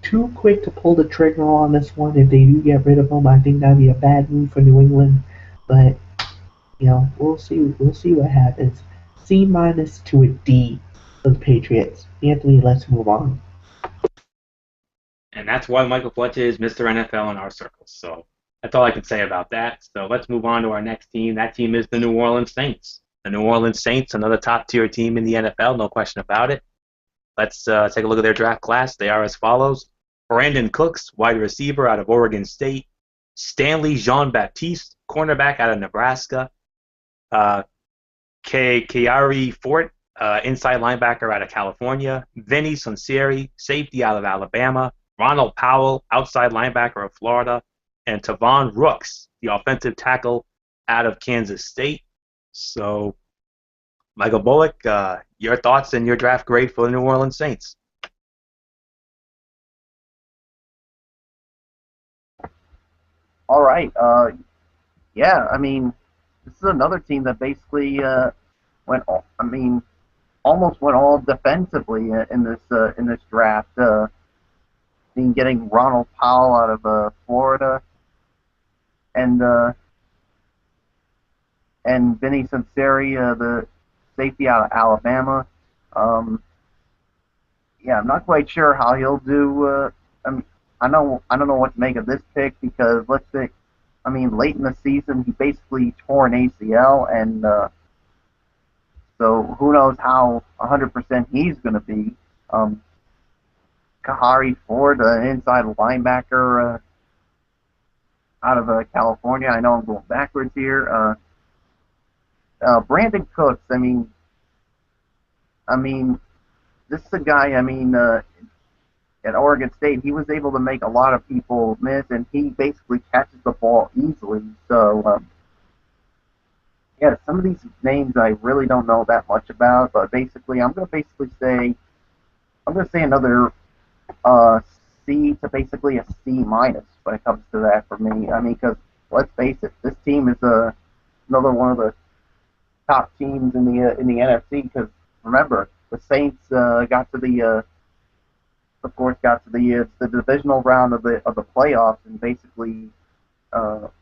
Speaker 3: Too quick to pull the trigger on this one. If they do get rid of him, I think that'd be a bad move for New England. But we'll see. We'll see what happens. C minus to a D for the Patriots. Anthony, let's move on.
Speaker 4: And that's why Michael Fletcher is Mr. NFL in our circles. So that's all I can say about that. So let's move on to our next team. That team is the New Orleans Saints. The New Orleans Saints, another top-tier team in the NFL, no question about it. Let's take a look at their draft class. They are as follows. Brandon Cooks, wide receiver out of Oregon State. Stanley Jean-Baptiste, cornerback out of Nebraska. Kayari Fort, inside linebacker out of California. Vinny Sunseri, safety out of Alabama. Ronald Powell, outside linebacker of Florida. And Tavon Rooks, the offensive tackle out of Kansas State. So, Michael Bullock, your thoughts and your draft grade for the New Orleans Saints?
Speaker 2: All right. Yeah, I mean, this is another team that basically almost went all defensively in this draft. Getting Ronald Powell out of Florida, and Vinny Sunseri, the safety out of Alabama. Yeah, I'm not quite sure how he'll do. I don't know what to make of this pick because let's say, late in the season he basically tore an ACL, and so who knows how 100% he's going to be. Kahari Ford, an inside linebacker out of California. I know I'm going backwards here. Brandon Cooks. I mean, this is a guy. At Oregon State, he was able to make a lot of people miss, and he basically catches the ball easily. So, yeah, some of these names I really don't know that much about, but basically, I'm gonna say another C to basically a C minus when it comes to that for me. I mean, because let's face it, this team is another one of the top teams in the NFC. Because remember, the Saints of course, got to the divisional round of the playoffs and basically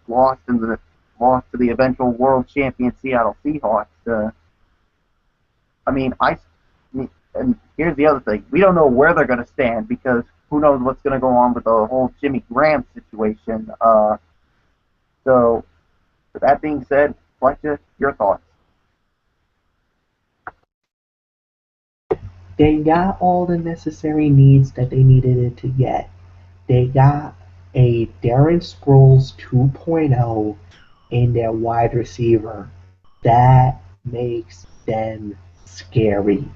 Speaker 2: lost to the eventual world champion Seattle Seahawks. I mean, and here's the other thing: we don't know where they're going to stand because who knows what's going to go on with the whole Jimmy Graham situation. So, with that being said, Fletcher, your thoughts?
Speaker 3: They got all the necessary needs that they needed it to get. They got a Darren Sproles 2.0 in their wide receiver. That makes them scary.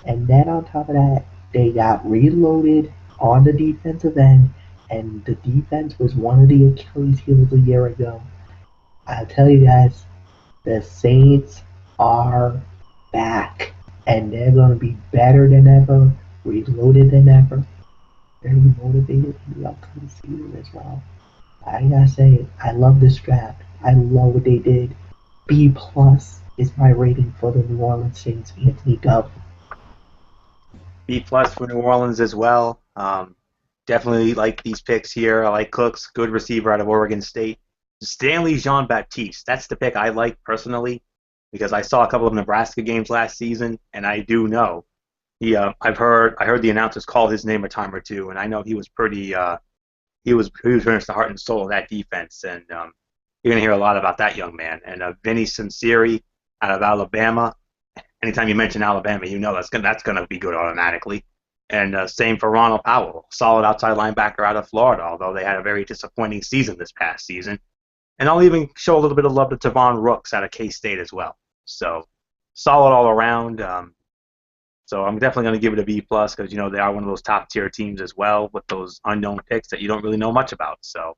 Speaker 3: And then on top of that, they got reloaded on the defensive end, and the defense was one of the Achilles heels a year ago. I'll tell you guys, the Saints are back, and they're going to be better than ever, reloaded than ever, very motivated in the upcoming season as well. I gotta say, I love this draft. I love what they did. B plus is my rating for the New Orleans Saints. Anthony, go.
Speaker 4: B plus for New Orleans as well. Definitely like these picks here. I like Cooks, good receiver out of Oregon State. Stanley Jean-Baptiste, that's the pick I like personally because I saw a couple of Nebraska games last season, and I do know I heard the announcers call his name a time or two, and I know he was pretty he was pretty much the heart and soul of that defense, and you're gonna hear a lot about that young man. And Vinny Sinceri out of Alabama. Anytime you mention Alabama, you know that's gonna be good automatically. And same for Ronald Powell, solid outside linebacker out of Florida, although they had a very disappointing season this past season. And I'll even show a little bit of love to Tavon Rooks out of K-State as well. So solid all around. So I'm definitely going to give it a B plus because they are one of those top tier teams as well with those unknown picks that you don't really know much about. So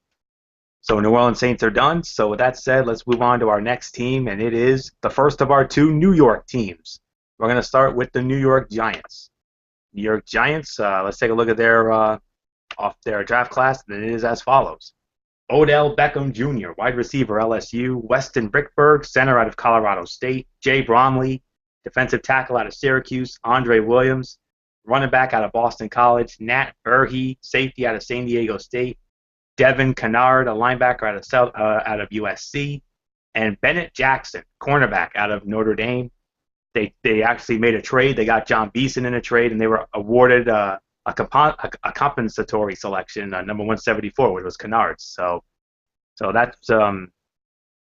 Speaker 4: New Orleans Saints are done. So with that said, let's move on to our next team, and it is the first of our two New York teams. We're going to start with the New York Giants. New York Giants. Let's take a look at off their draft class, and it is as follows. Odell Beckham Jr., wide receiver, LSU. Weston Brickberg, center out of Colorado State. Jay Bromley, defensive tackle out of Syracuse. Andre Williams, running back out of Boston College. Nat Burhey, safety out of San Diego State. Devin Kennard, a linebacker out of USC. And Bennett Jackson, cornerback out of Notre Dame. They actually made a trade. They got John Beeson in a trade, and they were awarded a compensatory selection, number 174, which was Kennard's. So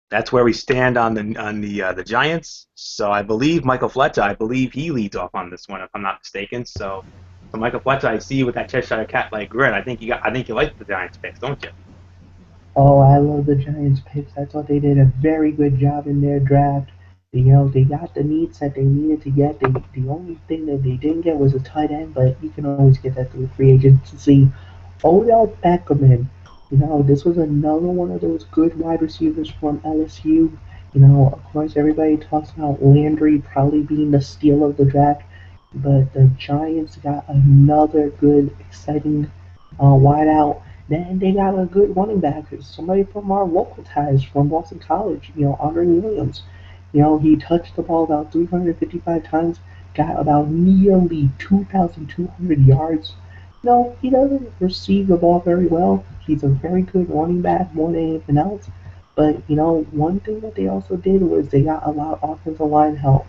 Speaker 4: that's where we stand on the Giants. So I believe Michael Fletcher, he leads off on this one if I'm not mistaken. So Michael Fletcher, I see you with that Cheshire Cat-like grin. I think you like the Giants picks, don't you?
Speaker 3: Oh, I love the Giants picks. I thought they did a very good job in their draft. They got the needs that they needed to get. The only thing that they didn't get was a tight end, but you can always get that through free agency. Odell Beckham, this was another one of those good wide receivers from LSU. Of course, everybody talks about Landry probably being the steal of the draft, but the Giants got another good, exciting wideout. Then they got a good running back, somebody from our local ties from Boston College, Andre Williams. He touched the ball about 355 times, got about nearly 2,200 yards. No, he doesn't receive the ball very well. He's a very good running back more than anything else. But, one thing that they also did was they got a lot of offensive line help.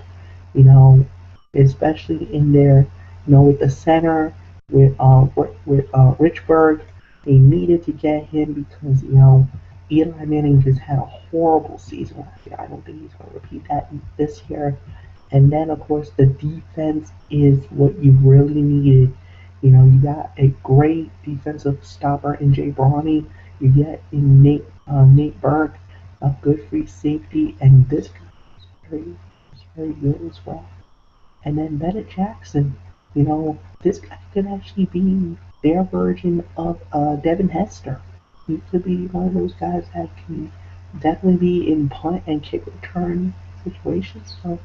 Speaker 3: Especially in there, with the center, with Richburg. They needed to get him because, Eli Manning just had a horrible season last year. I don't think he's going to repeat that this year. And then, of course, the defense is what you really needed. You got a great defensive stopper in Jay Brawny. You get in Nate Berg, a good free safety, and this guy is was very good as well. And then Bennett Jackson, this guy could actually be their version of Devin Hester. He could be one of those guys that can definitely be in punt and kick return situations. So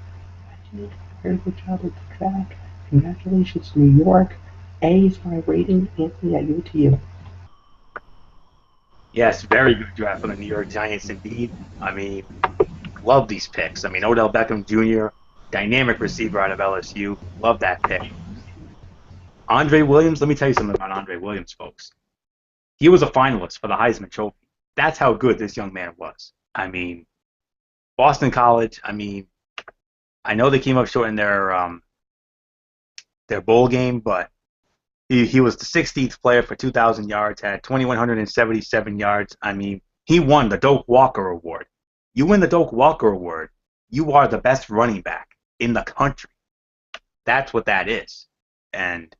Speaker 3: I think you did a very good job with the draft. Congratulations, New York. A is my rating. Anthony, I give it to you.
Speaker 4: Yes, very good draft for the New York Giants indeed. I mean, love these picks. I mean, Odell Beckham Jr., dynamic receiver out of LSU. Love that pick. Andre Williams, let me tell you something about Andre Williams, folks. He was a finalist for the Heisman Trophy. That's how good this young man was. I mean, Boston College, I mean, I know they came up short in their bowl game, but he was the 16th player for 2,000 yards, had 2,177 yards. I mean, he won the Doak Walker Award. You win the Doak Walker Award, you are the best running back in the country. That's what that is. And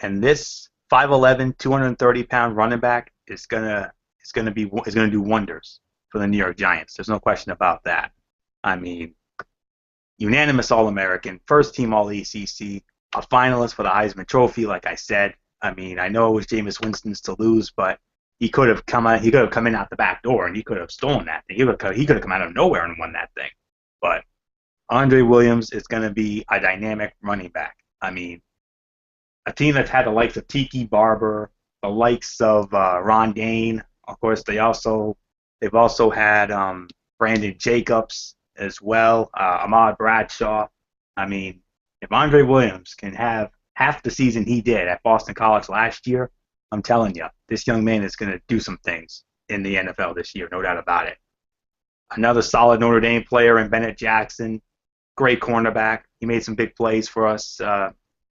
Speaker 4: this 5'11", 230-pound running back is gonna do wonders for the New York Giants. There's no question about that. I mean, unanimous All-American, first team All-ACC, a finalist for the Heisman Trophy. Like I said, I mean, I know it was Jameis Winston's to lose, but he could have come in out the back door and he could have stolen that thing. He could have come out of nowhere and won that thing. But Andre Williams is going to be a dynamic running back. I mean, a team that's had the likes of Tiki Barber, the likes of Ron Dane. Of course, they've also had Brandon Jacobs as well, Ahmad Bradshaw. I mean, if Andre Williams can have half the season he did at Boston College last year, I'm telling you, this young man is going to do some things in the NFL this year, no doubt about it. Another solid Notre Dame player in Bennett Jackson, great cornerback. He made some big plays for us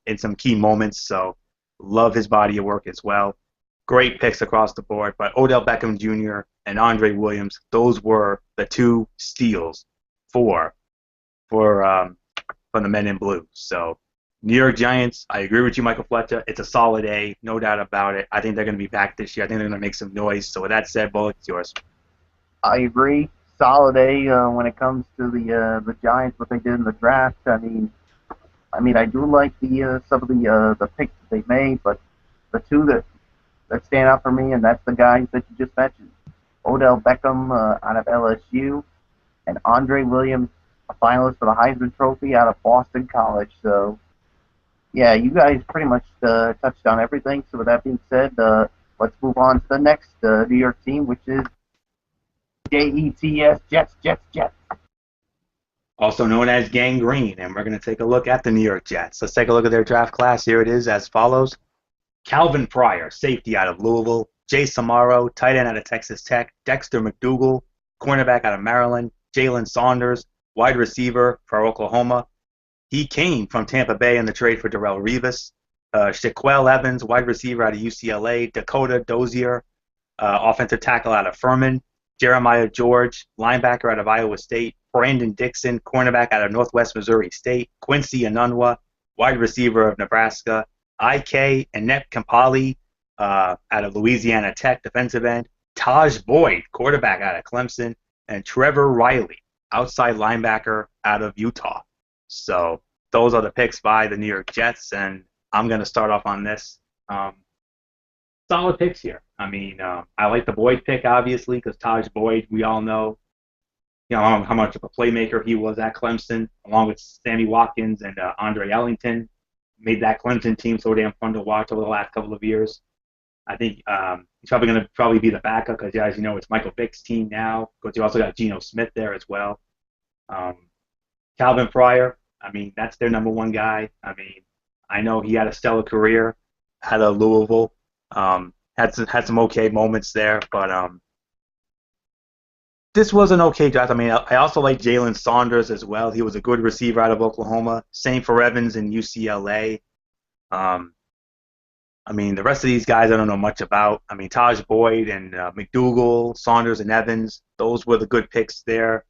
Speaker 4: in some key moments, so love his body of work as well. Great picks across the board, but Odell Beckham Jr. and Andre Williams, those were the two steals for the men in blue. So New York Giants, I agree with you, Michael Fletcher. It's a solid A, no doubt about it. I think they're going to be back this year. I think they're going to make some noise. So with that said, Bo, it's yours.
Speaker 2: I agree. Solid A when it comes to the Giants, what they did in the draft. I mean, I do like the some of the picks that they made, but the two that stand out for me, and that's the guys that you just mentioned, Odell Beckham out of LSU, and Andre Williams, a finalist for the Heisman Trophy out of Boston College. So, yeah, you guys pretty much touched on everything. So with that being said, let's move on to the next New York team, which is Jets, Jets.
Speaker 4: Also known as Gang Green, and we're going to take a look at the New York Jets. Let's take a look at their draft class. Here it is as follows. Calvin Pryor, safety out of Louisville. Jay Samaro, tight end out of Texas Tech. Dexter McDougal, cornerback out of Maryland. Jalen Saunders, wide receiver for Oklahoma. He came from Tampa Bay in the trade for Darrelle Revis. Shaquille Evans, wide receiver out of UCLA. Dakota Dozier, offensive tackle out of Furman. Jeremiah George, linebacker out of Iowa State. Brandon Dixon, cornerback out of Northwest Missouri State. Quincy Enunwa, wide receiver of Nebraska. I.K. Annette Kampali out of Louisiana Tech, defensive end. Taj Boyd, quarterback out of Clemson. And Trevor Riley, outside linebacker out of Utah. So those are the picks by the New York Jets, and I'm going to start off on this. Solid picks here. I mean, I like the Boyd pick, obviously, because Taj Boyd, we all know, how much of a playmaker he was at Clemson, along with Sammy Watkins and Andre Ellington. Made that Clemson team so damn fun to watch over the last couple of years. I think he's probably going to be the backup because, as you know, it's Michael Vick's team now. Because you also got Geno Smith there as well. Calvin Pryor, I mean, that's their number one guy. I mean, I know he had a stellar career out of Louisville. Had some okay moments there, but this was an okay draft. I mean, I also like Jalen Saunders as well. He was a good receiver out of Oklahoma. Same for Evans in UCLA. I mean, the rest of these guys I don't know much about. I mean, Taj Boyd and McDougal, Saunders and Evans, those were the good picks there.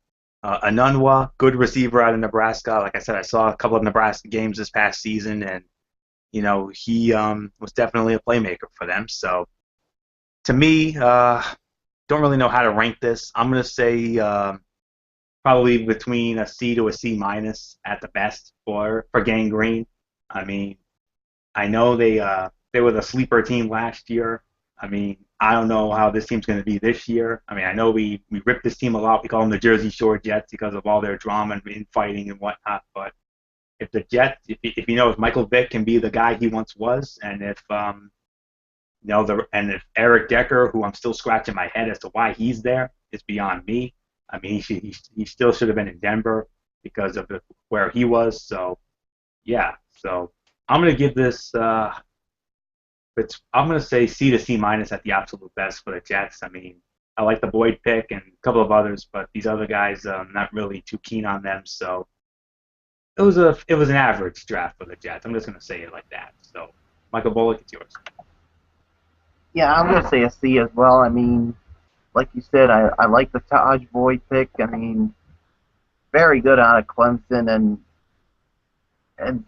Speaker 4: Enunwa, good receiver out of Nebraska. Like I said, I saw a couple of Nebraska games this past season, and he was definitely a playmaker for them. So, to me, don't really know how to rank this. I'm going to say probably between a C to a C minus at the best for Gang Green. I mean, I know they were the sleeper team last year. I mean, I don't know how this team's going to be this year. I mean, I know we ripped this team a lot. We call them the Jersey Shore Jets because of all their drama and infighting and whatnot. But if the Jets, if you know, if Michael Vick can be the guy he once was, and if and if Eric Decker, who I'm still scratching my head as to why he's there, is beyond me. I mean, he still should have been in Denver because of where he was. So yeah, so I'm gonna give this. I'm gonna say C to C minus at the absolute best for the Jets. I mean, I like the Boyd pick and a couple of others, but these other guys, I'm not really too keen on them. So it was an average draft for the Jets. I'm just gonna say it like that. So Michael Bullock, it's yours.
Speaker 2: Yeah, I'm gonna say a C as well. I mean, like you said, I like the Taj Boyd pick. I mean, very good out of Clemson, and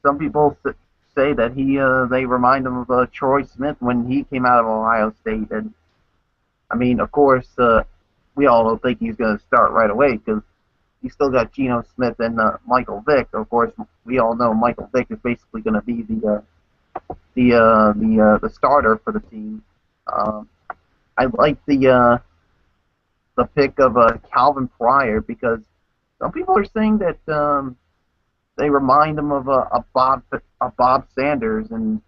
Speaker 2: some people say that they remind him of Troy Smith when he came out of Ohio State. And I mean, of course, we all don't think he's going to start right away because you still got Geno Smith and Michael Vick. Of course, we all know Michael Vick is basically going to be the starter for the team. I like the pick of Calvin Pryor because some people are saying that they remind him of a Bob Sanders, and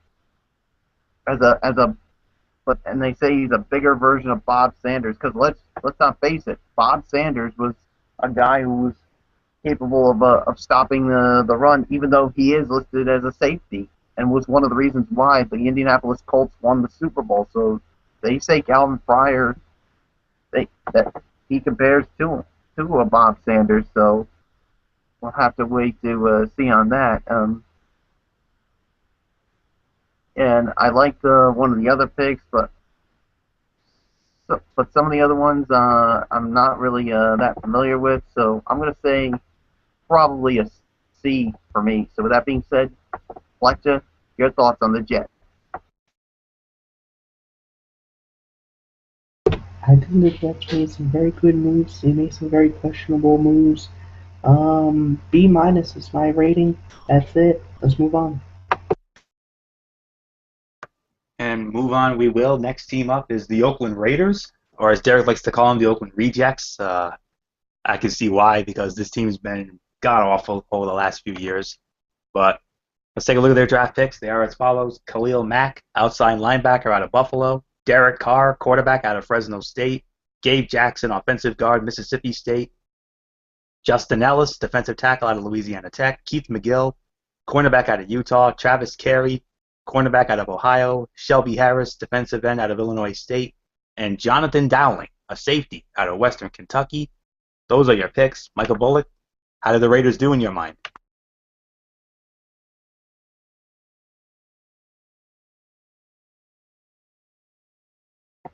Speaker 2: and they say he's a bigger version of Bob Sanders because let's not face it, Bob Sanders was a guy who was capable of stopping the run, even though he is listed as a safety, and was one of the reasons why the Indianapolis Colts won the Super Bowl. So they say Calvin Pryor, that he compares to a Bob Sanders. So we'll have to wait to see on that. And I like one of the other picks, but some of the other ones I'm not really that familiar with. So I'm going to say probably a C for me. So with that being said, Fletcher, your thoughts on the Jets?
Speaker 3: I think the Jets made some very good moves. They made some very questionable moves. B minus is my rating. That's it. Let's move on.
Speaker 4: And move on, we will. Next team up is the Oakland Raiders, or as Derek likes to call them, the Oakland Rejects. I can see why, because this team's been god-awful over the last few years. But let's take a look at their draft picks. They are as follows: Khalil Mack, outside linebacker out of Buffalo; Derek Carr, quarterback out of Fresno State; Gabe Jackson, offensive guard, Mississippi State; Justin Ellis, defensive tackle out of Louisiana Tech; Keith McGill, cornerback out of Utah; Travis Carey, cornerback out of Ohio; Shelby Harris, defensive end out of Illinois State; and Jonathan Dowling, a safety out of Western Kentucky. Those are your picks. Michael Bullock, how did the Raiders do in your mind?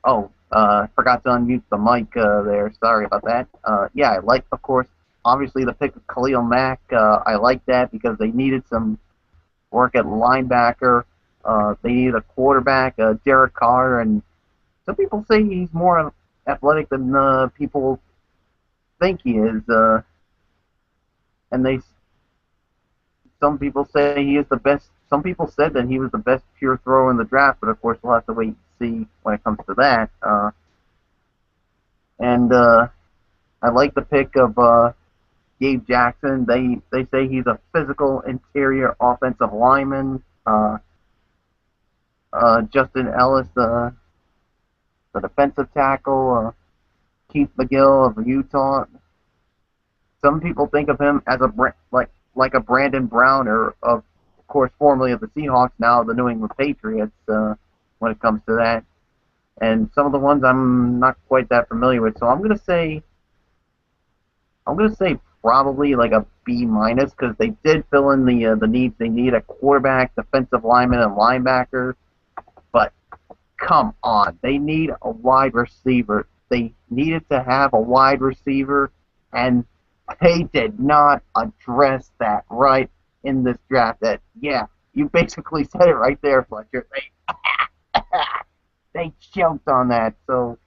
Speaker 2: Oh, forgot to unmute the mic there. Sorry about that. Yeah, I like, of course, obviously the pick of Khalil Mack. I like that because they needed some work at linebacker. They needed a quarterback, Derek Carr, and some people say he's more athletic than people think he is. And some people say he is the best. Some people said that he was the best pure thrower in the draft, but of course we'll have to wait and see when it comes to that. And I like the pick of Gabe Jackson. They say he's a physical interior offensive lineman. Justin Ellis, the defensive tackle. Keith McGill of Utah. Some people think of him as like a Brandon Browner, of course, formerly of the Seahawks, now the New England Patriots, when it comes to that. And some of the ones I'm not quite that familiar with. So I'm gonna say probably like a B minus because they did fill in the needs. They need a quarterback, defensive lineman, and linebacker. But come on, they need a wide receiver. They needed to have a wide receiver, and they did not address that right in this draft. That, yeah, you basically said it right there, Fletcher. They choked on that. So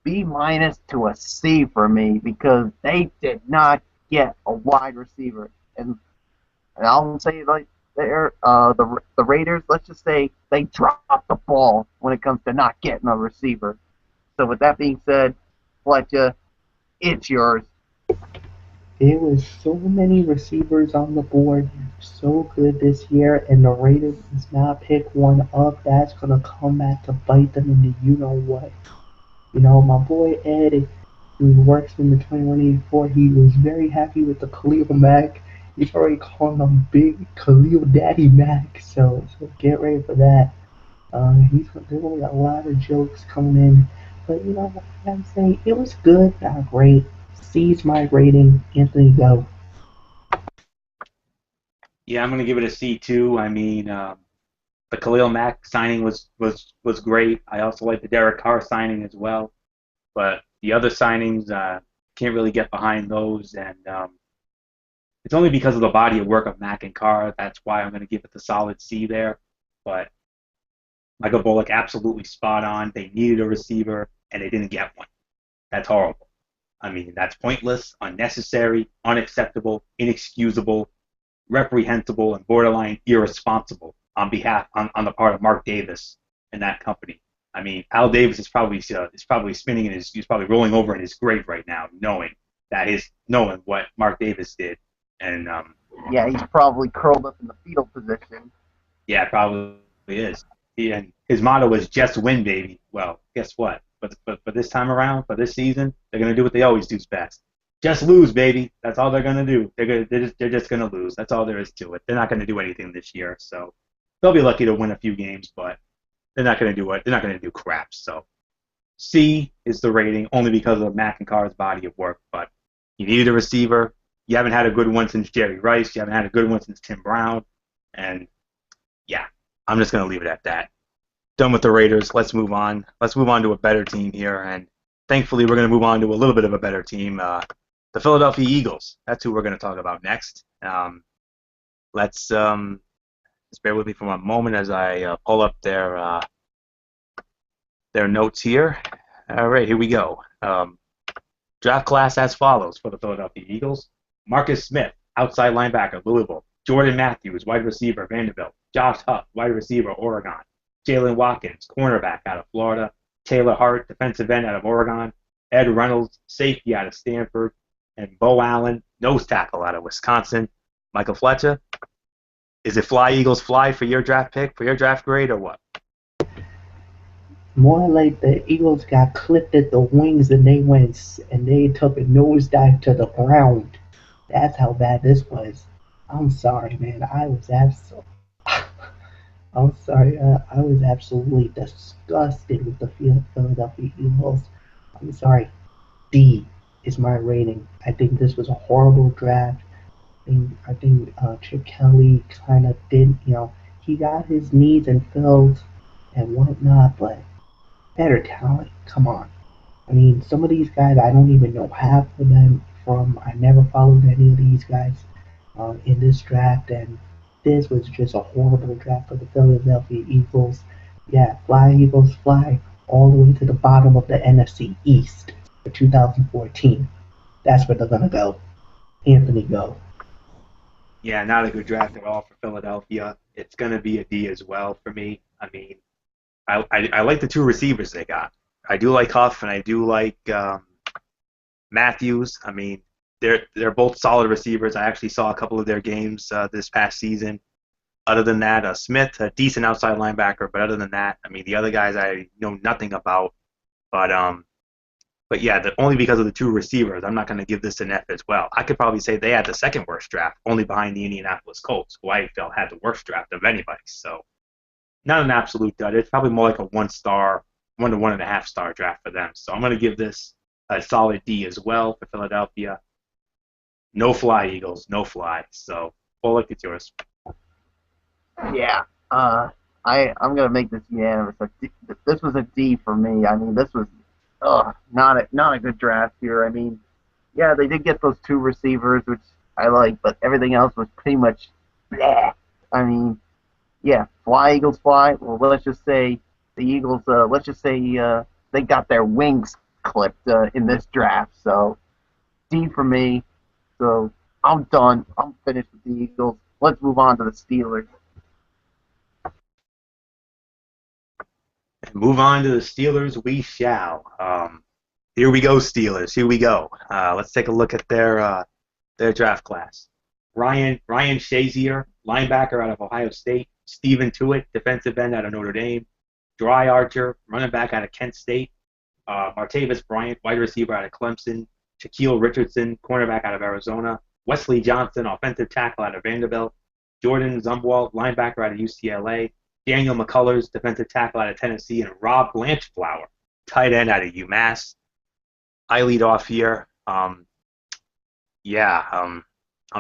Speaker 2: B minus to a C for me because they did not get a wide receiver, and I'll say like the Raiders. Let's just say they dropped the ball when it comes to not getting a receiver. So with that being said, Fletcher, it's yours.
Speaker 3: There was so many receivers on the board, so good this year, and the Raiders does not pick one up. That's gonna come back to bite them in the you know what. You know, my boy Ed, who works in the 2184, he was very happy with the Khalil Mack. He's already calling him Big Khalil Daddy Mack, so get ready for that. There's gonna be a lot of jokes coming in, but you know what I'm saying? It was good, not great. C's my rating. Anthony, go.
Speaker 4: Yeah, I'm gonna give it a C too. I mean, the Khalil Mack signing was great. I also like the Derek Carr signing as well. But the other signings, can't really get behind those, and it's only because of the body of work of Mack and Carr. That's why I'm going to give it the solid C there. But Michael Bullock, absolutely spot on. They needed a receiver, and they didn't get one. That's horrible. I mean, that's pointless, unnecessary, unacceptable, inexcusable, reprehensible, and borderline irresponsible on the part of Mark Davis and that company. I mean, Al Davis is probably spinning he's probably rolling over in his grave right now, knowing what Mark Davis did, and
Speaker 2: Yeah, he's probably curled up in the fetal position.
Speaker 4: yeah, probably is. And his motto was "Just win, baby." Well, guess what? But this time around, for this season, they're gonna do what they always do best. Just lose, baby. That's all they're gonna do. They're just gonna lose. That's all there is to it. They're not gonna do anything this year, so they'll be lucky to win a few games, but they're not gonna do it. They're not gonna do crap. So C is the rating only because of Mack and Carr's body of work. But you needed a receiver. You haven't had a good one since Jerry Rice. You haven't had a good one since Tim Brown, and yeah, I'm just gonna leave it at that. Done with the Raiders. Let's move on. Let's move on to a better team here, and thankfully we're going to move on to a little bit of a better team. The Philadelphia Eagles. That's who we're going to talk about next. Let's just bear with me for a moment as I pull up their notes here. All right, here we go. Draft class as follows for the Philadelphia Eagles: Marcus Smith, outside linebacker, Louisville; Jordan Matthews, wide receiver, Vanderbilt; Josh Huff, wide receiver, Oregon; Jalen Watkins, cornerback out of Florida; Taylor Hart, defensive end out of Oregon; Ed Reynolds, safety out of Stanford; and Bo Allen, nose tackle out of Wisconsin. Michael Fletcher, is it Fly Eagles Fly for your draft pick, for your draft grade, or what?
Speaker 3: More like the Eagles got clipped at the wings and they took a nosedive to the ground. That's how bad this was. I'm sorry, man. I'm sorry. I was absolutely disgusted with the Philadelphia Eagles. I'm sorry. D is my rating. I think this was a horrible draft. I think Chip Kelly kind of did, he got his needs and filled and whatnot, but better talent. Come on. I mean, some of these guys I don't even know half of them from. I never followed any of these guys in this draft, and this was just a horrible draft for the Philadelphia Eagles. Yeah, fly Eagles fly all the way to the bottom of the NFC East for 2014. That's where they're gonna go. Anthony, go.
Speaker 4: Yeah, not a good draft at all for Philadelphia. It's going to be a D as well for me. I mean, I like the two receivers they got. I do like Huff and I do like Matthews. I mean, they're both solid receivers. I actually saw a couple of their games this past season. Other than that, Smith, a decent outside linebacker, but other than that, I mean, the other guys I know nothing about. But yeah, only because of the two receivers, I'm not going to give this an F as well. I could probably say they had the second worst draft, only behind the Indianapolis Colts, who I felt had the worst draft of anybody. So not an absolute dud. It's probably more like a 1-star, 1 to 1.5 star draft for them. So I'm going to give this a solid D as well for Philadelphia. No fly, Eagles, no fly. So Bullock, it's yours.
Speaker 2: Yeah. I'm gonna make this unanimous. This was a D for me. I mean, this was not a good draft here. I mean, yeah, they did get those two receivers, which I like, but everything else was pretty much bleh. I mean, yeah, fly Eagles fly. Well, let's just say the Eagles. Let's just say they got their wings clipped in this draft. So D for me. So I'm done. I'm finished with the Eagles. Let's move on to the Steelers.
Speaker 4: And move on to the Steelers. We shall. Here we go, Steelers. Here we go. Let's take a look at their draft class. Ryan Shazier, linebacker out of Ohio State. Stephen Tuitt, defensive end out of Notre Dame. Dry Archer, running back out of Kent State. Martavis Bryant, wide receiver out of Clemson. Shaquille Richardson, cornerback out of Arizona. Wesley Johnson, offensive tackle out of Vanderbilt. Jordan Zumwalt, linebacker out of UCLA. Daniel McCullers, defensive tackle out of Tennessee. And Rob Blanchflower, tight end out of UMass. I lead off here. I'm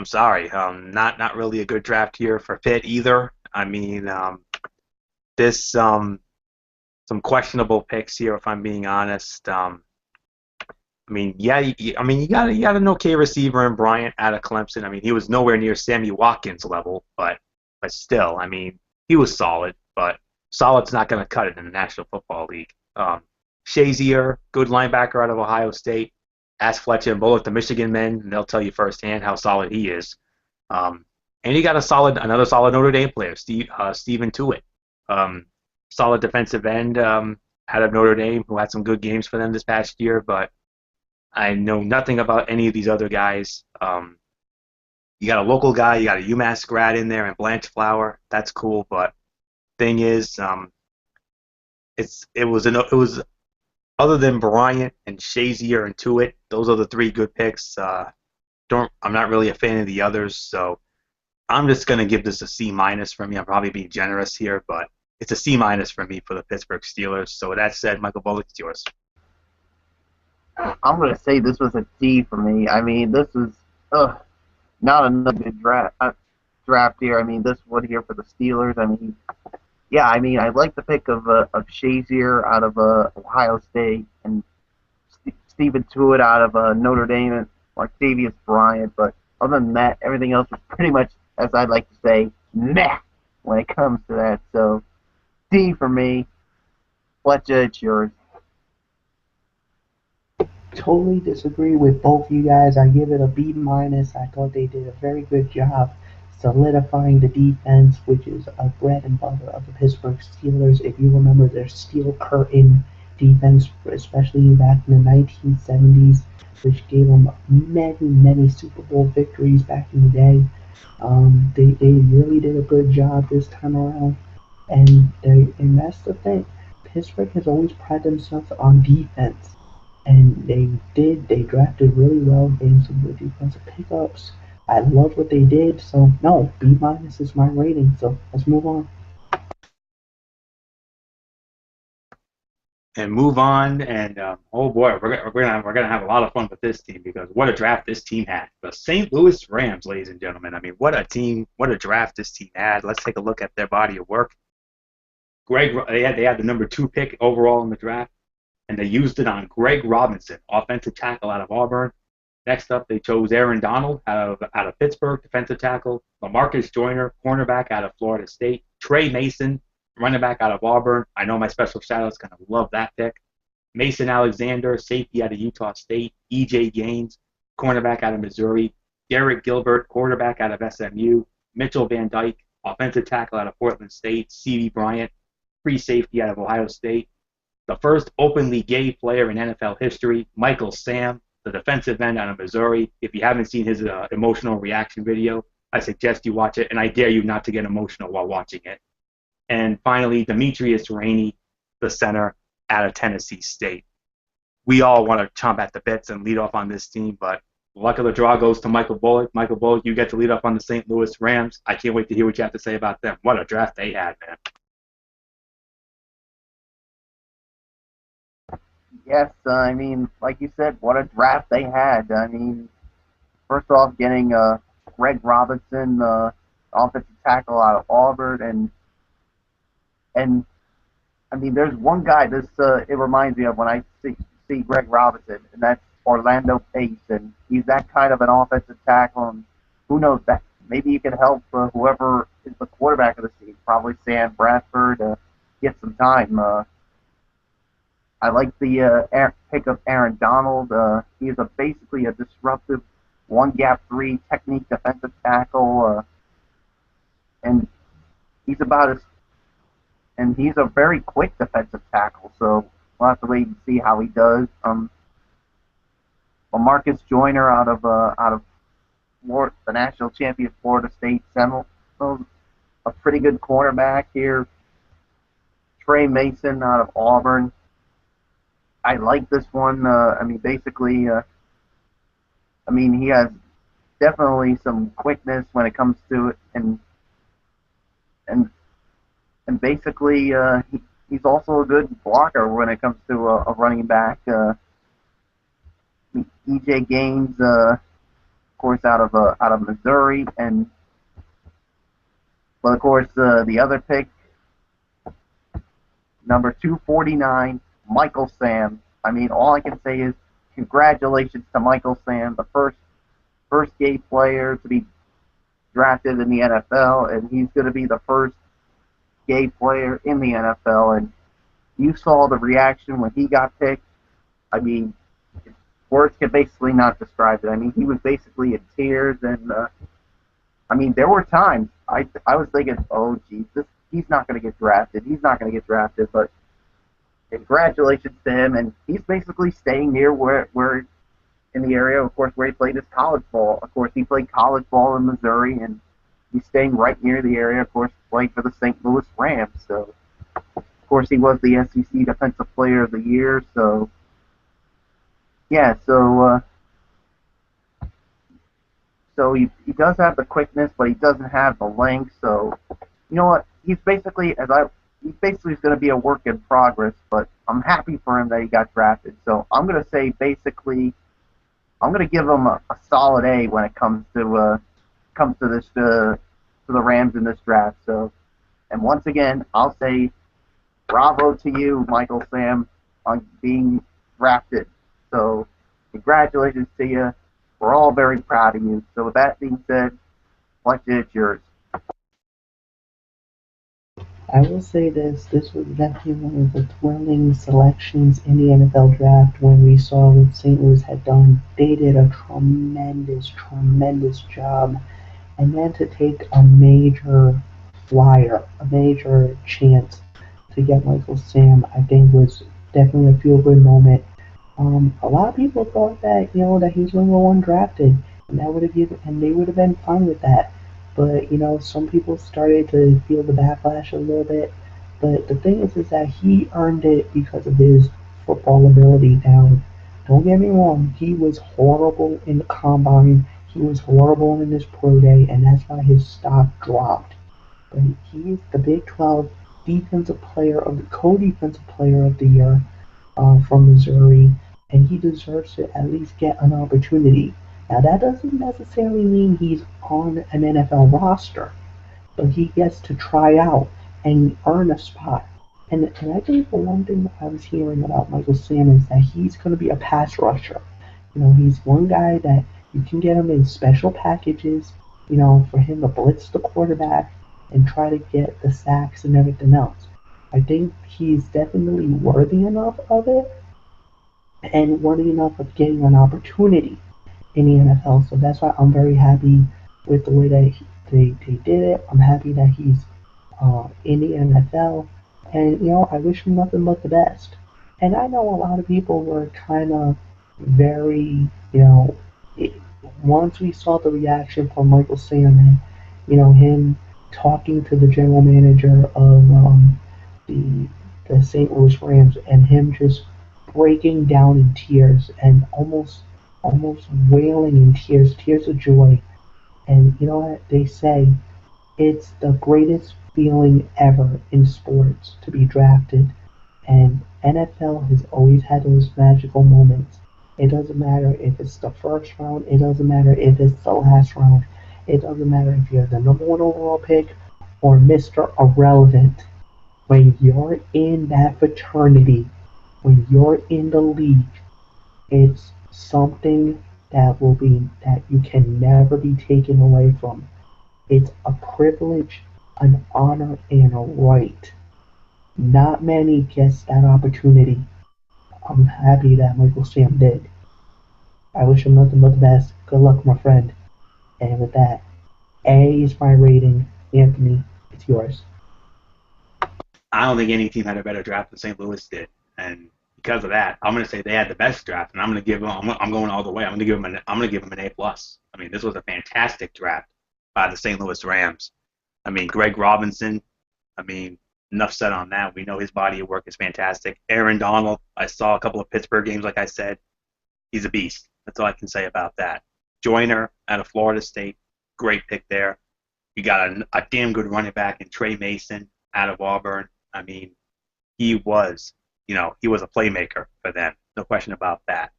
Speaker 4: sorry. Not really a good draft here for Pitt either. I mean, this some questionable picks here, if I'm being honest. You got an okay receiver in Bryant out of Clemson. I mean, he was nowhere near Sammy Watkins level, but still, I mean, he was solid. But solid's not going to cut it in the National Football League. Shazier, good linebacker out of Ohio State. Ask Fletcher and Bullock, the Michigan men, and they'll tell you firsthand how solid he is. And he got another solid Notre Dame player, Stephen Tuitt. Solid defensive end out of Notre Dame, who had some good games for them this past year, but I know nothing about any of these other guys. You got a local guy, you got a UMass grad in there, and Blanchflower. That's cool, but thing is, it was other than Bryant and Shazier and Tuitt, those are the three good picks. I'm not really a fan of the others, so I'm just gonna give this a C minus for me. I'm probably being generous here, but it's a C minus for me for the Pittsburgh Steelers. So with that said, Michael Bullock, it's yours.
Speaker 2: I'm going to say this was a D for me. I mean, this is not another good draft here. I mean, this one here for the Steelers. I mean, I like the pick of Shazier out of Ohio State and Stephen Tuitt out of Notre Dame and Martavius Bryant. But other than that, everything else was pretty much, as I'd like to say, meh when it comes to that. So D for me. Fletcher, it's yours.
Speaker 3: Totally disagree with both you guys. I give it a B minus. I thought they did a very good job solidifying the defense, which is a bread and butter of the Pittsburgh Steelers. If you remember their steel curtain defense, especially back in the 1970s, which gave them many Super Bowl victories back in the day. They really did a good job this time around, and that's the thing. Pittsburgh has always prided themselves on defense. And they drafted really well, getting some good defensive pickups. I love what they did, so no, B minus is my rating, so let's move on.
Speaker 4: And move on, and oh boy, we're gonna have a lot of fun with this team because what a draft this team had. The St. Louis Rams, ladies and gentlemen. I mean, what a draft this team had. Let's take a look at their body of work. They had the number 2 pick overall in the draft. And they used it on Greg Robinson, offensive tackle out of Auburn. Next up, they chose Aaron Donald out of Pittsburgh, defensive tackle. LaMarcus Joyner, cornerback out of Florida State. Trey Mason, running back out of Auburn. I know my special shout-out's going to love that pick. Mason Alexander, safety out of Utah State. E.J. Gaines, cornerback out of Missouri. Derek Gilbert, quarterback out of SMU. Mitchell Van Dyke, offensive tackle out of Portland State. C.D. Bryant, free safety out of Ohio State. The first openly gay player in NFL history, Michael Sam, the defensive end out of Missouri. If you haven't seen his emotional reaction video, I suggest you watch it, and I dare you not to get emotional while watching it. And finally, Demetrius Rainey, the center out of Tennessee State. We all want to chomp at the bits and lead off on this team, but luck of the draw goes to Michael Bullock. Michael Bullock, you get to lead off on the St. Louis Rams. I can't wait to hear what you have to say about them. What a draft they had, man.
Speaker 2: Yes, I mean, like you said, what a draft they had. I mean, first off, getting Greg Robinson, offensive tackle out of Auburn, and I mean, there's one guy it reminds me of when I see Greg Robinson, and that's Orlando Pace, and he's that kind of an offensive tackle, and who knows, that maybe you can help whoever is the quarterback of the team, probably Sam Bradford, get some time. I like the pick of Aaron Donald. He is basically a disruptive one gap three technique defensive tackle, and he's about as and he's a very quick defensive tackle. So we'll have to wait and see how he does. Marcus Joyner out of Florida, the national champion Florida State Seminoles, a pretty good cornerback here. Trey Mason out of Auburn. I like this one. Basically, he has definitely some quickness when it comes to it, and basically he's also a good blocker when it comes to a running back. EJ Gaines, of course, out of Missouri, but of course the other pick, number 249, Michael Sam. All I can say is congratulations to Michael Sam, the first gay player to be drafted in the NFL, and he's going to be the first gay player in the NFL. And you saw the reaction when he got picked. Words can basically not describe it. He was basically in tears, and there were times I was thinking, oh, geez, he's not going to get drafted. He's not going to get drafted, but congratulations to him, and he's basically staying near where in the area, of course, where he played his college ball. Of course, he played college ball in Missouri, and he's staying right near the area, of course, playing for the St. Louis Rams. So, of course, he was the SEC Defensive Player of the Year. So, yeah, so he does have the quickness, but he doesn't have the length. So, you know what? He's basically is going to be a work in progress, but I'm happy for him that he got drafted. So I'm going to say basically, I'm going to give him a solid A when it comes to this to the Rams in this draft. So, and once again, I'll say bravo to you, Michael Sam, on being drafted. So congratulations to you. We're all very proud of you. So with that being said, Fletcher, it's yours.
Speaker 3: I will say this was definitely one of the thrilling selections in the NFL draft when we saw what St. Louis had done. They did a tremendous job. And then to take a major flyer, a major chance to get Michael Sam, I think was definitely a feel-good moment. A lot of people thought that, that he was going to go undrafted, and they would have been fine with that. But, some people started to feel the backlash a little bit. But the thing is that he earned it because of his football ability. Now, don't get me wrong, he was horrible in the combine. He was horrible in his pro day, and that's why his stock dropped. But he's the Big 12 co-defensive player of the year from Missouri, and he deserves to at least get an opportunity. Now, that doesn't necessarily mean he's on an NFL roster, but he gets to try out and earn a spot. And I think the one thing I was hearing about Michael Sam is that he's going to be a pass rusher. He's one guy that you can get him in special packages, for him to blitz the quarterback and try to get the sacks and everything else. I think he's definitely worthy enough of it and worthy enough of getting an opportunity in the NFL. So that's why I'm very happy with the way that they did it. I'm happy that he's in the NFL. And, I wish him nothing but the best. And I know a lot of people were kind of very, once we saw the reaction from Michael Sam and, him talking to the general manager of the St. Louis Rams and him just breaking down in tears and almost wailing in tears of joy. And you know what they say? It's the greatest feeling ever in sports to be drafted. And NFL has always had those magical moments. It doesn't matter if it's the first round. It doesn't matter if it's the last round. It doesn't matter if you're the number 1 overall pick or Mr. Irrelevant. When you're in that fraternity, when you're in the league, it's something that you can never be taken away from. It's a privilege, an honor, and a right. Not many gets that opportunity. I'm happy that Michael Sam did. I wish him nothing but the best. Good luck, my friend. And with that, A is my rating. Anthony, it's yours.
Speaker 4: I don't think any team had a better draft than St. Louis did, and because of that, I'm going to say they had the best draft, and I'm going to give them. I'm going all the way. I'm going to give them an A plus. I mean, this was a fantastic draft by the St. Louis Rams. I mean, Greg Robinson. I mean, enough said on that. We know his body of work is fantastic. Aaron Donald. I saw a couple of Pittsburgh games, like I said. He's a beast. That's all I can say about that. Joyner out of Florida State. Great pick there. You got a damn good running back in Trey Mason out of Auburn. I mean, he was, he was a playmaker for them. No question about that.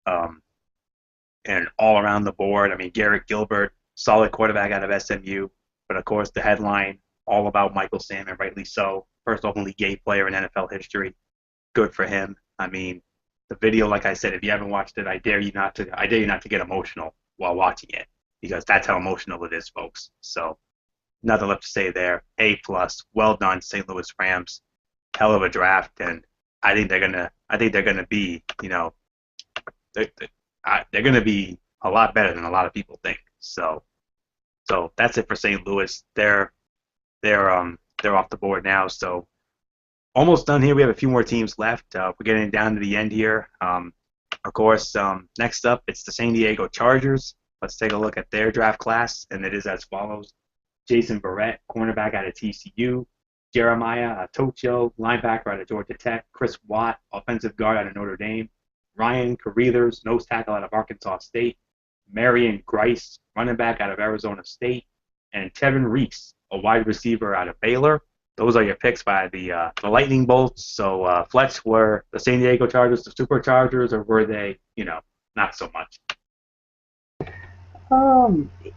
Speaker 4: And all around the board, I mean, Garrett Gilbert, solid quarterback out of SMU. But of course, the headline, all about Michael Sam, and rightly so. First openly gay player in NFL history. Good for him. I mean, the video, like I said, if you haven't watched it, I dare you not to get emotional while watching it, because that's how emotional it is, folks. So, nothing left to say there. A plus. Well done, St. Louis Rams. Hell of a draft, and I think they're gonna be, they're gonna be a lot better than a lot of people think. So that's it for St. Louis. They're off the board now. So almost done here. We have a few more teams left. We're getting down to the end here. Of course, next up it's the San Diego Chargers. Let's take a look at their draft class, and it is as follows: Jason Barrett, cornerback out of TCU; Jeremiah Tocho, linebacker out of Georgia Tech; Chris Watt, offensive guard out of Notre Dame; Ryan Carruthers, nose tackle out of Arkansas State; Marion Grice, running back out of Arizona State; and Tevin Reese, a wide receiver out of Baylor. Those are your picks by the Lightning Bolts. So, Fletch, were the San Diego Chargers the Superchargers, or were they, not so much?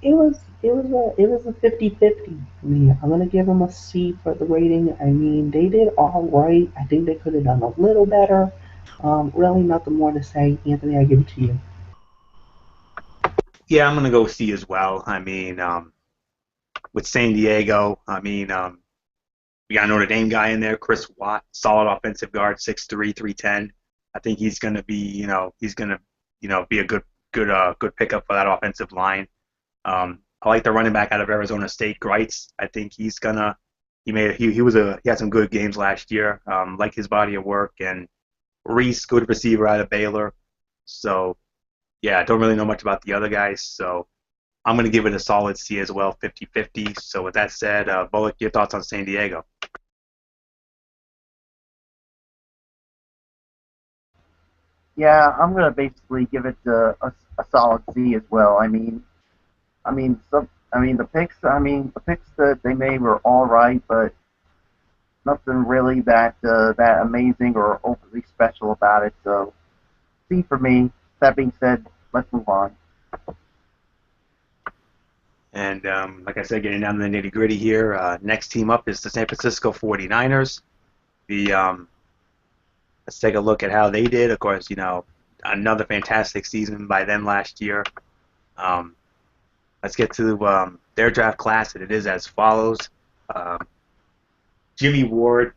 Speaker 3: It was a 50-50 for me. I'm gonna give them a C for the rating. I mean, they did all right. I think they could have done a little better. Really nothing more to say. Anthony, I give it to you.
Speaker 4: Yeah, I'm gonna go C as well. I mean, with San Diego, I mean, we got a Notre Dame guy in there, Chris Watt, solid offensive guard, 6'3", 310. I think he's gonna be, be a good pickup for that offensive line. I like the running back out of Arizona State, Greitz. I think he had some good games last year. Like his body of work, and Reese, good receiver out of Baylor. So yeah, I don't really know much about the other guys. So I'm gonna give it a solid C as well, 50-50. So with that said, Bullock, your thoughts on San Diego?
Speaker 2: Yeah, I'm gonna basically give it a solid C as well. The picks that they made were all right, but nothing really that amazing or overly special about it. So C for me. That being said, let's move on.
Speaker 4: And like I said, getting down to the nitty gritty here. Next team up is the San Francisco 49ers. Let's take a look at how they did. Of course, another fantastic season by them last year. Let's get to their draft class, and it is as follows: Jimmy Ward,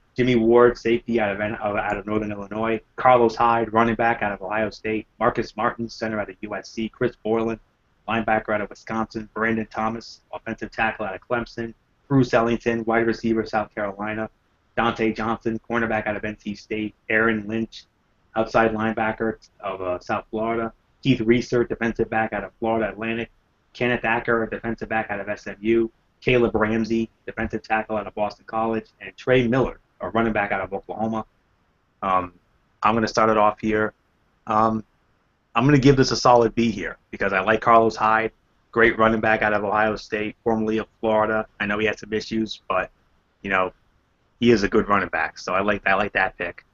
Speaker 4: safety out of Northern Illinois; Carlos Hyde, running back out of Ohio State; Marcus Martin, center out of USC; Chris Borland, linebacker out of Wisconsin; Brandon Thomas, offensive tackle out of Clemson; Bruce Ellington, wide receiver, South Carolina; Dante Johnson, cornerback out of NC State; Aaron Lynch, outside linebacker of South Florida; Keith Reeser, defensive back out of Florida Atlantic; Kenneth Acker, defensive back out of SMU; Caleb Ramsey, defensive tackle out of Boston College; and Trey Miller, a running back out of Oklahoma. I'm going to start it off here. I'm going to give this a solid B here because I like Carlos Hyde, great running back out of Ohio State, formerly of Florida. I know he had some issues, but he is a good running back, so I like that pick.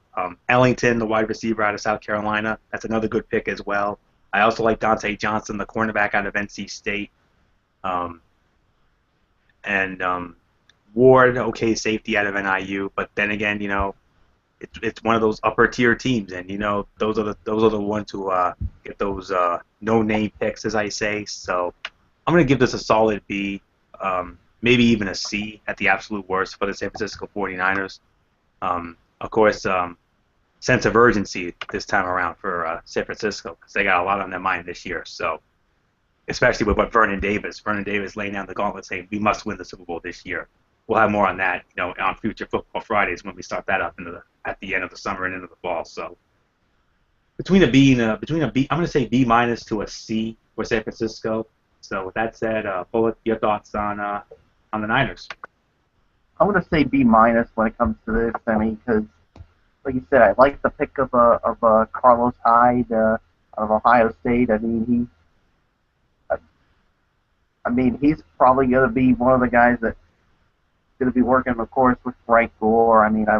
Speaker 4: Ellington, the wide receiver out of South Carolina, that's another good pick as well. I also like Dante Johnson, the cornerback out of NC State. And Ward, okay, safety out of NIU, but then again, it's one of those upper tier teams, and those are the ones who get those no name picks, as I say. So I'm gonna give this a solid B, maybe even a C at the absolute worst for the San Francisco 49ers. Of course, sense of urgency this time around for San Francisco because they got a lot on their mind this year. So, especially with what Vernon Davis laying down the gauntlet saying we must win the Super Bowl this year. We'll have more on that, on future Football Fridays when we start that up at the end of the summer and into the fall. So, between a B, I'm going to say B minus to a C for San Francisco. So, with that said, Bullock, your thoughts on the Niners?
Speaker 2: I'm going to say B minus when it comes to this. I mean, because like you said, I like the pick of Carlos Hyde of Ohio State. I mean, he's probably going to be one of the guys that's going to be working, of course, with Frank Gore. I mean, I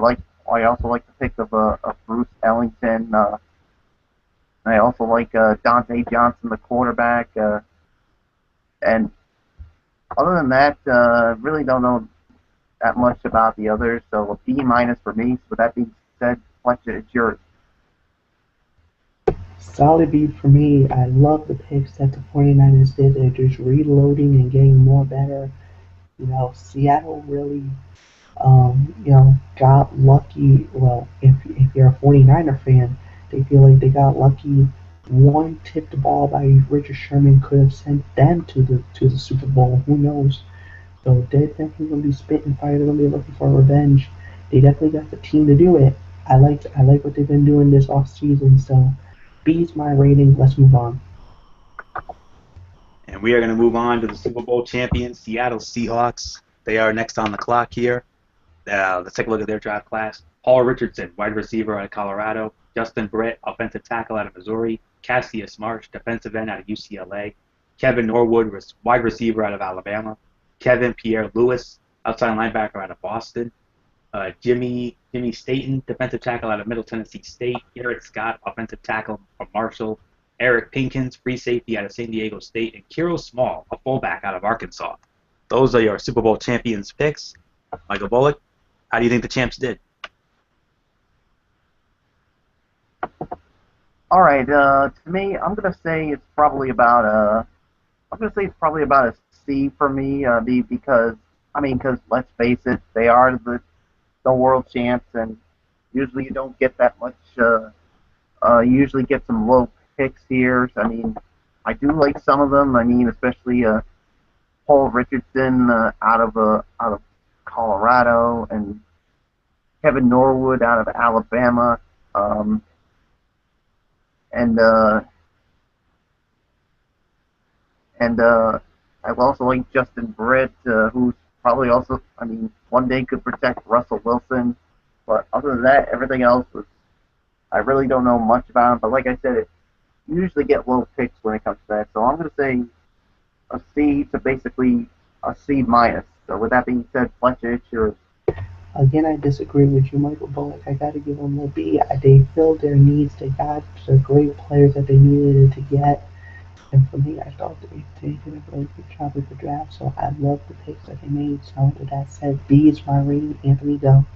Speaker 2: also like the pick of Bruce Ellington. I also like Dante Johnson, the quarterback. And other than that, really don't know that much about the others. So a B minus for me. So with that being said, Fletcher, it's yours.
Speaker 3: Solid B for me. I love the picks that the 49ers did. They're just reloading and getting more better. Seattle really, got lucky. Well, if you're a 49er fan, they feel like they got lucky. One tipped ball by Richard Sherman could have sent them to the Super Bowl. Who knows? So they're definitely going to be spitting fire. They're going to be looking for revenge. They definitely got the team to do it. I like what they've been doing this off season. So B's my rating. Let's move on.
Speaker 4: And we are going to move on to the Super Bowl champions, Seattle Seahawks. They are next on the clock here. Let's take a look at their draft class. Paul Richardson, wide receiver out of Colorado. Justin Britt, offensive tackle out of Missouri. Cassius Marsh, defensive end out of UCLA. Kevin Norwood, wide receiver out of Alabama. Kevin Pierre-Louis, outside linebacker out of Boston. Jimmy Staten, defensive tackle out of Middle Tennessee State. Garrett Scott, offensive tackle from Marshall. Eric Pinkins, free safety out of San Diego State. And Kiro Small, a fullback out of Arkansas. Those are your Super Bowl champions picks. Michael Bullock, how do you think the champs did?
Speaker 2: All right, to me, I'm gonna say it's probably about a C for me, because let's face it, they are the world champs, and usually you don't get that much. You usually get some low picks here. I mean, I do like some of them. I mean, especially Paul Richardson out of Colorado, and Kevin Norwood out of Alabama. I also like Justin Britt, who's probably also, one day could protect Russell Wilson. But other than that, everything else I really don't know much about him. But like I said, you usually get low picks when it comes to that. So I'm going to say a C to basically a C minus. So with that being said, Fletcher, it's yours.
Speaker 3: Again, I disagree with you, Michael Bullock. I got to give them a B. They filled their needs. They got the great players that they needed to get. And for me, I thought they did a really good job with the draft. So I love the picks that they made. So with that said, B is my rating. Anthony, go.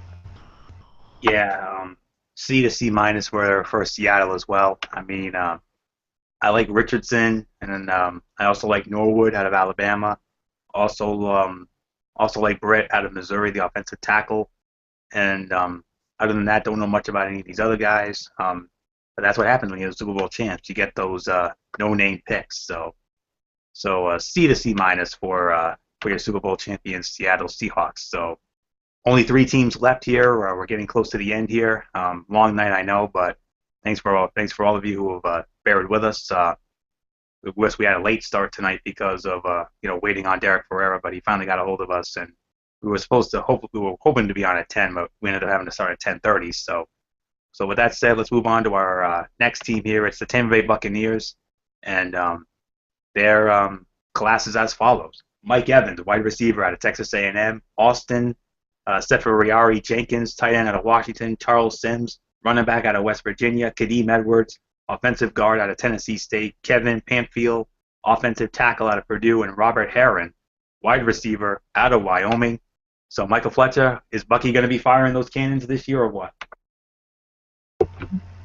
Speaker 4: Yeah, C to C minus for Seattle as well. I mean, I like Richardson, and then I also like Norwood out of Alabama. Also like Britt out of Missouri, the offensive tackle. And other than that, don't know much about any of these other guys. But that's what happens when you're the Super Bowl champs. You get those no-name picks. So C to C minus for your Super Bowl champions, Seattle Seahawks. So only 3 teams left here. We're getting close to the end here. Long night, I know, but thanks for all of you who have bared with us. We had a late start tonight because of waiting on Derek Ferreira, but he finally got a hold of us, and we were hoping to be on at 10, but we ended up having to start at 10:30. So with that said, let's move on to our next team here. It's the Tampa Bay Buccaneers, and their class is as follows: Mike Evans, wide receiver out of Texas A&M; Austin Seferiari Jenkins, tight end out of Washington; Charles Sims, running back out of West Virginia; Kadeem Edwards, offensive guard out of Tennessee State; Kevin Pamphile, offensive tackle out of Purdue; and Robert Herron, wide receiver out of Wyoming. So, Michael Fletcher, is Bucky going to be firing those cannons this year or what?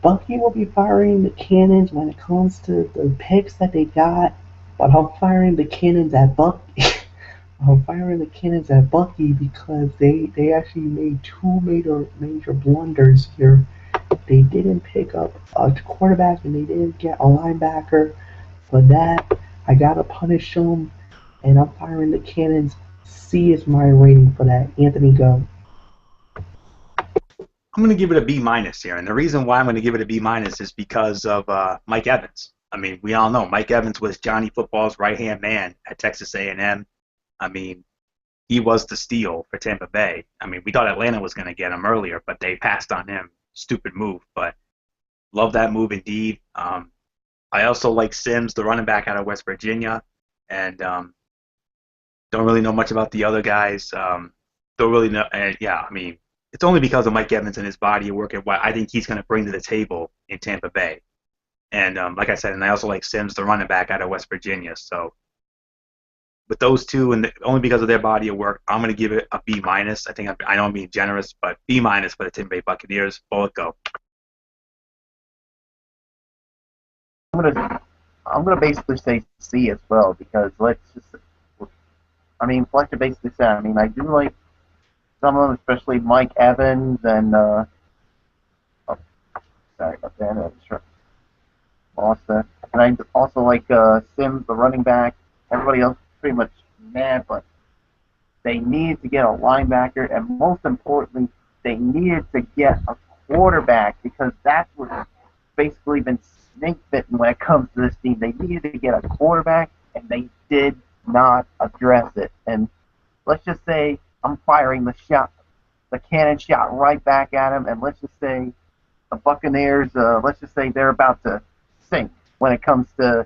Speaker 3: Bucky will be firing the cannons when it comes to the picks that they got, but I'm firing the cannons at Bucky. I'm firing the cannons at Bucky because they actually made 2 major blunders here. they didn't pick up a quarterback and they didn't get a linebacker. For that, I gotta punish them, and I'm firing the cannons. C is my rating for that. Anthony, go.
Speaker 4: I'm going to give it a B minus here, and the reason why I'm going to give it a B minus is because of Mike Evans. I mean, we all know Mike Evans was Johnny Football's right-hand man at Texas A&M. I mean, he was the steal for Tampa Bay. I mean, we thought Atlanta was going to get him earlier, but they passed on him. Stupid move, but love that move indeed. I also like Sims, the running back out of West Virginia, and don't really know much about the other guys. Don't really know. And yeah, I mean, it's only because of Mike Evans and his body of work and what I think he's going to bring to the table in Tampa Bay. And like I said, and I also like Sims, the running back out of West Virginia. So with those two, and only because of their body of work, I'm going to give it a B minus. I think I know I'm being generous, but B minus for the Tampa Bay Buccaneers. Bullet, go.
Speaker 2: I'm gonna basically say C as well because Fletcher basically said. I mean, I do like some of them, especially Mike Evans and sorry about that, I just lost that. And I also like Sims, the running back. Everybody else is pretty much mad, but they needed to get a linebacker, and most importantly, they needed to get a quarterback because that's what's basically been snake bitten when it comes to this team. They needed to get a quarterback, and they did not address it. And let's just say I'm firing the cannon shot right back at him, and let's just say the Buccaneers, let's just say they're about to sink when it comes to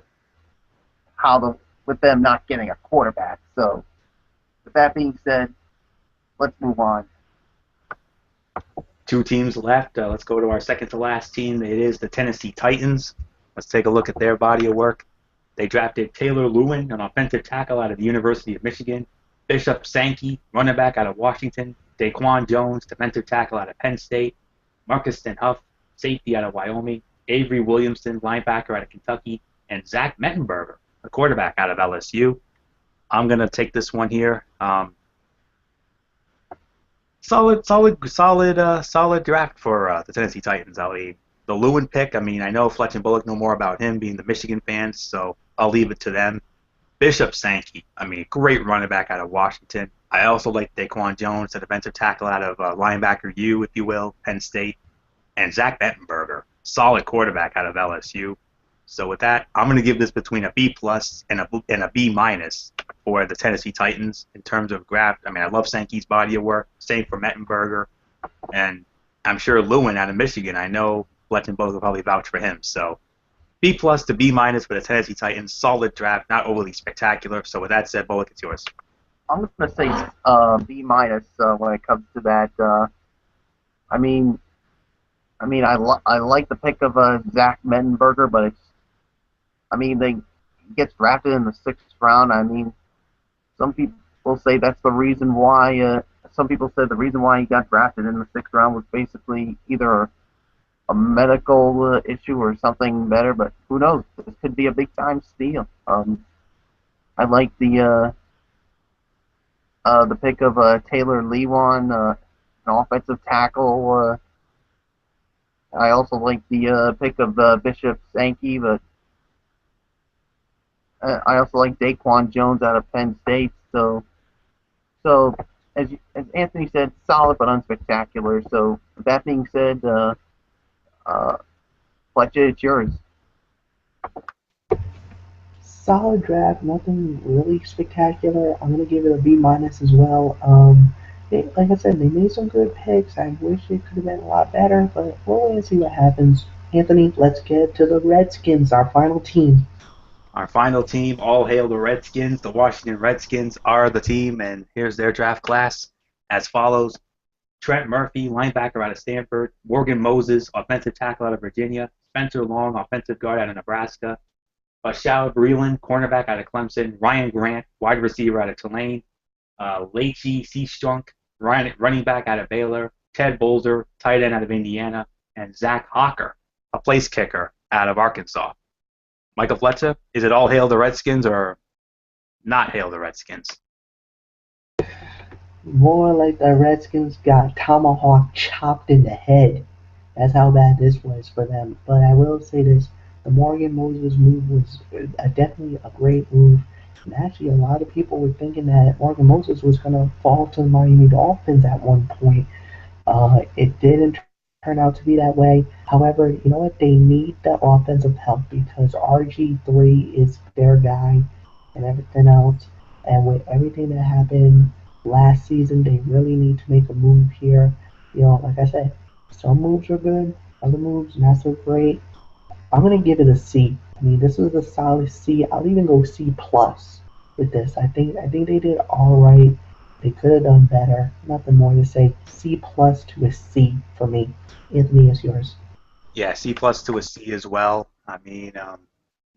Speaker 2: with them not getting a quarterback. So, with that being said, let's move on.
Speaker 4: Two teams left. Let's go to our second to last team. It is the Tennessee Titans. Let's take a look at their body of work. They drafted Taylor Lewin, an offensive tackle out of the University of Michigan, Bishop Sankey, running back out of Washington, Daquan Jones, defensive tackle out of Penn State, Marcus Huff, safety out of Wyoming, Avery Williamson, linebacker out of Kentucky, and Zach Mettenberger, a quarterback out of LSU. I'm going to take this one here. Solid draft for the Tennessee Titans. The Lewin pick, I mean, I know Fletch and Bullock know more about him being the Michigan fans, so I'll leave it to them. Bishop Sankey, I mean, great running back out of Washington. I also like Daquan Jones, the defensive tackle out of linebacker U, if you will, Penn State. And Zach Mettenberger, solid quarterback out of LSU. So with that, I'm going to give this between a B plus and a B minus for the Tennessee Titans in terms of draft. I mean, I love Sankey's body of work. Same for Mettenberger, and I'm sure Lewin out of Michigan. I know Fletch and Bullock will probably vouch for him. So B plus to B minus for the Tennessee Titans. Solid draft, not overly spectacular. So with that said, Bullock, it's yours.
Speaker 2: I'm going to say B minus when it comes to that. I like the pick of Zach Mettenberger, but he gets drafted in the 6th round. I mean, some people say that's the reason why. Some people said the reason why he got drafted in the 6th round was basically either a medical issue or something better. But who knows? This could be a big time steal. I like the pick of Taylor Lewan, an offensive tackle. I also like the pick of Bishop Sankey, but I also like Daquan Jones out of Penn State. So as Anthony said, solid but unspectacular. So with that being said, Fletcher, it's yours.
Speaker 3: Solid draft, nothing really spectacular. I'm gonna give it a B minus as well. Like I said, they made some good picks. I wish it could have been a lot better, but we'll wait and see what happens. Anthony, let's get to the Redskins, our final team.
Speaker 4: Our final team, all hail the Redskins. The Washington Redskins are the team, and here's their draft class as follows. Trent Murphy, linebacker out of Stanford. Morgan Moses, offensive tackle out of Virginia. Spencer Long, offensive guard out of Nebraska. Bashal Breeland, cornerback out of Clemson. Ryan Grant, wide receiver out of Tulane. Lechi Seastrunk, running back out of Baylor. Ted Bolzer, tight end out of Indiana. And Zach Hawker, a place kicker out of Arkansas. Michael Fletcher, is it all hail the Redskins or not hail the Redskins?
Speaker 3: More like the Redskins got tomahawk chopped in the head. That's how bad this was for them. But I will say this: the Morgan Moses move was definitely a great move. And actually, a lot of people were thinking that Morgan Moses was going to fall to the Miami Dolphins at one point. It didn't turn out to be that way. However, you know what? They need the offensive help because RG3 is their guy and everything else. And with everything that happened last season, they really need to make a move here. You know, like I said, some moves are good, other moves not so great. I'm gonna give it a C. I mean, this was a solid C. I'll even go C plus with this. I think they did all right. They could have done better. Nothing more to say. C plus to a C for me. Anthony, is yours.
Speaker 4: Yeah, C plus to a C as well. I mean,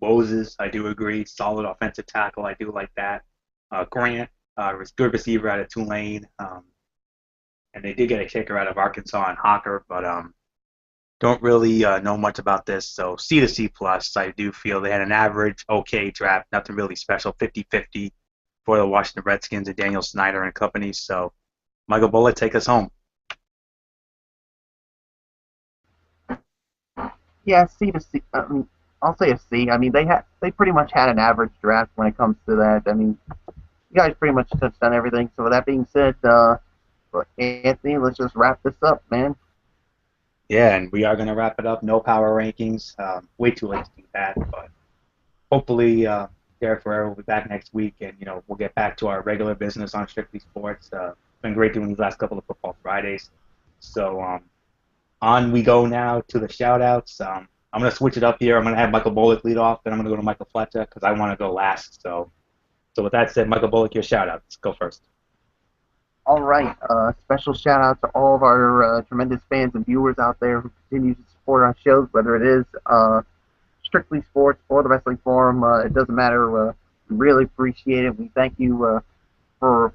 Speaker 4: Moses, I do agree. Solid offensive tackle. I do like that. Grant, was good receiver out of Tulane. And they did get a kicker out of Arkansas and Hawker, but don't really know much about this. So C to C plus. I do feel they had an average, okay draft, nothing really special, 50-50 for the Washington Redskins and Daniel Snyder and company. So Michael Bullock, take us home.
Speaker 2: Yeah, C to C. I mean, I'll say a C. I mean, they pretty much had an average draft when it comes to that. I mean, you guys pretty much touched on everything. So with that being said, Anthony, let's just wrap this up, man.
Speaker 4: Yeah, and we are going to wrap it up. No power rankings. Way too late to do that, but hopefully Derek Ferrero will be back next week, and we'll get back to our regular business on Strictly Sports. It's been great doing these last couple of Football Fridays. So on we go now to the shout-outs. I'm going to switch it up here. I'm going to have Michael Bullock lead off, then I'm going to go to Michael Fletcher because I want to go last. So with that said, Michael Bullock, your shout-outs. Go first.
Speaker 2: All right. Special shout out to all of our tremendous fans and viewers out there who continue to support our shows, whether it is Strictly Sports or the Wrestling Forum. It doesn't matter. We really appreciate it. We thank you for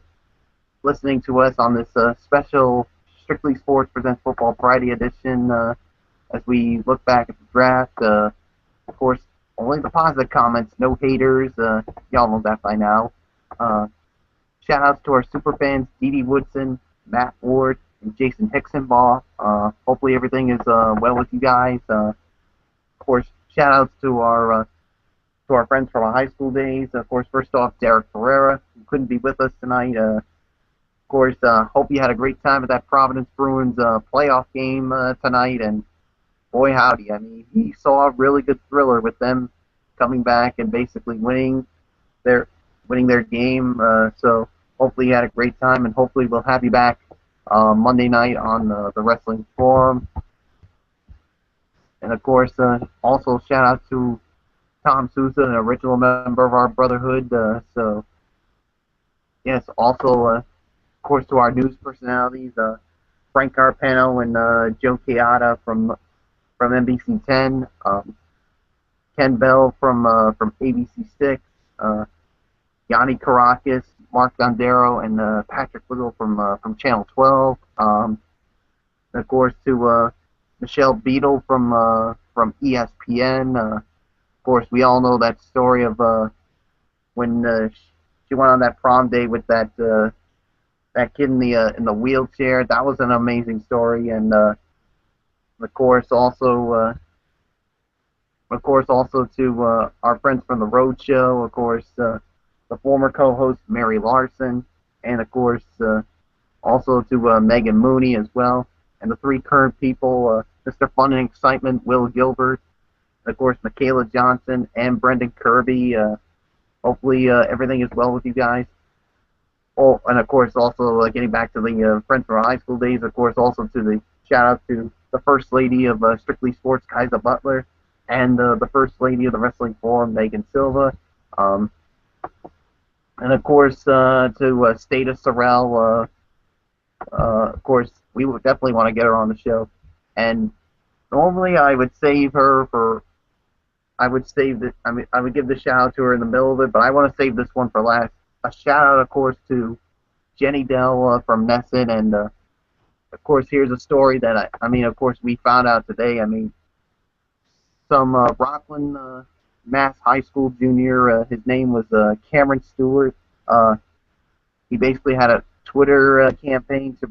Speaker 2: listening to us on this special Strictly Sports Presents Football Friday edition as we look back at the draft. Of course, only the positive comments, no haters. Y'all know that by now. Shout outs to our super fans, Dee Woodson, Matt Ward, and Jason Hicksonbaugh. Hopefully everything is well with you guys. Of course, shout outs to our friends from our high school days. Of course, first off, Derek Ferreira, who couldn't be with us tonight. Of course, hope you had a great time at that Providence Bruins playoff game tonight. And boy, howdy, I mean, he saw a really good thriller with them coming back and basically winning their game. So hopefully you had a great time, and hopefully we'll have you back Monday night on the Wrestling Forum. And of course, also shout out to Tom Sousa, an original member of our Brotherhood. So yes, also of course to our news personalities, Frank Carpano and Joe Chiata from NBC 10, Ken Bell from ABC 6. Yanni Caracas, Mark Dondero, and Patrick Little from Channel 12. And of course, to Michelle Beadle from ESPN. Of course, we all know that story of when she went on that prom date with that kid in the wheelchair. That was an amazing story. And of course, also to our friends from the Road Show. Of course. The former co-host Mary Larson, and of course also to Megan Mooney as well, and the three current people, Mr. Fun and Excitement, Will Gilbert, and of course Michaela Johnson and Brendan Kirby. Hopefully everything is well with you guys. Oh, and of course also getting back to the friends from our high school days, of course also to the shout out to the First Lady of Strictly Sports, Kaiser Butler, and the First Lady of the Wrestling Forum, Megan Silva. And of course, to Stata Sorrell, of course, we would definitely want to get her on the show. And normally, I would save her for. I would save this. I mean, I would give the shout out to her in the middle of it, but I want to save this one for last. A shout out, of course, to Jenny Dell from Nesson, and of course, here's a story that I mean, of course, we found out today. I mean, some Rockland. Mass High School junior. His name was Cameron Stewart. He basically had a Twitter campaign to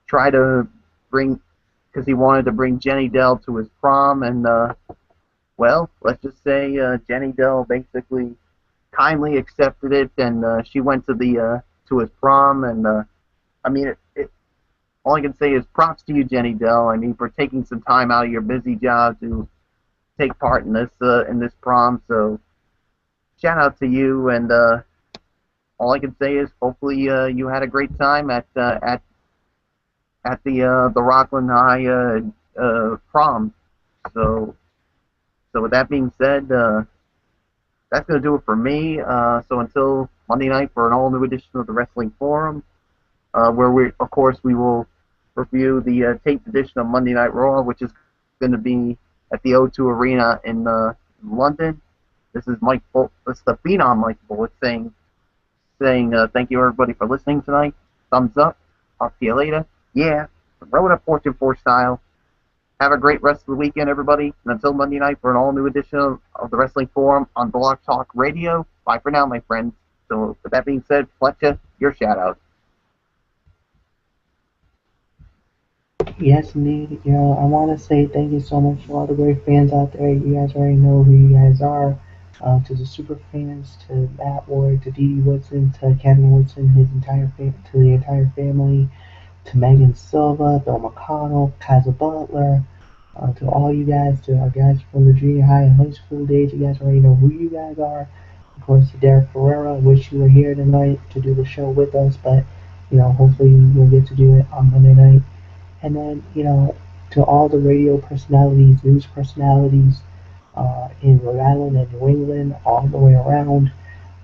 Speaker 2: try to bring because he wanted to bring Jenny Dell to his prom, and well, let's just say Jenny Dell basically kindly accepted it, and she went to his prom, and I mean, all I can say is props to you, Jenny Dell. I mean, for taking some time out of your busy job to take part in this prom. So shout out to you, and all I can say is hopefully you had a great time at the Rockland High prom. So with that being said, that's going to do it for me. So until Monday night for an all new edition of the Wrestling Forum, where we will review the taped edition of Monday Night Raw, which is going to be at the O2 Arena in London. This is the Phenom Mike Bullock saying thank you everybody for listening tonight. Thumbs up. Talk to you later. Yeah, roll it up Fortune 4 style. Have a great rest of the weekend, everybody. And until Monday night for an all new edition of the Wrestling Forum on Blog Talk Radio. Bye for now, my friends. So with that being said, Fletcher, your shout out.
Speaker 3: Yes, indeed. I want to say thank you so much to all the great fans out there. You guys already know who you guys are. To the super fans, to Matt Ward, to Dee Dee Woodson, to Kevin Woodson, to the entire family, to Megan Silva, Bill McConnell, Kaiser Butler, to all you guys, to our guys from the junior high and high school days. You guys already know who you guys are. Of course, to Derek Ferreira, I wish you were here tonight to do the show with us, but hopefully we'll get to do it on Monday night. And then, to all the radio personalities, news personalities in Rhode Island and New England, all the way around.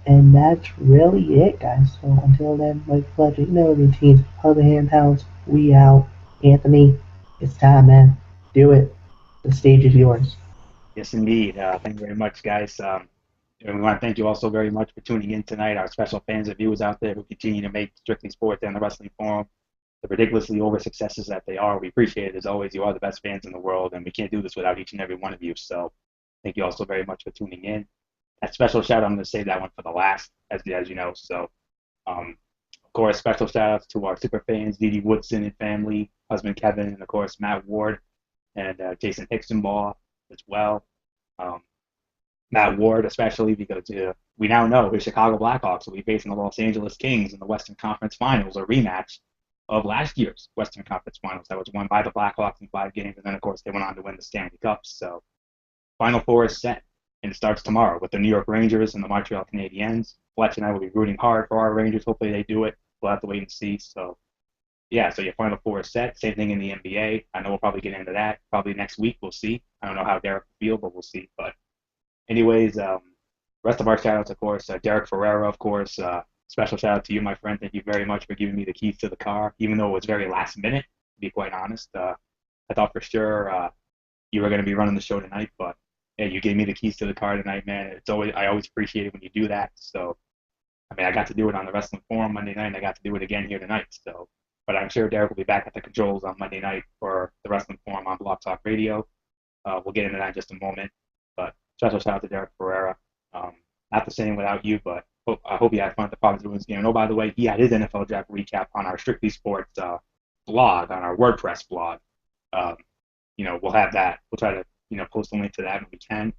Speaker 3: And that's really it, guys. So until then, Mike Fletcher, the routines, Hug the Handhounds, we out. Anthony, it's time, man. Do it. The stage is yours.
Speaker 4: Yes, indeed. Thank you very much, guys. And we want to thank you all so very much for tuning in tonight, our special fans and viewers out there who continue to make Strictly Sports and the Wrestling Forum the ridiculously over successes that they are. We appreciate it as always. You are the best fans in the world, and we can't do this without each and every one of you. So thank you all so very much for tuning in. That special shout out, I'm going to save that one for the last, as you know. So, of course, special shout outs to our super fans, Dee Dee Woodson and family, husband Kevin, and of course Matt Ward and Jason Hicksonbaugh as well. Matt Ward, especially because we now know his Chicago Blackhawks will be facing the Los Angeles Kings in the Western Conference Finals, a rematch of last year's Western Conference Finals that was won by the Blackhawks in 5 games, and then of course they went on to win the Stanley Cup. So Final Four is set, and it starts tomorrow with the New York Rangers and the Montreal Canadiens. Fletch and I will be rooting hard for our Rangers. Hopefully they do it. We'll have to wait and see. So yeah, so your Final Four is set. Same thing in the NBA. I know we'll probably get into that probably next week. We'll see. I don't know how Derek will feel, but we'll see. But anyways, rest of our shout outs, of course, Derek Ferreira, of course. Special shout out to you, my friend. Thank you very much for giving me the keys to the car, even though it was very last minute, to be quite honest. I thought for sure you were going to be running the show tonight, but yeah, you gave me the keys to the car tonight, man. I always appreciate it when you do that. So, I mean, I got to do it on the Wrestling Forum Monday night, and I got to do it again here tonight. So, but I'm sure Derek will be back at the controls on Monday night for the Wrestling Forum on Blog Talk Radio. We'll get into that in just a moment. But special shout out to Derek Ferreira. Not the same without you, but I hope you had fun at the Providence Bruins game. And oh, by the way, he had his NFL draft recap on our Strictly Sports blog, on our WordPress blog. We'll have that. We'll try to, post a link to that when we can.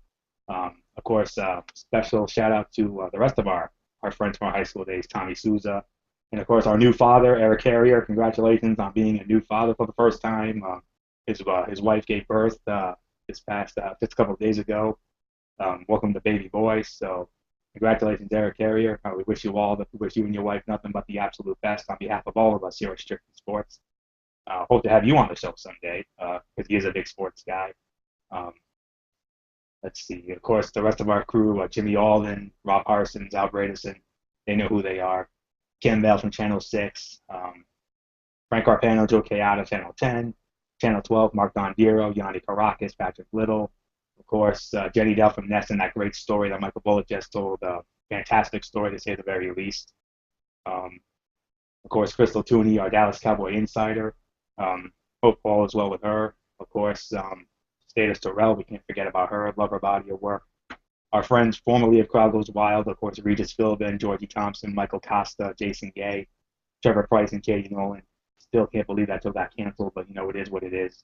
Speaker 4: Of course, special shout out to the rest of our friends from our high school days, Tommy Souza, and of course our new father, Eric Carrier. Congratulations on being a new father for the first time. His wife gave birth this past just a couple of days ago. Welcome to baby boy. So congratulations, Eric Carrier. We wish you and your wife nothing but the absolute best on behalf of all of us here at Strictly Sports. Hope to have you on the show someday because he is a big sports guy. Let's see. Of course, the rest of our crew, Jimmy Alden, Rob Parsons, Al Bradison, they know who they are. Ken Bell from Channel 6, Frank Carpano, Joe Kayada, Channel 10, Channel 12, Mark Dondiro, Yanni Caracas, Patrick Little. Of course, Jenny Dell from Nesson, that great story that Michael Bullock just told. Fantastic story, to say the very least. Of course, Crystal Tooney, our Dallas Cowboy insider. Hope all is well with her. Of course, Status Terrell, we can't forget about her. Love her body of work. Our friends formerly of Crowd Goes Wild, of course, Regis Philbin, Georgie Thompson, Michael Costa, Jason Gay, Trevor Price, and Katie Nolan.
Speaker 1: Still can't believe that show got canceled, but it is what it is.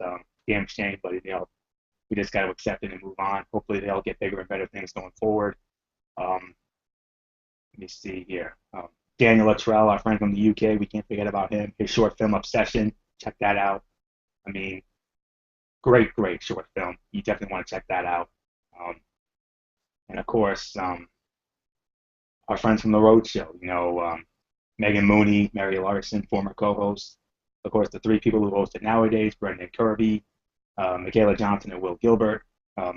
Speaker 1: Damn shame, but we just got to accept it and move on. Hopefully they'll get bigger and better things going forward. Let me see here. Daniel Luttrell, our friend from the UK, we can't forget about him. His short film Obsession, check that out. I mean, great short film. You definitely want to check that out. And of course, our friends from the Road Show, Megan Mooney, Mary Larson, former co-hosts. Of course, the three people who host it nowadays, Brendan Kirby, Michaela Johnson, and Will Gilbert.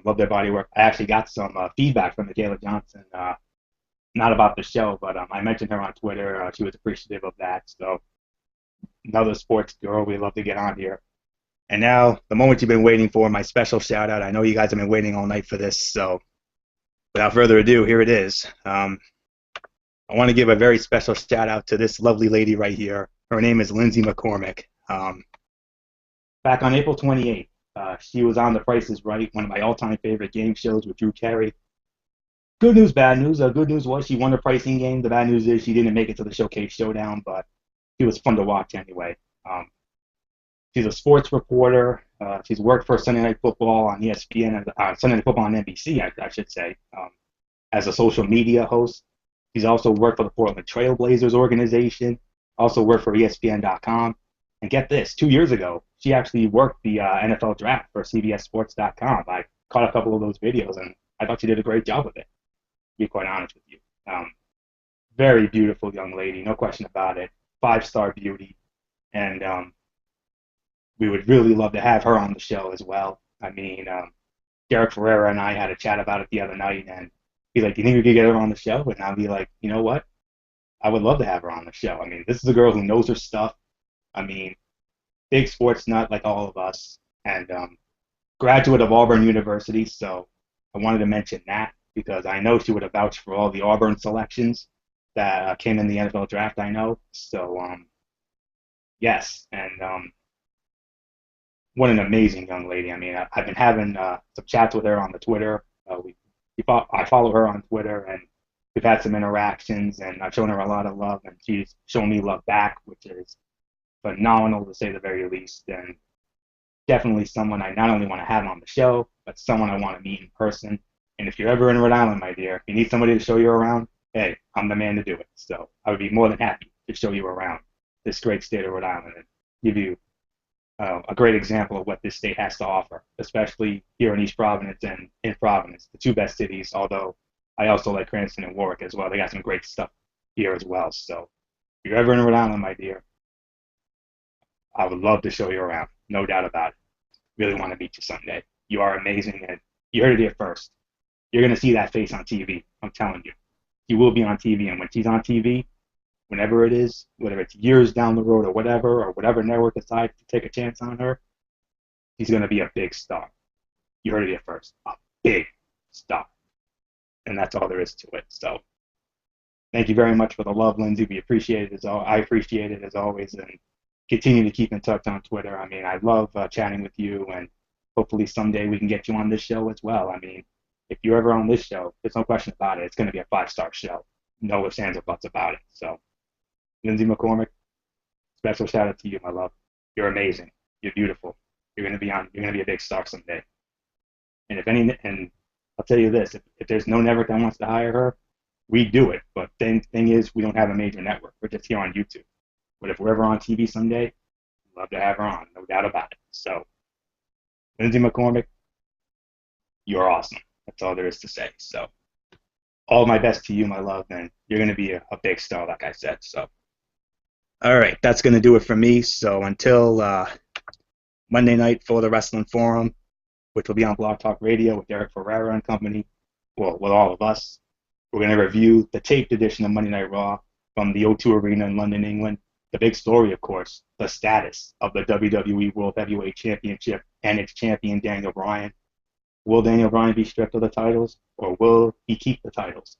Speaker 1: Love their body work. I actually got some feedback from Michaela Johnson, not about the show, but I mentioned her on Twitter. She was appreciative of that. So another sports girl we love to get on here. And now, the moment you've been waiting for, my special shout-out. I know you guys have been waiting all night for this, so without further ado, here it is. I want to give a very special shout-out to this lovely lady right here. Her name is Lindsay McCormick. Back on April 28th, she was on The Price is Right, one of my all-time favorite game shows with Drew Carey. Good news, bad news. Good news was she won the pricing game. The bad news is she didn't make it to the Showcase Showdown, but she was fun to watch anyway. She's a sports reporter. She's worked for Sunday Night Football on ESPN, Sunday Night Football on NBC, I should say, as a social media host. She's also worked for the Portland Trail Blazers organization, also worked for ESPN.com. And get this, 2 years ago, she actually worked the NFL draft for CBSSports.com. I caught a couple of those videos, and I thought she did a great job with it, to be quite honest with you. Very beautiful young lady, no question about it. 5-star beauty. And we would really love to have her on the show as well. I mean, Derek Ferrera and I had a chat about it the other night, and he's like, "Do you think we could get her on the show?" And I'll be like, "You know what? I would love to have her on the show." I mean, this is a girl who knows her stuff. I mean, big sports nut like all of us, and graduate of Auburn University, so I wanted to mention that because I know she would have vouched for all the Auburn selections that came in the NFL draft, I know. So, yes, and what an amazing young lady. I mean, I've been having some chats with her on the Twitter. I follow her on Twitter, and we've had some interactions, and I've shown her a lot of love, and she's shown me love back, which is phenomenal to say the very least, and definitely someone I not only want to have on the show, but someone I want to meet in person. And if you're ever in Rhode Island, my dear, if you need somebody to show you around, hey, I'm the man to do it. So I would be more than happy to show you around this great state of Rhode Island and give you a great example of what this state has to offer, especially here in East Providence and in Providence, the two best cities, although I also like Cranston and Warwick as well. They got some great stuff here as well. So if you're ever in Rhode Island, my dear, I would love to show you around, no doubt about it. Really want to meet you someday. You are amazing, and you heard it here first. You're going to see that face on TV, I'm telling you. She will be on TV, and when she's on TV, whenever it is, whether it's years down the road or whatever network decides to take a chance on her, she's going to be a big star. You heard it here first. A big star. And that's all there is to it. So thank you very much for the love, Lindsay. We appreciate it I appreciate it as always, and continue to keep in touch on Twitter. I mean, I love chatting with you, and hopefully someday we can get you on this show as well. I mean, if you're ever on this show, there's no question about it. It's going to be a 5-star show. No ifs, ands, or buts about it. So, Lindsay McCormick, special shout out to you, my love. You're amazing. You're beautiful. You're going to be a big star someday. And I'll tell you this: if there's no network that wants to hire her, we do it. But thing is, we don't have a major network. We're just here on YouTube. But if we're ever on TV someday, we'd love to have her on, no doubt about it. So, Lindsay McCormick, you're awesome. That's all there is to say. So, all my best to you, my love, and you're going to be a big star, like I said. So, all right, that's going to do it for me. So, until Monday night for the Wrestling Forum, which will be on Blog Talk Radio with Derek Ferrera and company, well, with all of us, we're going to review the taped edition of Monday Night Raw from the O2 Arena in London, England. The big story, of course, the status of the WWE World Heavyweight Championship and its champion, Daniel Bryan. Will Daniel Bryan be stripped of the titles, or will he keep the titles?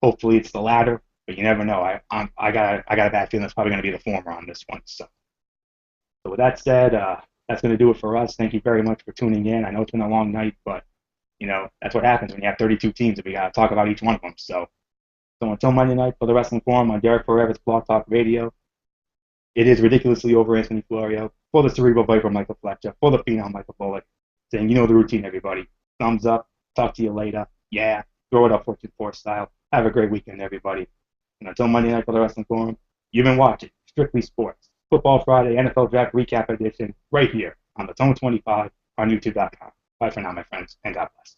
Speaker 1: Hopefully it's the latter, but you never know. I got a bad feeling it's probably going to be the former on this one. So with that said, that's going to do it for us. Thank you very much for tuning in. I know it's been a long night, but that's what happens when you have 32 teams and we got to talk about each one of them. So until Monday night for the Wrestling Forum on Derek Ferrera's Blog Talk Radio, It is ridiculously over Anthony Florio, for the Cerebral Viper Michael Fletcher, for the Phenom Michael Bullock, saying, you know the routine, everybody. Thumbs up. Talk to you later. Yeah. Throw it up Fortune 4 style. Have a great weekend, everybody. And until Monday night for the Wrestling Forum, you've been watching Strictly Sports, Football Friday NFL Draft Recap Edition, right here on the Tone 25 on YouTube.com. Bye for now, my friends, and God bless.